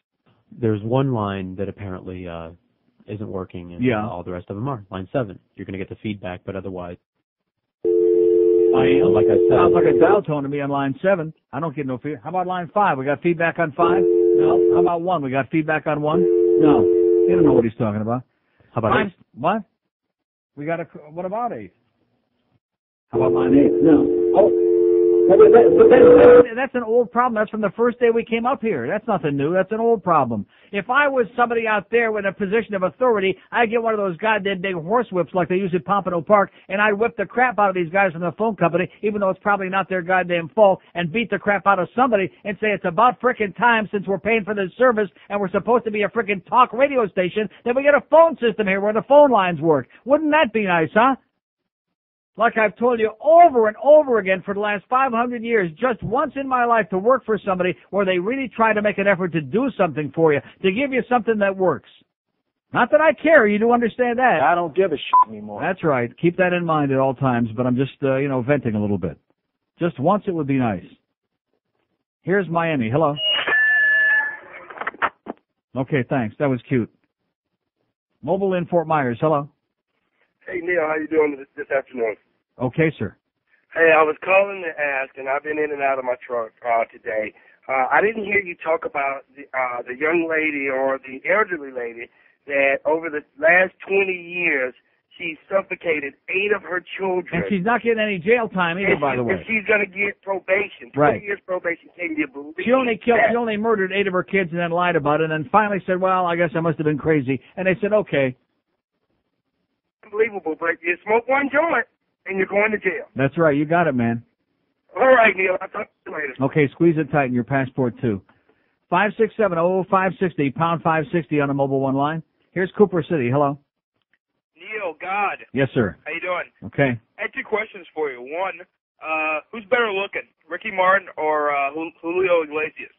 There's one line that apparently isn't working, and all the rest of them are. Line 7. You're going to get the feedback, but otherwise... like I said, sounds like a dial tone to me on line 7. I don't get no feedback. How about line 5? We got feedback on 5? No. How about 1? We got feedback on 1? No. You don't know what he's talking about. How about 8? What? We got what about 8? How about line 8? No. Oh. That's an old problem. That's from the first day we came up here. That's nothing new. That's an old problem. If I was somebody out there with a position of authority, I'd get one of those goddamn big horse whips like they use at Pompano Park, and I'd whip the crap out of these guys from the phone company, even though it's probably not their goddamn fault, and beat the crap out of somebody and say it's about frickin' time, since we're paying for this service and we're supposed to be a frickin' talk radio station, that we get a phone system here where the phone lines work. Wouldn't that be nice, huh? Like I've told you over and over again for the last 500 years, just once in my life to work for somebody where they really try to make an effort to do something for you, to give you something that works. Not that I care, you do understand that. I don't give a shit anymore. That's right. Keep that in mind at all times, but I'm just, venting a little bit. Just once it would be nice. Here's Miami. Hello. Okay, thanks. That was cute. Mobile in Fort Myers. Hello. Hey, Neil, how you doing this afternoon? Okay, sir. Hey, I was calling to ask, and I've been in and out of my truck today. I didn't hear you talk about the young lady or the elderly lady that over the last 20 years, she suffocated 8 of her children. And she's not getting any jail time either, by the way. And she's going to get probation. 20 Right. years probation. Can you believe She only that? murdered 8 of her kids and then lied about it, and then finally said, well, I guess I must have been crazy. And they said, okay. Unbelievable, but you smoke one joint and you're going to jail. That's right. You got it, man. All right, Neil. I'll talk to you later. Okay, squeeze it tight in your passport, too. 567-0560, pound 560 on the mobile one line. Here's Cooper City. Hello. Neil, God. Yes, sir. How you doing? Okay. I had 2 questions for you. One, Who's better looking, Ricky Martin or Julio Iglesias?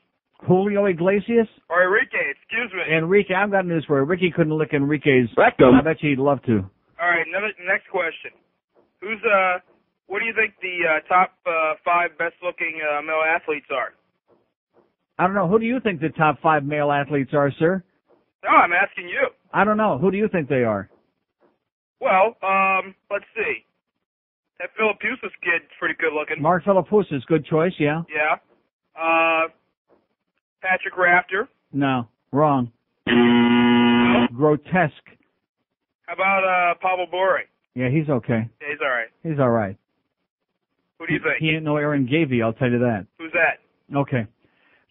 Julio Iglesias? Or Enrique, excuse me. Enrique, I've got news for you. Ricky couldn't lick Enrique's rectum. I bet you he'd love to. All right, next question. What do you think the top 5 best-looking male athletes are? I don't know. Who do you think the top 5 male athletes are, sir? No, I'm asking you. I don't know. Who do you think they are? Well, let's see. That Philippoussis kid's pretty good looking. Mark Philippoussis, good choice, yeah? Yeah. Patrick Rafter. No, wrong. Grotesque. How about Pablo Bore? Yeah, he's okay. Yeah, he's all right. He's all right. Who do you think? He ain't no Aaron Gavey, I'll tell you that. Who's that? Okay.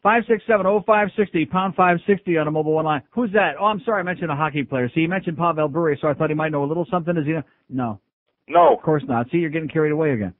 567-0560, pound 560 on a mobile one line. Who's that? Oh, I'm sorry, I mentioned a hockey player. See, you mentioned Pavel Bure, so I thought he might know a little something. Is he? No. No. Of course not. See, you're getting carried away again.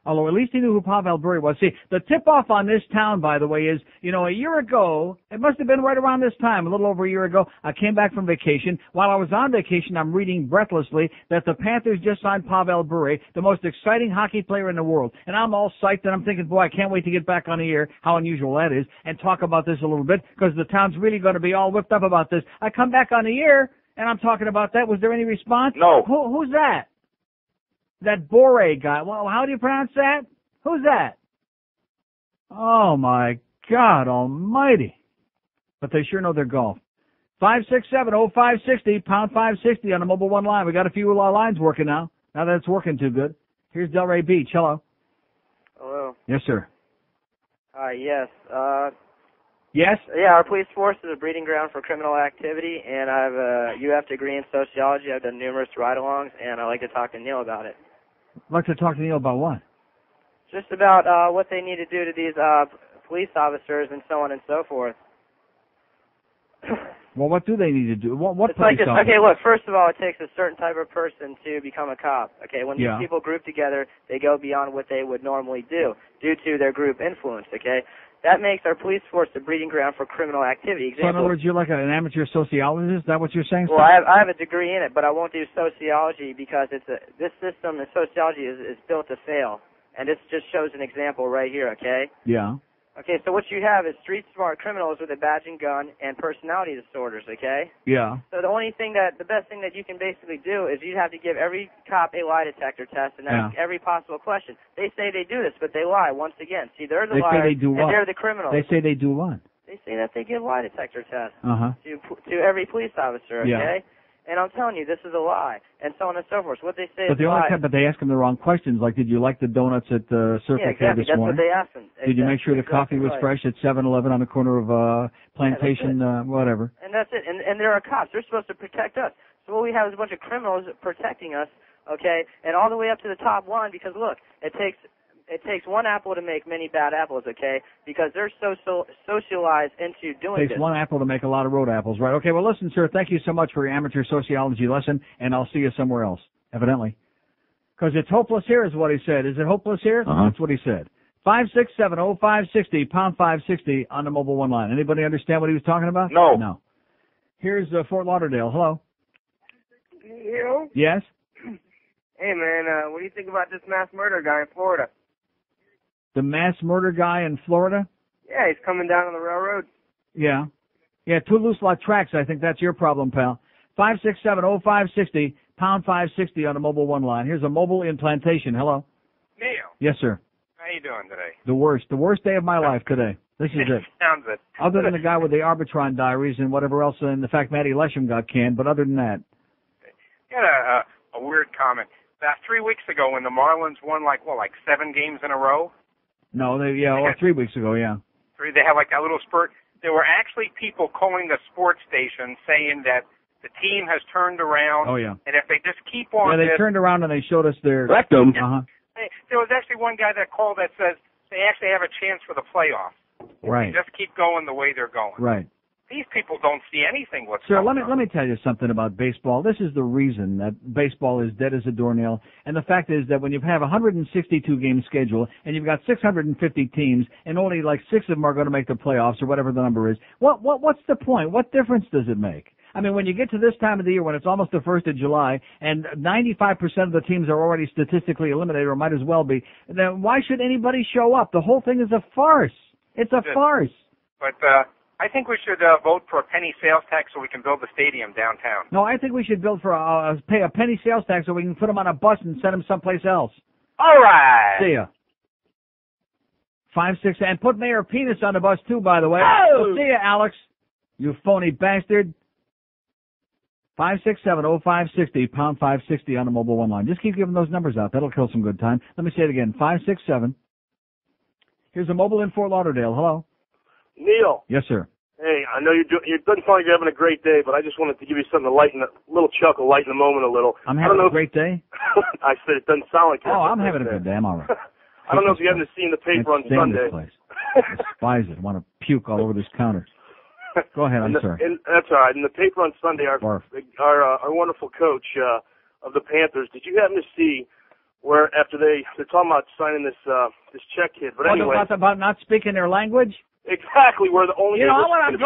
Although at least he knew who Pavel Bure was. See, the tip-off on this town, by the way, is, a year ago, it must have been right around this time, a little over a year ago, I came back from vacation. While I was on vacation, I'm reading breathlessly that the Panthers just signed Pavel Bure, the most exciting hockey player in the world. And I'm all psyched, and I'm thinking, boy, I can't wait to get back on the air, how unusual that is, and talk about this a little bit, because the town's really going to be all whipped up about this. I come back on the air, and I'm talking about that. Was there any response? No. Who's that? That Bore guy. Well, how do you pronounce that? Who's that? Oh, my God almighty. But they sure know their golf. 567-0560, pound 560 on the mobile one line. We got a few lines working now. Now that it's working too good. Here's Delray Beach. Hello. Hello. Yes, sir. Yes. Yes? Yeah, our police force is a breeding ground for criminal activity, and I have a UF degree in sociology. I've done numerous ride-alongs, and I like to talk to Neil about it. I'd like to talk to Neil about what? Just about what they need to do to these police officers and so on and so forth. Well, what do they need to do? What It's like police this. officer? Okay, look, first of all, it takes a certain type of person to become a cop. Okay, when these Yeah. people group together, they go beyond what they would normally do due to their group influence, okay? That makes our police force a breeding ground for criminal activity. So in other words, you're like an amateur sociologist? Is that what you're saying? Well, I have a degree in it, but I won't do sociology because this system in sociology is built to fail. And this just shows an example right here, okay? Yeah. Okay, so what you have is street-smart criminals with a badge and gun and personality disorders, okay? Yeah. So the best thing that you can basically do is you have to give every cop a lie detector test and ask every possible question. They say they do this, but they lie once again. See, they're the They liars, say they do and what? they're the criminals. They say they do what? They say that they give lie detector tests Uh-huh. to every police officer, okay? Yeah. And I'm telling you, this is a lie, and so on and so forth. So what they say But is lie. but they ask them the wrong questions, like, did you like the donuts at Circle Yeah, K exactly. this That's morning? what they ask them. Did you make sure the coffee was right. fresh at 7-Eleven on the corner of Plantation, whatever? And that's it. And there are cops. They're supposed to protect us. So what we have is a bunch of criminals protecting us, okay, and all the way up to the top one because, look, it takes one apple to make many bad apples, okay, because they're socialized into doing Takes this. one apple to make a lot of road apples, right? Okay, well, listen, sir, thank you so much for your amateur sociology lesson, and I'll see you somewhere else, evidently. Because it's hopeless here is what he said. Is it hopeless here? That's what he said. 567-0560, pound 560 on the mobile one line. Anybody understand what he was talking about? No. No. Here's Fort Lauderdale. Hello. You? Yes? Hey, man, what do you think about this mass murder guy in Florida? The mass murder guy in Florida? Yeah, he's coming down on the railroad. Yeah. Yeah, two loose lot tracks. I think that's your problem, pal. 567-0560, pound 560 on the mobile one line. Here's a mobile in Plantation. Hello. Neil, Yes, sir. how you doing today? The worst day of my life today. This is it. Sounds it. Other than the guy with the Arbitron diaries and whatever else, and the fact Matty Lesham got canned, but other than that. Got a weird comment. About 3 weeks ago when the Marlins won like 7 games in a row, No, or 3 weeks ago, yeah. they had like that little spurt. There were actually people calling the sports station saying that the team has turned around. Oh, yeah. And if they just keep on Yeah, they this, turned around and they showed us their rectum. Uh-huh. there was actually one guy that called that says they actually have a chance for the playoffs. Right. They just keep going the way they're going. Right. These people don't see anything what's Sir, going on. let me tell you something about baseball. This is the reason that baseball is dead as a doornail. And the fact is that when you have a 162-game schedule and you've got 650 teams and only like 6 of them are going to make the playoffs or whatever the number is, what's the point? What difference does it make? I mean, when you get to this time of the year when it's almost the 1st of July and 95% of the teams are already statistically eliminated or might as well be, then why should anybody show up? The whole thing is a farce. It's a farce. But I think we should vote for a penny sales tax so we can build the stadium downtown. No, I think we should build for pay a penny sales tax so we can put them on a bus and send them someplace else. All right. See ya. 5, 6, and put Mayor Penis on the bus too, by the way. Oh! We'll see ya, Alex. You phony bastard. 567-0560, pound 560 on the mobile one line. Just keep giving those numbers out. That'll kill some good time. Let me say it again. 567. Here's a mobile in Fort Lauderdale. Hello. Neil. Yes, sir. Hey, I know it doesn't sound like you're having a great day, but I just wanted to give you something to lighten a little chuckle, lighten the moment a little. I'm having a great day? I said it doesn't sound like you're I'm having a good day. I'm all right. I don't know if you haven't seen the paper on Sunday. This place. I despise it. I want to puke all over this counter. Go ahead. I'm sorry. That's all right. In the paper on Sunday, our wonderful coach of the Panthers, did you happen to see where after they're talking about signing this check kid? But anyway, about not speaking their language. Exactly, where the only I'm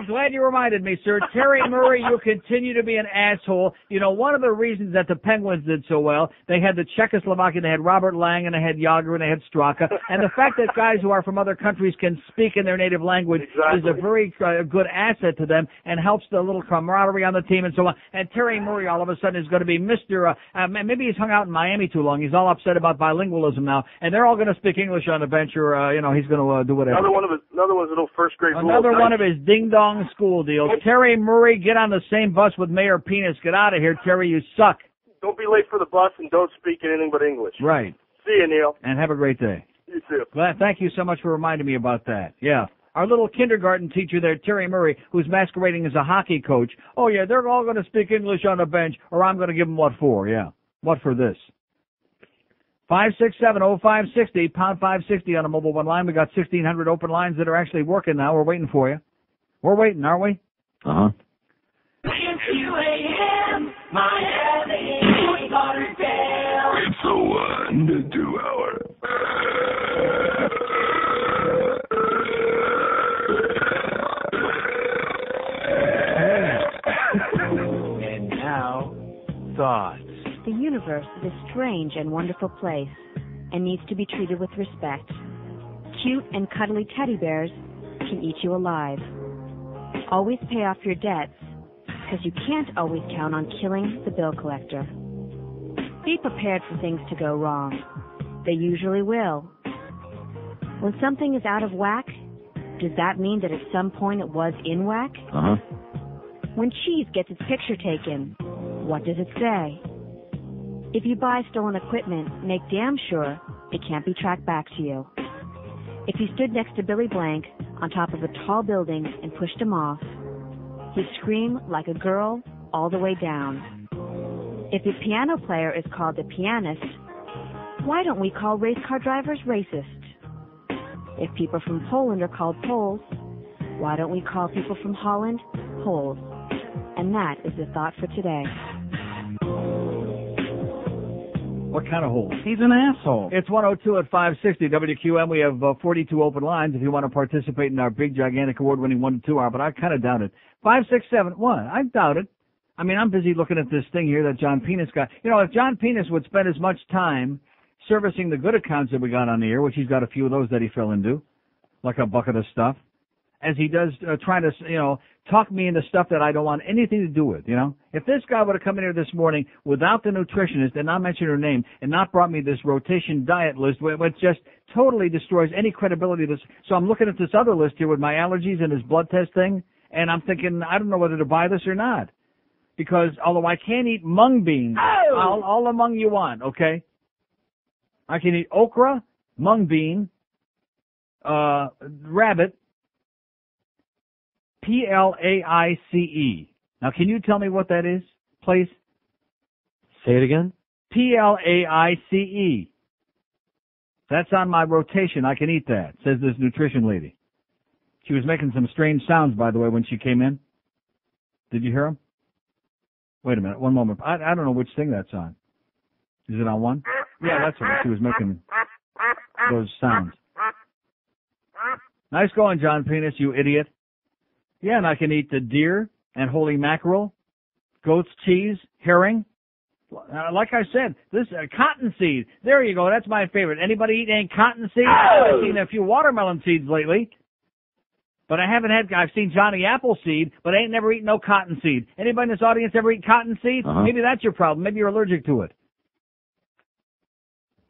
glad you reminded me, sir. Terry Murray, you continue to be an asshole. You know, one of the reasons that the Penguins did so well, they had the Czechoslovakian, they had Robert Lang, and they had Yager, and they had Straka. And the fact that guys who are from other countries can speak in their native language is a very good asset to them and helps the little camaraderie on the team and so on. And Terry Murray all of a sudden is going to be Mr. Maybe he's hung out in Miami too long. He's all upset about bilingualism now. And they're all going to speak English on the bench or, he's going to do whatever. Another one's a little first grade rule. Another one of his ding-dong school deals. Terry Murray, get on the same bus with Mayor Penis. Get out of here, Terry. You suck. Don't be late for the bus and don't speak anything but English. Right. See you, Neil. And have a great day. You too. Thank you so much for reminding me about that. Yeah. Our little kindergarten teacher there, Terry Murray, who's masquerading as a hockey coach. Oh, yeah, they're all going to speak English on the bench, or I'm going to give them what for. Yeah. What for this? 567-0560, pound 560 on a mobile one line. We got 1,600 open lines that are actually working now. We're waiting for you. We're waiting, aren't we? Uh-huh. WQAM, Miami, Fort Lauderdale. It's the 1 to 2 hour. And now, thoughts. The universe is a strange and wonderful place and needs to be treated with respect. Cute and cuddly teddy bears can eat you alive. Always pay off your debts, because you can't always count on killing the bill collector. Be prepared for things to go wrong. They usually will. When something is out of whack, does that mean that at some point it was in whack? Uh-huh. When cheese gets its picture taken, what does it say? If you buy stolen equipment, make damn sure it can't be tracked back to you. If you stood next to Billy Blank on top of a tall building and pushed him off, he'd scream like a girl all the way down. If a piano player is called a pianist, why don't we call race car drivers racist? If people from Poland are called Poles, why don't we call people from Holland Poles? And that is the thought for today. What kind of hole? He's an asshole. It's 102 at 560 WQM. We have 42 open lines if you want to participate in our big, gigantic, award-winning 1 to 2 hour, but I kind of doubt it. 567, what? I doubt it. I mean, I'm busy looking at this thing here that John Penis got. You know, if John Penis would spend as much time servicing the good accounts that we got on the air, which he's got a few of those that he fell into, like a bucket of stuff, as he does trying to, talk me into stuff that I don't want anything to do with, If this guy would have come in here this morning without the nutritionist and not mentioned her name and not brought me this rotation diet list, which just totally destroys any credibility of this. So I'm looking at this other list here with my allergies and his blood test thing, and I'm thinking, I don't know whether to buy this or not. Because although I can't eat mung beans, all the mung you want, okay? I can eat okra, mung bean, rabbit, P-L-A-I-C-E. Now, can you tell me what that is, please? Say it again. P-L-A-I-C-E. That's on my rotation. I can eat that, says this nutrition lady. She was making some strange sounds, by the way, when she came in. Did you hear them? Wait a minute, one moment. I don't know which thing that's on. Is it on one? Yeah, that's right. She was making those sounds. Nice going, John Penis, you idiot. Yeah, and I can eat the deer and holy mackerel, goat's cheese, herring. Like I said, this cottonseed. There you go. That's my favorite. Anybody eat any cottonseed? I've seen a few watermelon seeds lately. But I've seen Johnny Appleseed, but I ain't never eaten no cottonseed. Anybody in this audience ever eat cottonseed? Maybe that's your problem. Maybe you're allergic to it.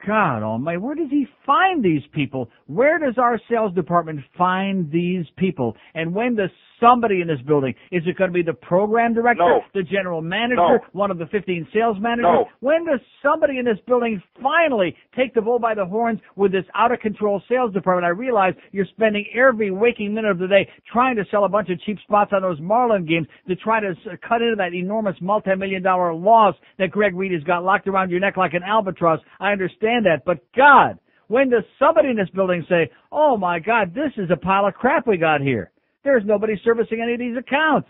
God almighty, where does he find these people? Where does our sales department find these people? And when does somebody in this building, is it going to be the program director, the general manager, one of the 15 sales managers? When does somebody in this building finally take the bull by the horns with this out-of-control sales department? I realize you're spending every waking minute of the day trying to sell a bunch of cheap spots on those Marlins games to try to cut into that enormous multi-million-dollar loss that Greg Reed has got locked around your neck like an albatross. I understand that, but God, when does somebody in this building say, oh my God, this is a pile of crap we got here? There's nobody servicing any of these accounts.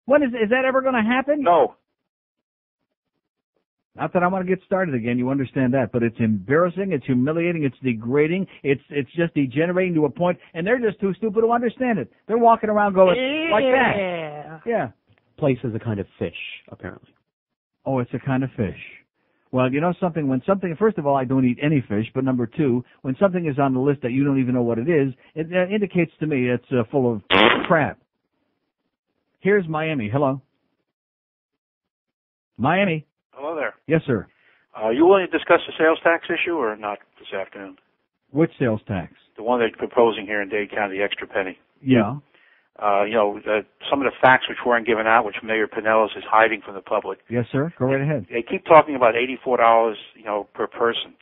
When is that ever going to happen? No. Not that I want to get started again, you understand that, but it's embarrassing, it's humiliating, it's degrading, it's just degenerating to a point, and they're just too stupid to understand it. They're walking around going like that. Yeah. Place is a kind of fish, apparently. Oh, it's a kind of fish. Well, you know something, first of all, I don't eat any fish, but number two, when something is on the list that you don't even know what it is, it indicates to me it's full of crap. Here's Miami. Hello. Miami. Hello there. Yes, sir. Are you willing to discuss the sales tax issue or not this afternoon? Which sales tax? The one they're proposing here in Dade County, the extra penny. Yeah. Some of the facts which weren't given out, which Mayor Pinellas is hiding from the public. Yes, sir. Go right ahead. They keep talking about $84, per person.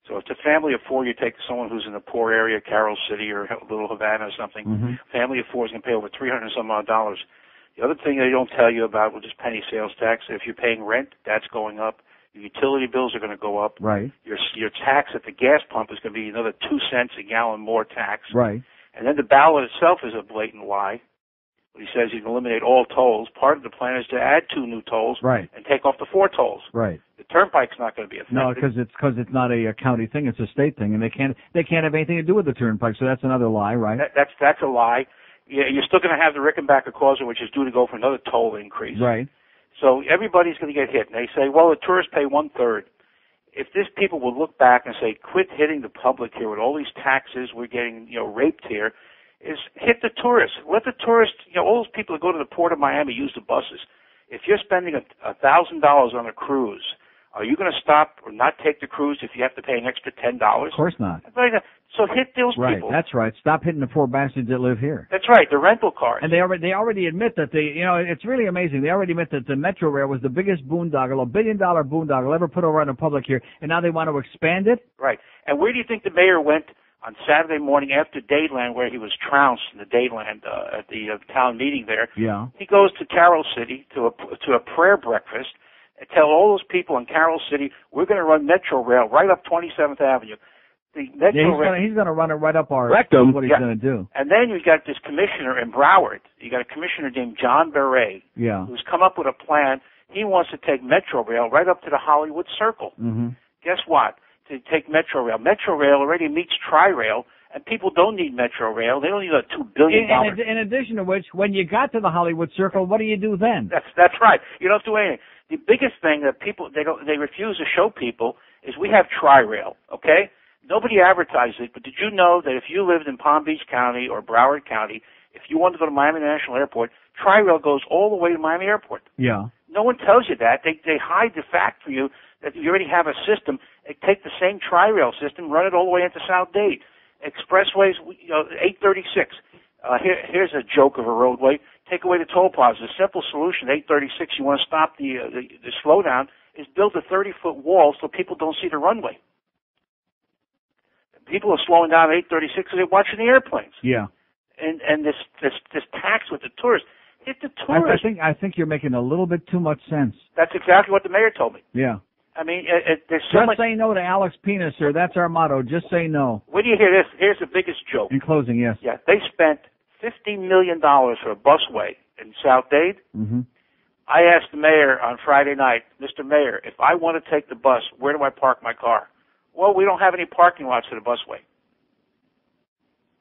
So if it's a family of four, you take someone who's in a poor area, Carroll City or Little Havana or something. Mm-hmm. Family of four is going to pay over $300 some odd dollars. The other thing they don't tell you about, which is penny sales tax, if you're paying rent, that's going up. Your utility bills are going to go up. Right. Your tax at the gas pump is going to be another 2 cents a gallon more tax. Right. And then the ballot itself is a blatant lie. He says he can eliminate all tolls. Part of the plan is to add 2 new tolls and take off the 4 tolls. Right. The turnpike's not going to be affected. No, because it's not a county thing; it's a state thing, and they can't have anything to do with the turnpike. So that's another lie, right? That's a lie. You're still going to have the Rickenbacker Clause, which is due to go for another toll increase. Right. So everybody's going to get hit, and they say, well, the tourists pay 1/3. If these people would look back and say, quit hitting the public here with all these taxes, we're getting raped here. Is hit the tourists. Let the tourists, all those people that go to the Port of Miami use the buses. If you're spending $1,000 on a cruise, are you going to stop or not take the cruise if you have to pay an extra $10? Of course not. So hit those people. Right, that's right. Stop hitting the poor bastards that live here. That's right, the rental cars. And they already admit that it's really amazing. They already admit that the MetroRail was the biggest boondoggle, $1 billion boondoggle ever put over on the public here, and now they want to expand it? Right. And where do you think the mayor went on Saturday morning after Dadeland, where he was trounced in the Dadeland at the town meeting there? Yeah. He goes to Carroll City to a prayer breakfast and tell all those people in Carroll City, we're going to run MetroRail right up 27th Avenue. The MetroRail, he's going to run it right up our rectum. What he's going to do. And then you got this commissioner in Broward. You got a commissioner named John Beret, who's come up with a plan. He wants to take MetroRail right up to the Hollywood Circle. Mm-hmm. Guess what? To take MetroRail. MetroRail already meets Tri-Rail, and people don't need MetroRail. They don't need a $2 billion. In addition to which, when you got to the Hollywood Circle, what do you do then? That's right. You don't do anything. The biggest thing that people they refuse to show people is we have Tri-Rail. Okay, nobody advertises it, but did you know that if you lived in Palm Beach County or Broward County, if you wanted to go to Miami National Airport, Tri-Rail goes all the way to Miami Airport. Yeah. No one tells you that. They hide the fact from you that you already have a system. They take the same Tri-Rail system, run it all the way into South Dade. Expressways, 836. Here's a joke of a roadway. Take away the toll plaza. The simple solution, 836, you want to stop the slowdown, is build a 30-foot wall so people don't see the runway. People are slowing down at 836 because they're watching the airplanes. Yeah. And this tax with the tourists. Hit the tourists. I think you're making a little bit too much sense. That's exactly what the mayor told me. Yeah. I mean, there's so much. Just say no to Alex Penis, sir. That's our motto. Just say no. When do you hear this? Here's the biggest joke. In closing, yes. Yeah, they spent $15 million for a busway in South Dade. Mm-hmm. I asked the mayor on Friday night, Mr. Mayor, if I want to take the bus, where do I park my car? Well, we don't have any parking lots for the busway.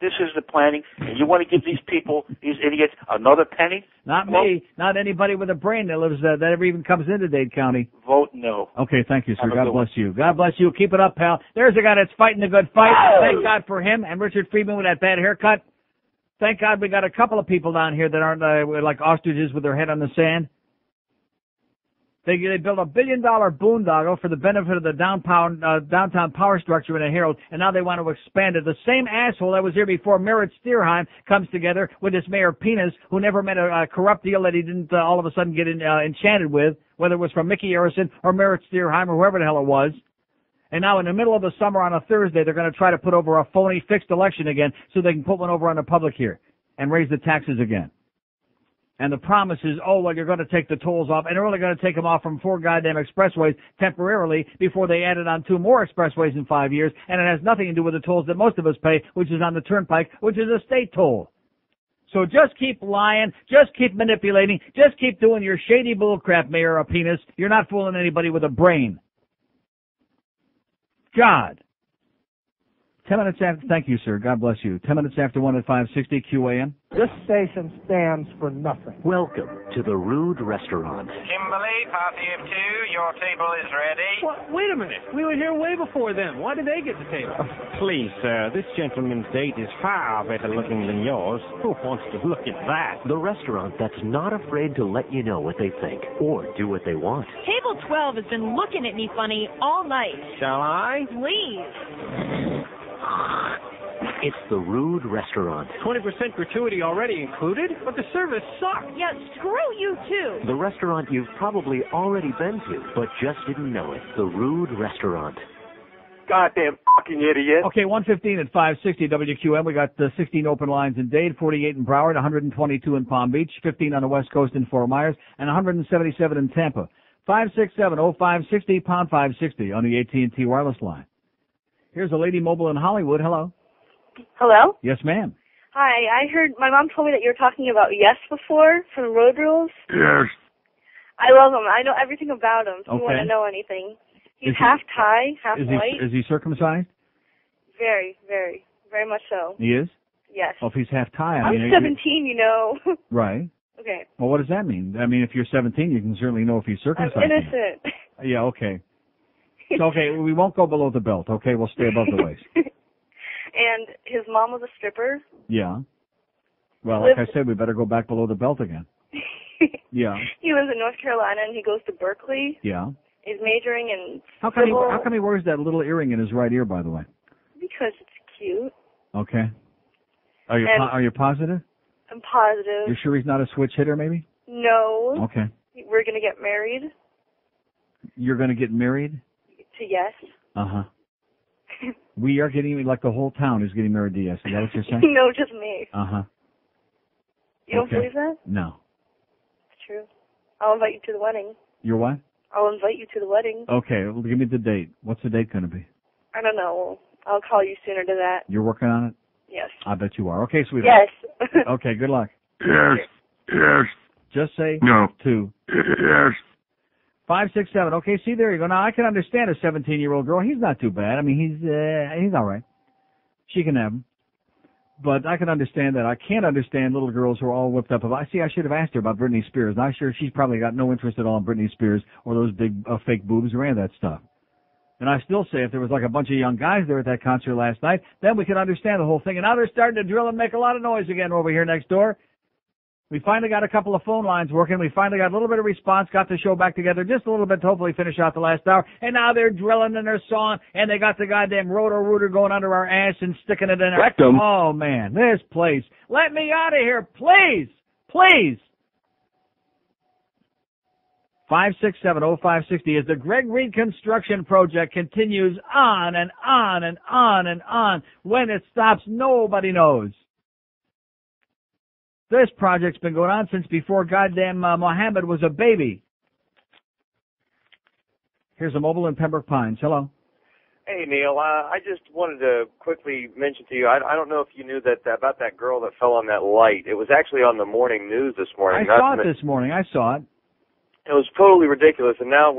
This is the planning, and you want to give these people, these idiots, another penny? Not me. Not anybody with a brain that lives that ever even comes into Dade County. Vote no. Okay, thank you, sir. Have a God good bless one. you. God bless you. Keep it up, pal. There's a guy that's fighting the good fight. Thank God for him. And Richard Friedman with that bad haircut. Thank God we got a couple of people down here that aren't like ostriches with their head on the sand. They built $1 billion boondoggle for the benefit of the downtown power structure in the Herald, and now they want to expand it. The same asshole that was here before, Merritt Steerheim, comes together with this Mayor Penis, who never met a corrupt deal that he didn't all of a sudden get enchanted with, whether it was from Mickey Harrison or Merritt Steerheim or whoever the hell it was. And now in the middle of the summer on a Thursday, they're going to try to put over a phony fixed election again so they can put one over on the public here and raise the taxes again. And the promise is, oh, well, you're going to take the tolls off, and they're only going to take them off from 4 goddamn expressways temporarily before they added on 2 more expressways in 5 years, and it has nothing to do with the tolls that most of us pay, which is on the turnpike, which is a state toll. So just keep lying, just keep manipulating, just keep doing your shady bullcrap, Mayor of Penis. You're not fooling anybody with a brain. God. 10 minutes after, thank you, sir. God bless you. 10 minutes after 1 at 560 QAM. This station stands for nothing. Welcome to the Rude Restaurant. Kimberly, party of 2, your table is ready. What? Wait a minute. We were here way before them. Why did they get the table? Please, sir, this gentleman's date is far better looking than yours. Who wants to look at that? The restaurant that's not afraid to let you know what they think or do what they want. Table 12 has been looking at me funny all night. Shall I? Please. It's the Rude Restaurant. 20% gratuity already included, but the service sucked. Yeah, screw you too. The restaurant you've probably already been to, but just didn't know it. The Rude Restaurant. Goddamn fucking idiot. Okay, 115 at 560 WQM. We got 16 open lines in Dade, 48 in Broward, 122 in Palm Beach, 15 on the West Coast in Fort Myers, and 177 in Tampa. 567-0560, pound 560 on the AT&T wireless line. Here's a lady mobile in Hollywood. Hello. Hello? Yes, ma'am. Hi, I heard my mom told me that you were talking about Yes before from Road Rules. Yes. I love him. I know everything about him. If you want Okay. to know anything. He's Is half Thai, half Is white. he circumcised? Very, very, very much so. He is? Yes. Well, if he's half Thai, I I'm mean... 17, you know. Right. Okay. Well, what does that mean? I mean, if you're 17, you can certainly know if he's I'm circumcised. innocent. Yeah, okay. So, okay, we won't go below the belt, okay? We'll stay above the waist. And his mom was a stripper. Yeah. Well, like I said, we better go back below the belt again. Yeah. He lives in North Carolina and he goes to Berkeley. Yeah. He's majoring in How come civil he wears that little earring in his right ear, by the way? because it's cute. Okay. Are you And- are you positive? I'm positive. You're sure he's not a switch hitter, maybe? No. Okay. We're gonna get married You're going to get married? to Yes. Uh-huh. We are getting, like the whole town is getting married to Yes. Is that what you're saying? No, just me. Uh-huh. You don't Okay. believe that? No. It's true. I'll invite you to the wedding. You're what? I'll invite you to the wedding. Okay, well, give me the date. What's the date going to be? I don't know. I'll call you sooner to that. You're working on it? Yes. I bet you are. Okay, sweetheart. Yes. Okay, good luck. Yes. Yes. Just say No. 2. Yes. 5, 6, 7. Okay, see, there you go. Now, I can understand a 17-year-old girl. He's not too bad. I mean, he's all right. She can have him. But I can understand that. I can't understand little girls who are all whipped up. I should have asked her about Britney Spears. And I'm sure she's probably got no interest at all in Britney Spears or those big fake boobs or any of that stuff. And I still say if there was like a bunch of young guys there at that concert last night, then we could understand the whole thing. And now they're starting to drill and make a lot of noise again over here next door. We finally got a couple of phone lines working. We finally got a little bit of response, got the show back together just a little bit to hopefully finish out the last hour. And now they're drilling and they're sawing, and they got the goddamn roto-rooter going under our ass and sticking it in our... Rectum. Oh, man, this place. Let me out of here, please. Please. 5670560 as the Greg Reed construction project continues on and on and on and on. When it stops, nobody knows. This project's been going on since before goddamn Mohammed was a baby. Here's a mobile in Pembroke Pines. Hello. Hey, Neil. I just wanted to quickly mention to you, I don't know if you knew that about that girl that fell on that light. It was actually on the morning news this morning. I saw it this morning. I saw it. It was totally ridiculous, and now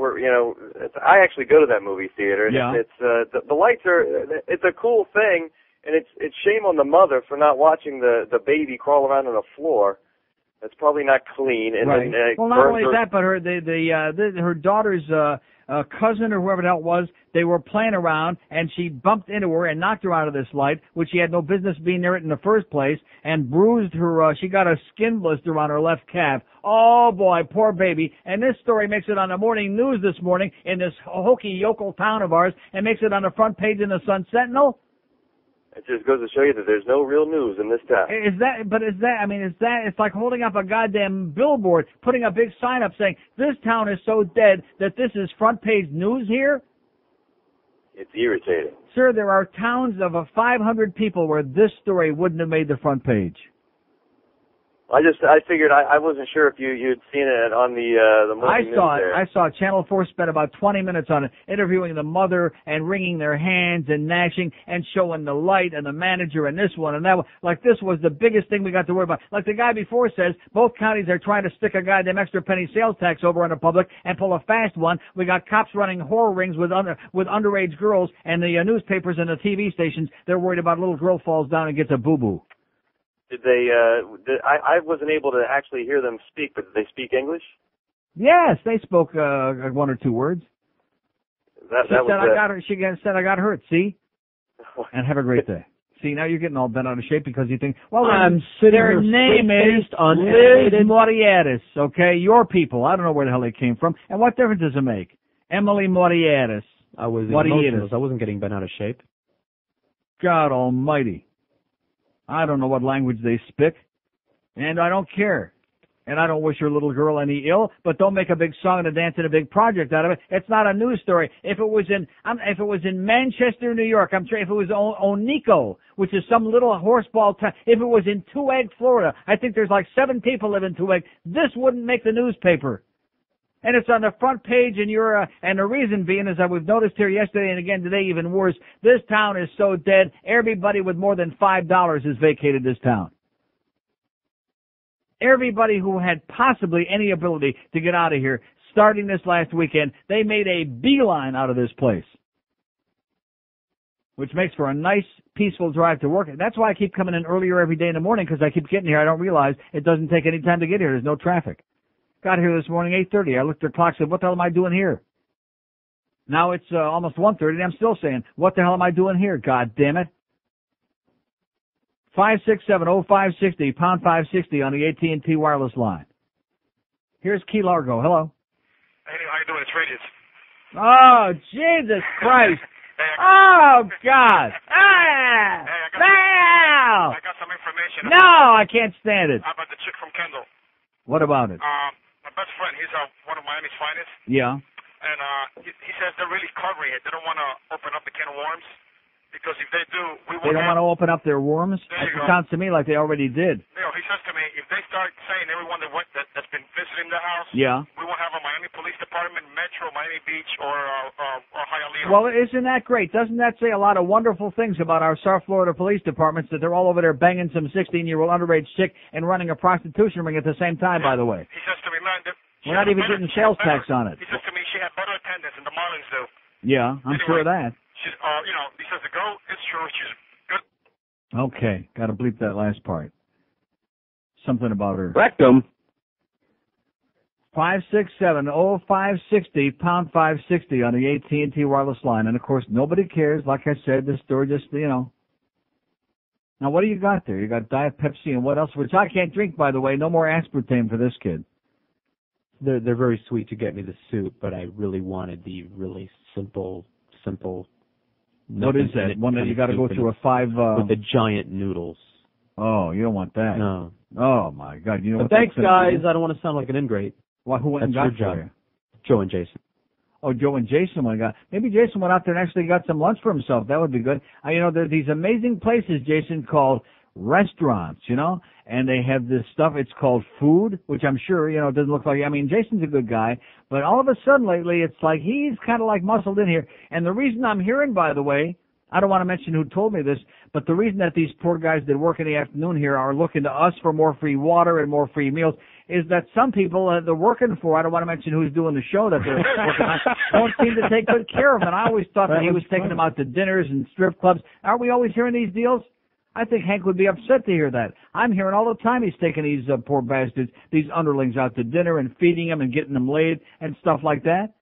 I actually go to that movie theater. And Yeah. The lights are. It's a cool thing, and it's shame on the mother for not watching the baby crawl around on the floor. That's probably not clean. And Right. then, Well, not only that, but her daughter's cousin or whoever the hell it was, they were playing around, and she bumped into her and knocked her out of this light, which she had no business being near it in the first place, and bruised her. She got a skin blister on her left calf. Oh, boy, poor baby. And this story makes it on the morning news this morning in this hokey yokel town of ours, and makes it on the front page in the Sun Sentinel. It just goes to show you that there's no real news in this town. It's like holding up a goddamn billboard, putting a big sign up saying, this town is so dead that this is front page news here? It's irritating. Sir, there are towns of 500 people where this story wouldn't have made the front page. I figured I wasn't sure if you'd seen it on the morning news there. I saw it. Channel 4 spent about 20 minutes on it, interviewing the mother and wringing their hands and gnashing and showing the light and the manager and this one and that one. Like this was the biggest thing we got to worry about. Like the guy before says, both counties are trying to stick a goddamn extra penny sales tax over on the public and pull a fast one. We got cops running horror rings with underage girls, and the newspapers and the TV stations, they're worried about a little girl falls down and gets a boo-boo. Did they? I wasn't able to actually hear them speak, but did they speak English? Yes, they spoke one or two words. She said I got hurt. See, and have a great day. See, now you're getting all bent out of shape because you think, well, their name is Liz Moriartis. Okay, your people. I don't know where the hell they came from, and what difference does it make? Emily Moriartis. I was emotionless. I wasn't getting bent out of shape. God Almighty. I don't know what language they speak, and I don't care. And I don't wish your little girl any ill, but don't make a big song and a dance and a big project out of it. It's not a news story. If it was in Manchester, New York, I'm sure if it was Onico, which is some little horseball town, if it was in Two-Egg, Florida, I think there's like 7 people live in Two-Egg, this wouldn't make the newspaper. And it's on the front page, and the reason being is that we've noticed here yesterday and again today even worse, this town is so dead, everybody with more than $5 has vacated this town. Everybody who had possibly any ability to get out of here, starting this last weekend, they made a beeline out of this place. Which makes for a nice, peaceful drive to work. That's why I keep coming in earlier every day in the morning, because I keep getting here. I don't realize it doesn't take any time to get here. There's no traffic. Got here this morning, 8:30. I looked at the clock and said, what the hell am I doing here? Now it's almost 1:30, and I'm still saying, what the hell am I doing here? God damn it. 567-0560, pound 560 on the AT&T wireless line. Here's Key Largo. Hello. Hey, how you doing? It's Radius. Oh, Jesus Christ. Oh, God. Ah! I got some information. No, I can't stand it. How about the chick from Kendall? What about it? My best friend, he's one of Miami's finest. Yeah. And he says they're really covering it. They don't want to open up the can of worms. Because if they do, we won't. They don't want to open up their worms? It sounds to me like they already did. You know, he says to me, if they start saying everyone that's been visiting the house, yeah, we won't have a Miami Police Department, Metro, Miami Beach, or Hialeah. Well, isn't that great? Doesn't that say a lot of wonderful things about our South Florida police departments, that they're all over there banging some 16-year-old underage chick and running a prostitution ring at the same time, by the way? He says to me, man, we're not even getting sales tax on it. He says to me, she had better attendance than the Marlins do. Yeah, I'm sure of that. She's, he says the girl, it's true, she's good. Okay, got to bleep that last part. Something about her. Rectum. 567-0560, pound 560 on the AT&T wireless line. And, of course, nobody cares. Like I said, this store just, Now, what do you got there? You got Diet Pepsi and what else? Which I can't drink, by the way. No more aspartame for this kid. They're very sweet to get me the soup, but I really wanted the really simple. What is that? One that you got to go through a 5... with the giant noodles. Oh, you don't want that. No. Oh, my God. You know but what thanks, guys. I don't want to sound like an ingrate. Well, who went and That's got your for job. Joe and Jason. Oh, Joe and Jason went out. Maybe Jason went out there and actually got some lunch for himself. That would be good. You know, there are these amazing places, Jason, called restaurants, you know, and they have this stuff. It's called food, which I'm sure, you know, it doesn't look like, I mean, Jason's a good guy, but all of a sudden lately it's like he's kind of like muscled in here. And the reason I'm hearing, by the way, I don't want to mention who told me this, but the reason that these poor guys that work in the afternoon here are looking to us for more free water and more free meals is that some people they're working for, I don't want to mention who's doing the show that they're working on, don't seem to take good care of them. And I always thought that he was taking them out to dinners and strip clubs. Aren't we always hearing these deals? I think Hank would be upset to hear that. I'm hearing all the time he's taking these poor bastards, these underlings out to dinner and feeding them and getting them laid and stuff like that.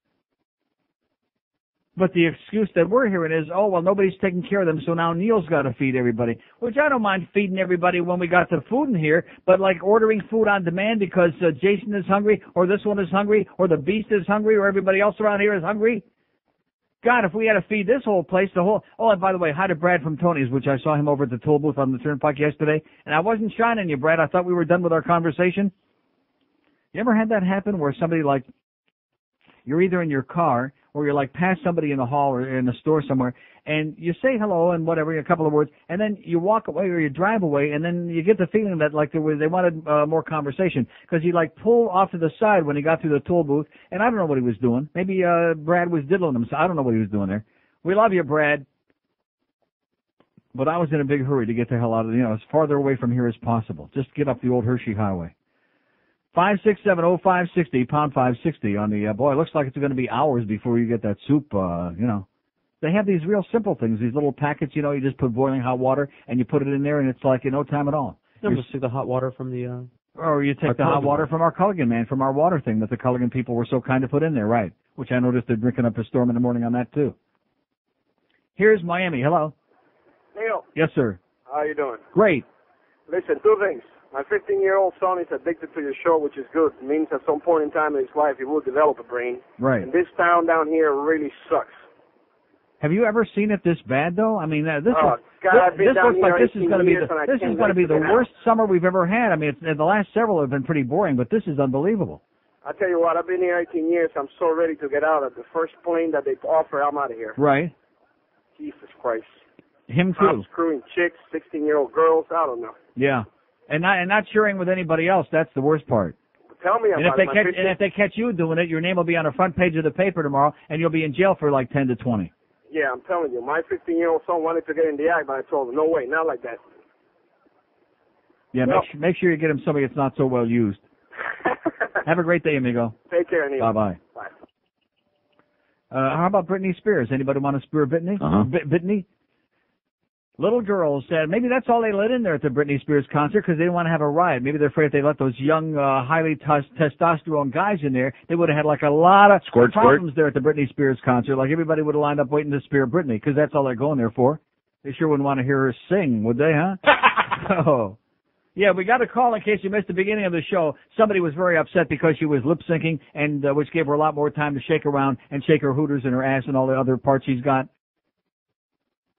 But the excuse that we're hearing is, oh, well, nobody's taking care of them, so now Neil's got to feed everybody. Which I don't mind feeding everybody when we got the food in here, but like ordering food on demand because Jason is hungry, or this one is hungry, or the beast is hungry, or everybody else around here is hungry. God, if we had to feed this whole place, the whole... Oh, and by the way, hi to Brad from Tony's, which I saw him over at the toll booth on the Turnpike yesterday. And I wasn't shining you, Brad. I thought we were done with our conversation. You ever had that happen where somebody, like, you're either in your car or you're, like, past somebody in the hall or in the store somewhere, and you say hello and whatever, a couple of words, and then you walk away or you drive away, and then you get the feeling that, like, they wanted more conversation, because he, like, pulled off to the side when he got through the toll booth, and I don't know what he was doing. Maybe Brad was diddling him, so I don't know what he was doing there. We love you, Brad. But I was in a big hurry to get the hell out of, as farther away from here as possible. Just get up the old Hershey Highway. 5670560, pound 560 on the, boy, it looks like it's going to be hours before you get that soup, They have these real simple things, these little packets, you just put boiling hot water and you put it in there and it's like in no time at all. You just take the hot water from the, or you take the hot water from our Culligan man, from our water thing that the Culligan people were so kind to put in there, right? Which I noticed they're drinking up a storm in the morning on that too. Here's Miami. Hello. Neil. Yes, sir. How you doing? Great. Listen, two things. My 15-year-old son is addicted to your show, which is good. It means at some point in time in his life he will develop a brain. Right. And this town down here really sucks. Have you ever seen it this bad, though? I mean, this God, this looks like this is going to be the out. worst summer we've ever had. I mean, the last several have been pretty boring, but this is unbelievable. I tell you what, I've been here 18 years. I'm so ready to get out of the first plane that they offer. I'm out of here. Right. Jesus Christ. Him too. I'm screwing chicks, 16-year-old girls. I don't know. Yeah. And not sharing with anybody else. That's the worst part. Tell me about it. And if they catch you doing it, your name will be on the front page of the paper tomorrow, and you'll be in jail for like 10 to 20. Yeah, I'm telling you. My 15-year-old son wanted to get in the act, but I told him, no way, not like that. Yeah, make sure you get him somebody that's not so well used. Have a great day, amigo. Take care, Neil. Bye-bye. Bye. How about Britney Spears? Anybody want to spear Britney? Britney? Little girls said maybe that's all they let in there at the Britney Spears concert because they didn't want to have a riot. Maybe they're afraid if they let those young, highly testosterone guys in there, they would have had like a lot of problems there at the Britney Spears concert. Like everybody would have lined up waiting to spear Britney because that's all they're going there for. They sure wouldn't want to hear her sing, would they, huh? Oh. Yeah, we got a call in case you missed the beginning of the show. Somebody was very upset because she was lip syncing, and which gave her a lot more time to shake around and shake her hooters and her ass and all the other parts she's got.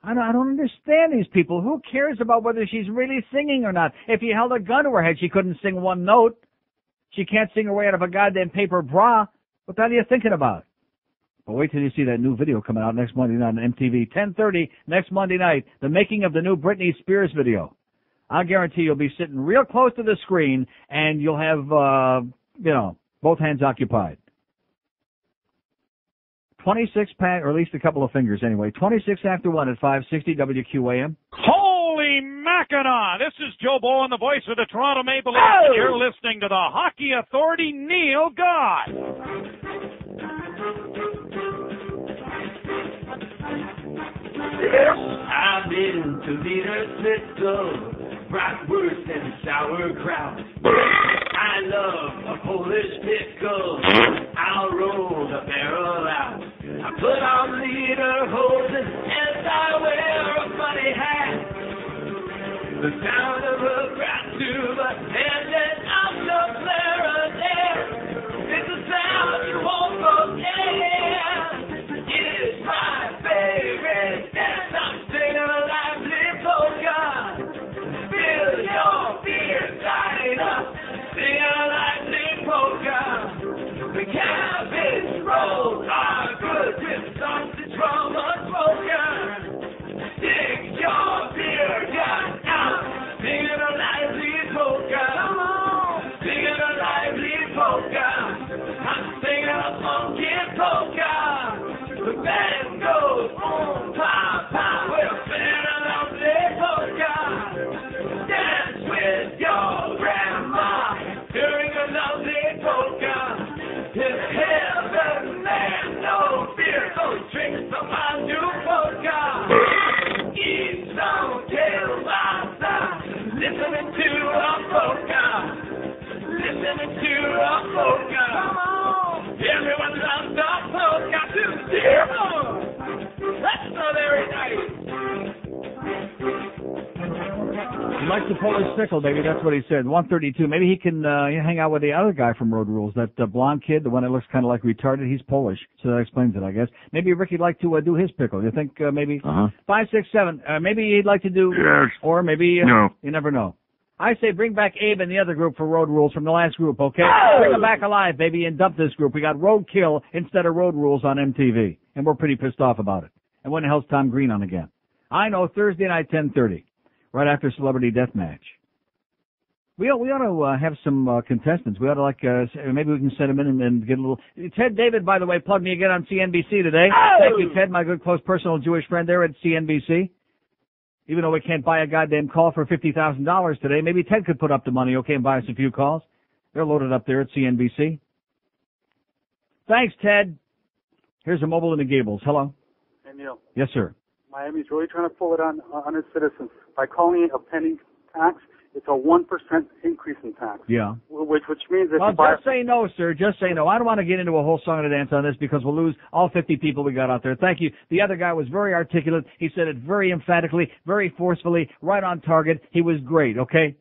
I don't understand these people. Who cares about whether she's really singing or not? If you held a gun to her head, she couldn't sing one note. She can't sing her way out of a goddamn paper bra. What the hell are you thinking about? But wait till you see that new video coming out next Monday night on MTV. 10:30 next Monday night, the making of the new Britney Spears video. I guarantee you'll be sitting real close to the screen, and you'll have, both hands occupied. 26 pack, or at least a couple of fingers anyway. 26 after 1 at 560 WQAM. Holy Mackinac! This is Joe Bowen, the voice of the Toronto Maple Leafs, and you're listening to the Hockey Authority, Neil God. I've been to Leader Smithville, bratwurst and sauerkraut. I love a Polish pickle. I'll roll the barrel out. I put on leader hosen as I wear a funny hat. The sound of a brass tuba and an clarinet. It's a sound you won't forget. It's my favorite dance. I'm singing a lively polka. Fill your beer, sign up. Sing a lively polka. The cabbage rolls are Listening to a polka. Listening to a polka. Come on. Everyone loves a polka to zero. That's so very nice. He likes the Polish pickle, baby. That's what he said. 132. Maybe he can hang out with the other guy from Road Rules, that blonde kid, the one that looks kind of like retarded. He's Polish, so that explains it, I guess. Maybe Ricky'd like to do his pickle. You think maybe 5, 6, 7? Maybe he'd like to do, or maybe no. You never know. I say bring back Abe and the other group for Road Rules from the last group, okay? Bring them back alive, baby, and dump this group. We got Roadkill instead of Road Rules on MTV, and we're pretty pissed off about it. And when the hell's Tom Green on again? I know, Thursday night, 10:30. Right after Celebrity Deathmatch. We ought to have some contestants. We ought to maybe we can send them in and get a little. Ted David, by the way, plugged me again on CNBC today. Thank you, Ted, my good close personal Jewish friend there at CNBC. Even though we can't buy a goddamn call for $50,000 today, maybe Ted could put up the money, okay, and buy us a few calls. They're loaded up there at CNBC. Thanks, Ted. Here's a mobile in the Gables. Hello. Hey, Neil. Yes, sir. Miami's really trying to pull it on its citizens. By calling it a penny tax, it's a 1% increase in tax. Yeah. Which means if well, you buy... just say no, sir. Just say no. I don't want to get into a whole song and a dance on this because we'll lose all 50 people we got out there. Thank you. The other guy was very articulate. He said it very emphatically, very forcefully, right on target. He was great, okay?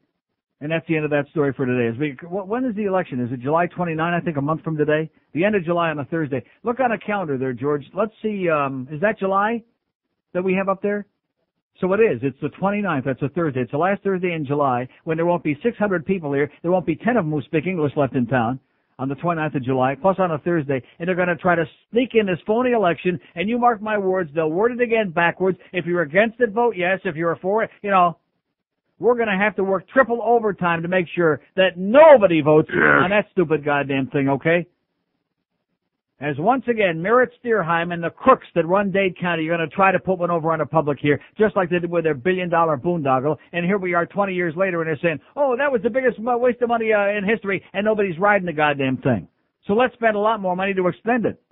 And that's the end of that story for today. When is the election? Is it July 29, I think, a month from today? The end of July on a Thursday. Look on a calendar there, George. Let's see. Is that July that we have up there? So it is. It's the 29th. That's a Thursday. It's the last Thursday in July when there won't be 600 people here. There won't be 10 of them who speak English left in town on the 29th of July, plus on a Thursday. And they're going to try to sneak in this phony election. And you mark my words, they'll word it again backwards. If you're against it, vote yes. If you're for it, we're going to have to work triple overtime to make sure that nobody votes on that stupid goddamn thing, okay? As once again, Merritt Steerheim and the crooks that run Dade County are going to try to put one over on the public here, just like they did with their billion-dollar boondoggle. And here we are 20 years later, and they're saying, oh, that was the biggest waste of money in history, and nobody's riding the goddamn thing. So let's spend a lot more money to extend it.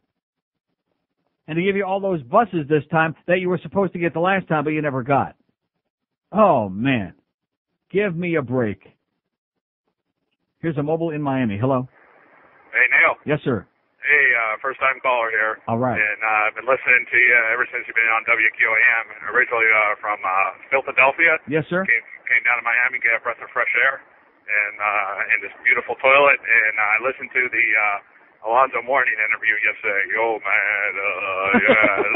And to give you all those buses this time that you were supposed to get the last time, but you never got. Oh, man. Give me a break. Here's a mobile in Miami. Hello. Hey, Neil. Yes, sir. Hey, first-time caller here. All right. And I've been listening to you ever since you've been on WQAM, originally from Philadelphia. Yes, sir. Came down to Miami, get a breath of fresh air, and in this beautiful toilet. And I listened to the Alonzo Mourning interview yesterday. Oh, man, yes.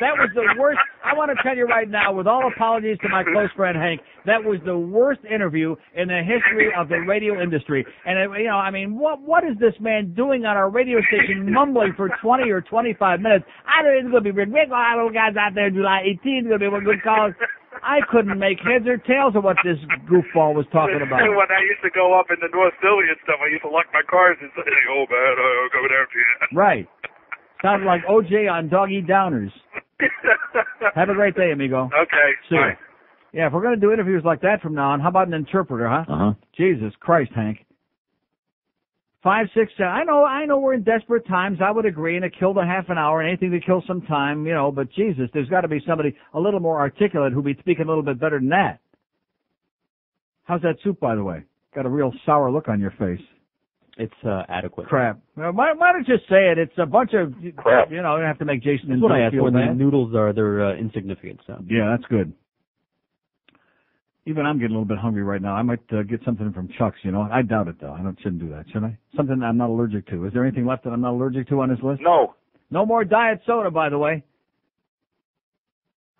That was the worst. I want to tell you right now, with all apologies to my close friend Hank, that was the worst interview in the history of the radio industry. And, what is this man doing on our radio station mumbling for 20 or 25 minutes? I don't know, it's going to be big guys out there July 18th. It's going to be one good call. I couldn't make heads or tails of what this goofball was talking about. When I used to go up in the North Philly and stuff, I used to lock my cars and say, oh, man, I'll go there to you. Right. Sounded like OJ on Doggy Downers. Have a great day, amigo. Okay. See you. Yeah, if we're going to do interviews like that from now on, how about an interpreter, huh? Uh-huh. Jesus Christ, Hank. 5, 6, 7. I know we're in desperate times. I would agree, and it killed a half an hour, and anything to kill some time, but Jesus, there's got to be somebody a little more articulate who'll be speaking a little bit better than that. How's that soup, by the way? Got a real sour look on your face. It's adequate. Crap. Well, why don't you say it? It's a bunch of crap. You have to make Jason That's what I asked. feel When bad. the noodles are, they're insignificant. So. Yeah, that's good. Even I'm getting a little bit hungry right now. I might get something from Chuck's, I doubt it, though. Shouldn't do that, should I? Something I'm not allergic to. Is there anything left that I'm not allergic to on this list? No. No more diet soda, by the way.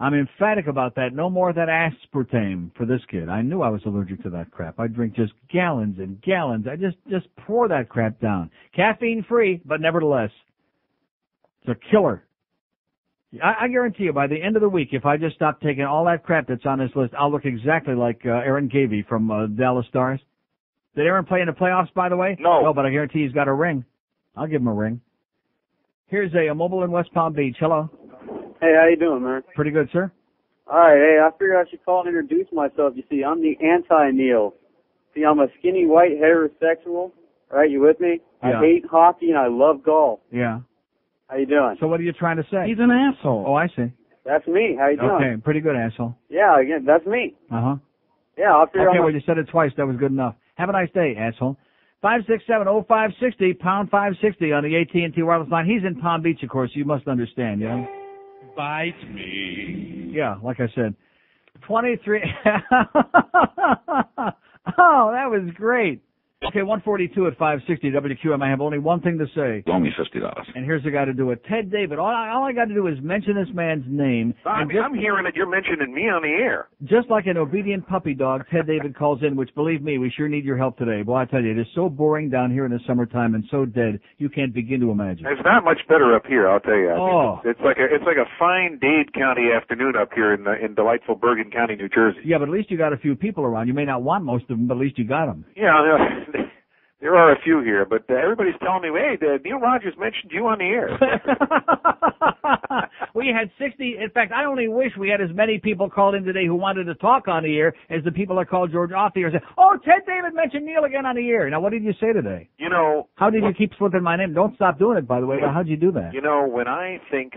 I'm emphatic about that. No more of that aspartame for this kid. I knew I was allergic to that crap. I drink just gallons and gallons. I just pour that crap down. Caffeine-free, but nevertheless, it's a killer. I guarantee you, by the end of the week, if I just stop taking all that crap that's on this list, I'll look exactly like Aaron Gavey from Dallas Stars. Did Aaron play in the playoffs, by the way? No. No, but I guarantee he's got a ring. I'll give him a ring. Here's a mobile in West Palm Beach. Hello. Hey, how you doing, man? Pretty good, sir. All right, hey, I figured I should call and introduce myself. You see, I'm the anti-Neil. See, I'm a skinny white heterosexual. Right, you with me? Yeah. I hate hockey and I love golf. Yeah. How you doing? So what are you trying to say? He's an asshole. Oh, I see. That's me. How you doing? Okay, pretty good, asshole. Yeah, again, that's me. Uh-huh. Yeah, I'll figure out. Okay, well, you said it twice. That was good enough. Have a nice day, asshole. 567-0560, pound 560 on the AT&T wireless line. He's in Palm Beach, of course. You must understand, yeah? Bite me. Yeah, like I said. 23. Oh, that was great. Okay, 142 at 560 WQAM. I have only one thing to say. Loan me $50. And here's the guy to do it. Ted David. All I got to do is mention this man's name. I'm hearing that you're mentioning me on the air. Just like an obedient puppy dog, Ted David calls in, which, believe me, we sure need your help today. Boy, I tell you, it is so boring down here in the summertime and so dead, you can't begin to imagine. It's not much better up here, I'll tell you. Oh. It's like a fine Dade County afternoon up here in delightful Bergen County, New Jersey. Yeah, but at least you got a few people around. You may not want most of them, but at least you got them. Yeah, there are a few here, but everybody's telling me, hey, Neil Rogers mentioned you on the air. We had 60. In fact, I only wish we had as many people called in today who wanted to talk on the air as the people that called George off the air and said, oh, Ted David mentioned Neil again on the air. Now, what did you say today? You know. How did you keep slipping my name? Don't stop doing it, by the way. But how'd you do that? You know, when I think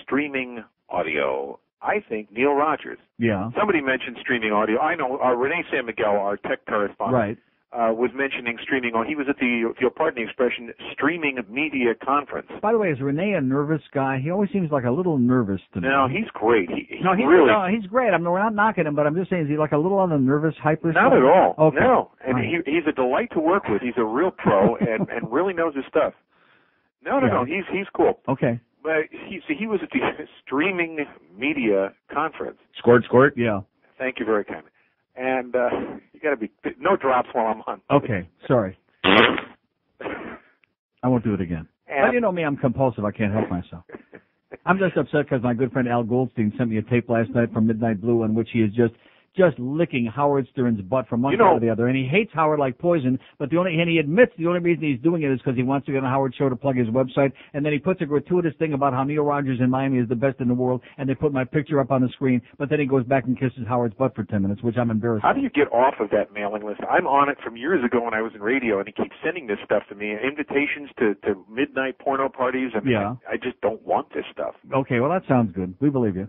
streaming audio, I think Neil Rogers. Yeah. Somebody mentioned streaming audio. I know Renee San Miguel, our tech correspondent. Right. Was mentioning streaming. He was at the, if you'll pardon the expression, streaming media conference. By the way, is Renee a nervous guy? He always seems like a little nervous to me. No, he's great. He's great. We're not knocking him, but I'm just saying, is he like a little on the nervous, hyper Not side? at all. Okay. No. And right. he's a delight to work with. He's a real pro and really knows his stuff. No, he's cool. Okay. But he was at the streaming media conference. Squirt. Yeah. Thank you very kindly. And you got to be no drops while I'm on. Okay, sorry. I won't do it again. But you know me, I'm compulsive. I can't help myself. I'm just upset because my good friend Al Goldstein sent me a tape last night from Midnight Blue in which he is just licking Howard Stern's butt from one side to the other. And he hates Howard like poison, but he admits the only reason he's doing it is because he wants to get on Howard's show to plug his website. And then he puts a gratuitous thing about how Neil Rogers in Miami is the best in the world, and they put my picture up on the screen, but then he goes back and kisses Howard's butt for 10 minutes, which I'm embarrassed How do you get off of that mailing list? I'm on it from years ago when I was in radio, and he keeps sending this stuff to me, invitations to midnight porno parties. I mean, yeah. I just don't want this stuff. Okay, well, that sounds good. We believe you.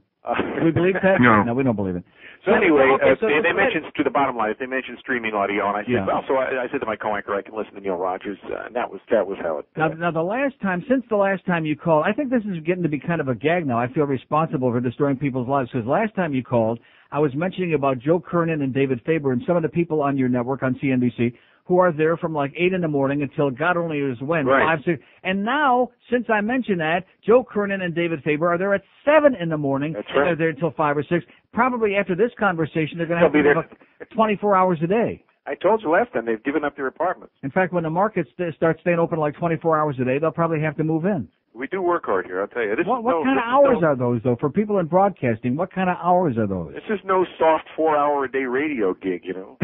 Do we believe that? No, we don't believe it. So anyway, so they mentioned, to the bottom line, they mentioned streaming audio, and I said, well, so I said to my co-anchor, I can listen to Neil Rogers, and that was how it. Now, since the last time you called, I think this is getting to be kind of a gag now. I feel responsible for destroying people's lives, because last time you called, I was mentioning about Joe Kernan and David Faber and some of the people on your network on CNBC who are there from like 8 in the morning until God only knows when, right. 5, 6. And now, since I mentioned that, Joe Kernan and David Faber are there at 7 in the morning. That's and right. they're there until 5 or 6. Probably after this conversation, they're going to have They'll to be give up 24 hours a day. I told you last time, they've given up their apartments. In fact, when the markets start staying open like 24 hours a day, they'll probably have to move in. We do work hard here, I'll tell you. What kind of hours are those, though, for people in broadcasting? What kind of hours are those? This is no soft 4-hour-a-day radio gig, you know.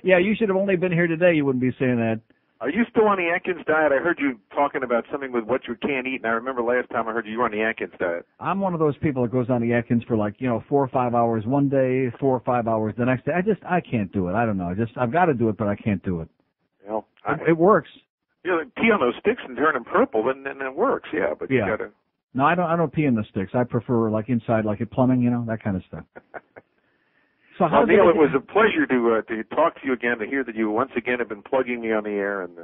Yeah, you should have only been here today. You wouldn't be saying that. Are you still on the Atkins diet? I heard you talking about something with what you can't eat, and I remember last time I heard you were on the Atkins diet. I'm one of those people that goes on the Atkins for 4 or 5 hours one day, 4 or 5 hours the next day. I can't do it. I don't know. I've got to do it, but I can't do it. Well, it works. You know, pee on those sticks and turn them purple, then it works, yeah. But you gotta. No, I don't pee in the sticks. I prefer inside, like at plumbing, that kind of stuff. So well, Neil, it was a pleasure to talk to you again, to hear that you once again have been plugging me on the air, and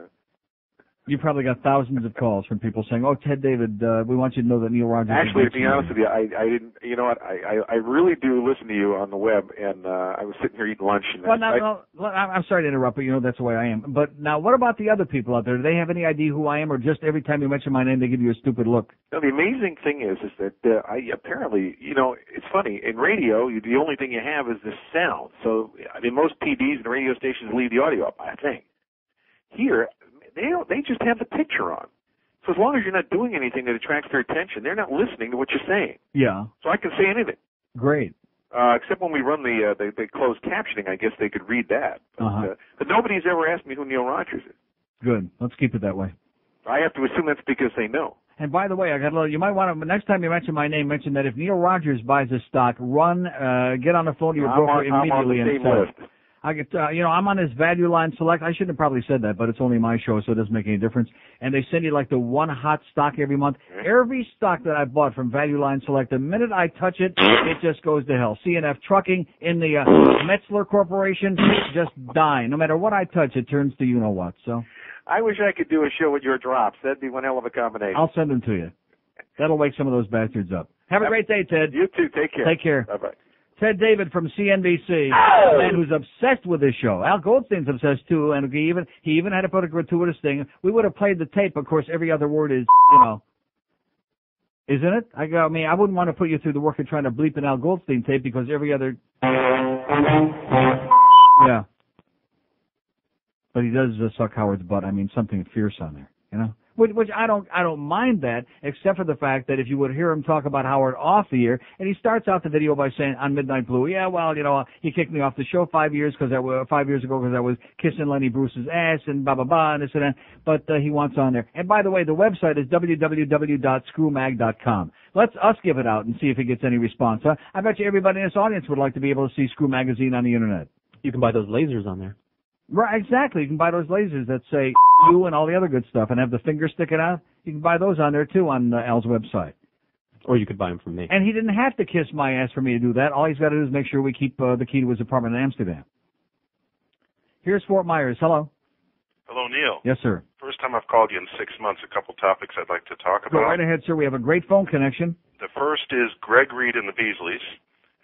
you probably got thousands of calls from people saying, "Oh, Ted David, we want you to know that Neil Rogers." Actually, to be honest with you, I didn't. You know what? I really do listen to you on the web, and I was sitting here eating lunch. And I'm sorry to interrupt, but that's the way I am. But now, what about the other people out there? Do they have any idea who I am, or just every time you mention my name, they give you a stupid look? Now, the amazing thing is that I apparently, it's funny. In radio, the only thing you have is the sound. So, I mean, most PDs and radio stations leave the audio up, I think. Here, they just have the picture on. So as long as you're not doing anything that attracts their attention, they're not listening to what you're saying. Yeah. So I can say anything. Great. Except when we run the closed captioning, I guess they could read that. But nobody's ever asked me who Neil Rogers is. Good. Let's keep it that way. I have to assume that's because they know. And by the way, you might want to, next time you mention my name, mention that if Neil Rogers buys a stock, get on the phone to your broker immediately and sell it. I get, I'm on this Value Line Select. I shouldn't have probably said that, but it's only my show, so it doesn't make any difference. And they send you like the one hot stock every month. Every stock that I bought from Value Line Select, the minute I touch it, it just goes to hell. CNF Trucking in the Metzler Corporation, just die. No matter what I touch, it turns to you know what. So I wish I could do a show with your drops. That'd be one hell of a combination. I'll send them to you. That'll wake some of those bastards up. Have a great day, Ted. You too. Take care. Take care. Bye-bye. Ted David from CNBC, a man who's obsessed with this show. Al Goldstein's obsessed too, and he even had to put a gratuitous thing. We would have played the tape. Of course, every other word is, isn't it? I wouldn't want to put you through the work of trying to bleep an Al Goldstein tape because every other, yeah. But he does suck Howard's butt. I mean, something fierce on there, Which I don't mind that, except for the fact that if you would hear him talk about Howard off the air, and he starts out the video by saying on Midnight Blue, he kicked me off the show 5 years ago because I was kissing Lenny Bruce's ass and blah blah blah and this and that. But he wants on there. And by the way, the website is www.screwmag.com. Let's us give it out and see if it gets any response. Huh? I bet you everybody in this audience would like to be able to see Screw Magazine on the internet. You can buy those lasers on there. Right, exactly. You can buy those lasers that say you and all the other good stuff and have the finger sticking out. You can buy those on there, too, on Al's website. Or you could buy them from me. And he didn't have to kiss my ass for me to do that. All he's got to do is make sure we keep the key to his apartment in Amsterdam. Here's Fort Myers. Hello. Hello, Neil. Yes, sir. First time I've called you in 6 months. A couple topics I'd like to talk about. Go right ahead, sir. We have a great phone connection. The first is Greg Reed and the Beasleys.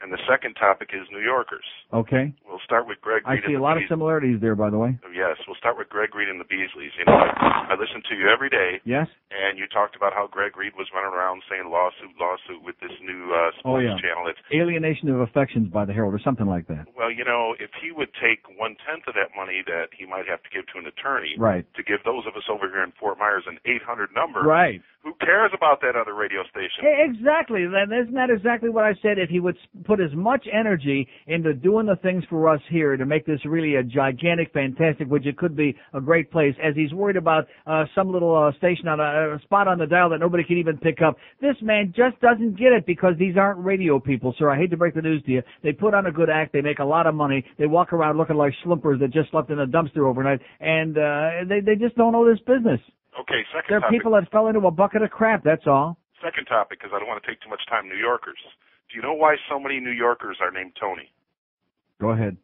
And the second topic is New Yorkers. Okay. We'll start with Greg Reed. I see a lot of similarities there, by the way. Yes, we'll start with Greg Reed and the Beasleys. I listen to you every day. Yes. And you talked about how Greg Reed was running around saying lawsuit with this new sports channel. It's alienation of affections by the Herald or something like that. Well, if he would take 1/10 of that money that he might have to give to an attorney, right, to give those of us over here in Fort Myers an 800 number, right. Who cares about that other radio station? Exactly. Isn't that exactly what I said? If he would put as much energy into doing the things for us here to make this really a gigantic, fantastic, which it could be a great place, as he's worried about some little station on a spot on the dial that nobody can even pick up. This man just doesn't get it because these aren't radio people, sir. I hate to break the news to you. They put on a good act. They make a lot of money. They walk around looking like slumpers that just slept in a dumpster overnight, and they just don't know this business. Okay, second They're topic. people that fell into a bucket of crap, that's all. Second topic, because I don't want to take too much time, New Yorkers. Do you know why so many New Yorkers are named Tony? Go ahead.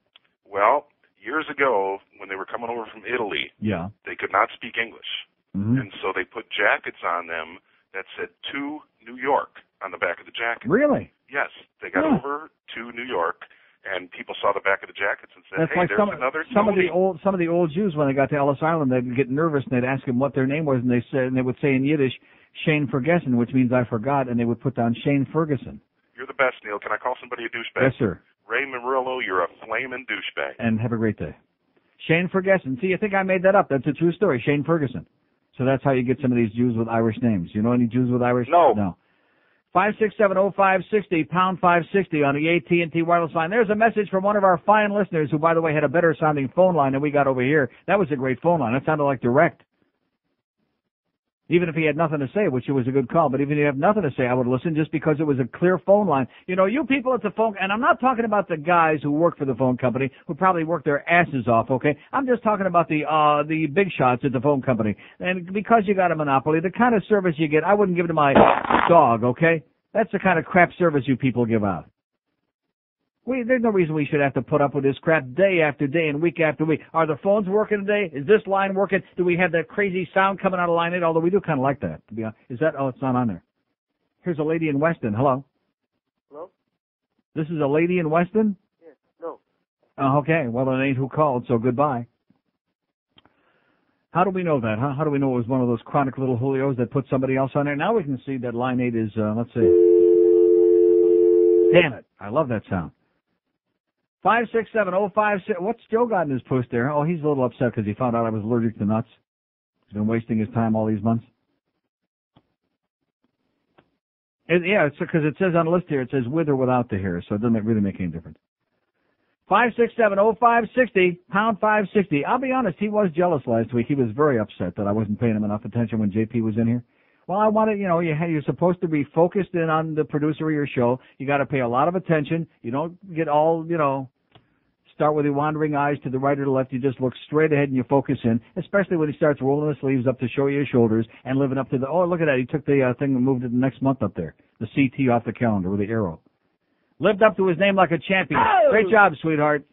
Well, years ago, when they were coming over from Italy, they could not speak English. Mm-hmm. And so they put jackets on them that said to New York on the back of the jacket. Really? Yes. They got over to New York, and people saw the back of the jackets and said, That's hey, like there's another some Tony. of the old Jews, when they got to Ellis Island, they'd get nervous and they'd ask him what their name was, and they would say in Yiddish, Shane Ferguson, which means I forgot, and they would put down Shane Ferguson. You're the best, Neil. Can I call somebody a douchebag? Yes, sir. Ray Murillo, you're a flaming douchebag. And have a great day. Shane Ferguson. See, you think I made that up. That's a true story. Shane Ferguson. So that's how you get some of these Jews with Irish names. You know any Jews with Irish? No. 5670560, pound 560 on the AT&T wireless line. There's a message from one of our fine listeners who, by the way, had a better sounding phone line than we got over here. That was a great phone line. It sounded like direct. Even if he had nothing to say, which it was a good call, but even if you have nothing to say, I would listen just because it was a clear phone line. You people at the phone, and I'm not talking about the guys who work for the phone company who probably work their asses off, okay? I'm just talking about the big shots at the phone company. And because you got a monopoly, the kind of service you get, I wouldn't give it to my dog, okay? That's the kind of crap service you people give out. There's no reason we should have to put up with this crap day after day and week after week. Are the phones working today? Is this line working? Do we have that crazy sound coming out of line 8? Although we do kind of like that, to be honest. Is that? Oh, it's not on there. Here's a lady in Weston. Hello? Hello? This is a lady in Weston? Yes. No. Oh, okay. Well, it ain't who called, so goodbye. How do we know that, huh? How do we know it was one of those chronic little Julios that put somebody else on there? Now we can see that line 8 is, let's see. Damn it. I love that sound. 56705. What's Joe got in his post there? Oh, he's a little upset because he found out I was allergic to nuts. He's been wasting his time all these months. It's because it says on the list here, it says with or without the hair, so it doesn't really make any difference. 5670560, pound 560. I'll be honest, he was jealous last week. He was very upset that I wasn't paying him enough attention when JP was in here. Well, I wanted, you're supposed to be focused in on the producer of your show. You got to pay a lot of attention. You don't get all, Start with your wandering eyes to the right or the left. You just look straight ahead and you focus in, especially when he starts rolling the sleeves up to show you his shoulders and living up to the, oh, look at that. He took the thing and moved it the next month up there, the CT off the calendar with the arrow. Lived up to his name like a champion. Oh! Great job, sweetheart.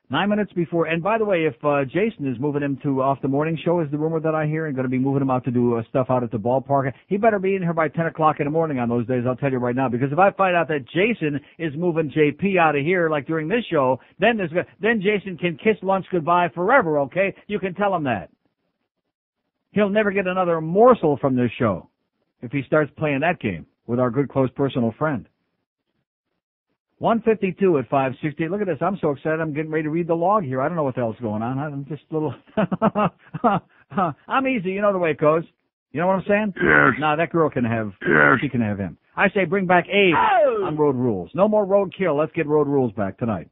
9 minutes before, and by the way, if Jason is moving him to off the morning show, is the rumor that I hear, and going to be moving him out to do stuff out at the ballpark, he better be in here by 10 o'clock in the morning on those days, I'll tell you right now, because if I find out that Jason is moving JP out of here, like during this show, then Jason can kiss lunch goodbye forever, okay? You can tell him that. He'll never get another morsel from this show if he starts playing that game with our good, close, personal friend. 152 at 560. Look at this. I'm so excited. I'm getting ready to read the log here. I don't know what the hell's going on. I'm just a little... I'm easy. You know the way it goes. You know what I'm saying? Yes. Nah, that girl can have... Yes. She can have him. I say bring back Abe on Road Rules. No more road kill. Let's get Road Rules back tonight.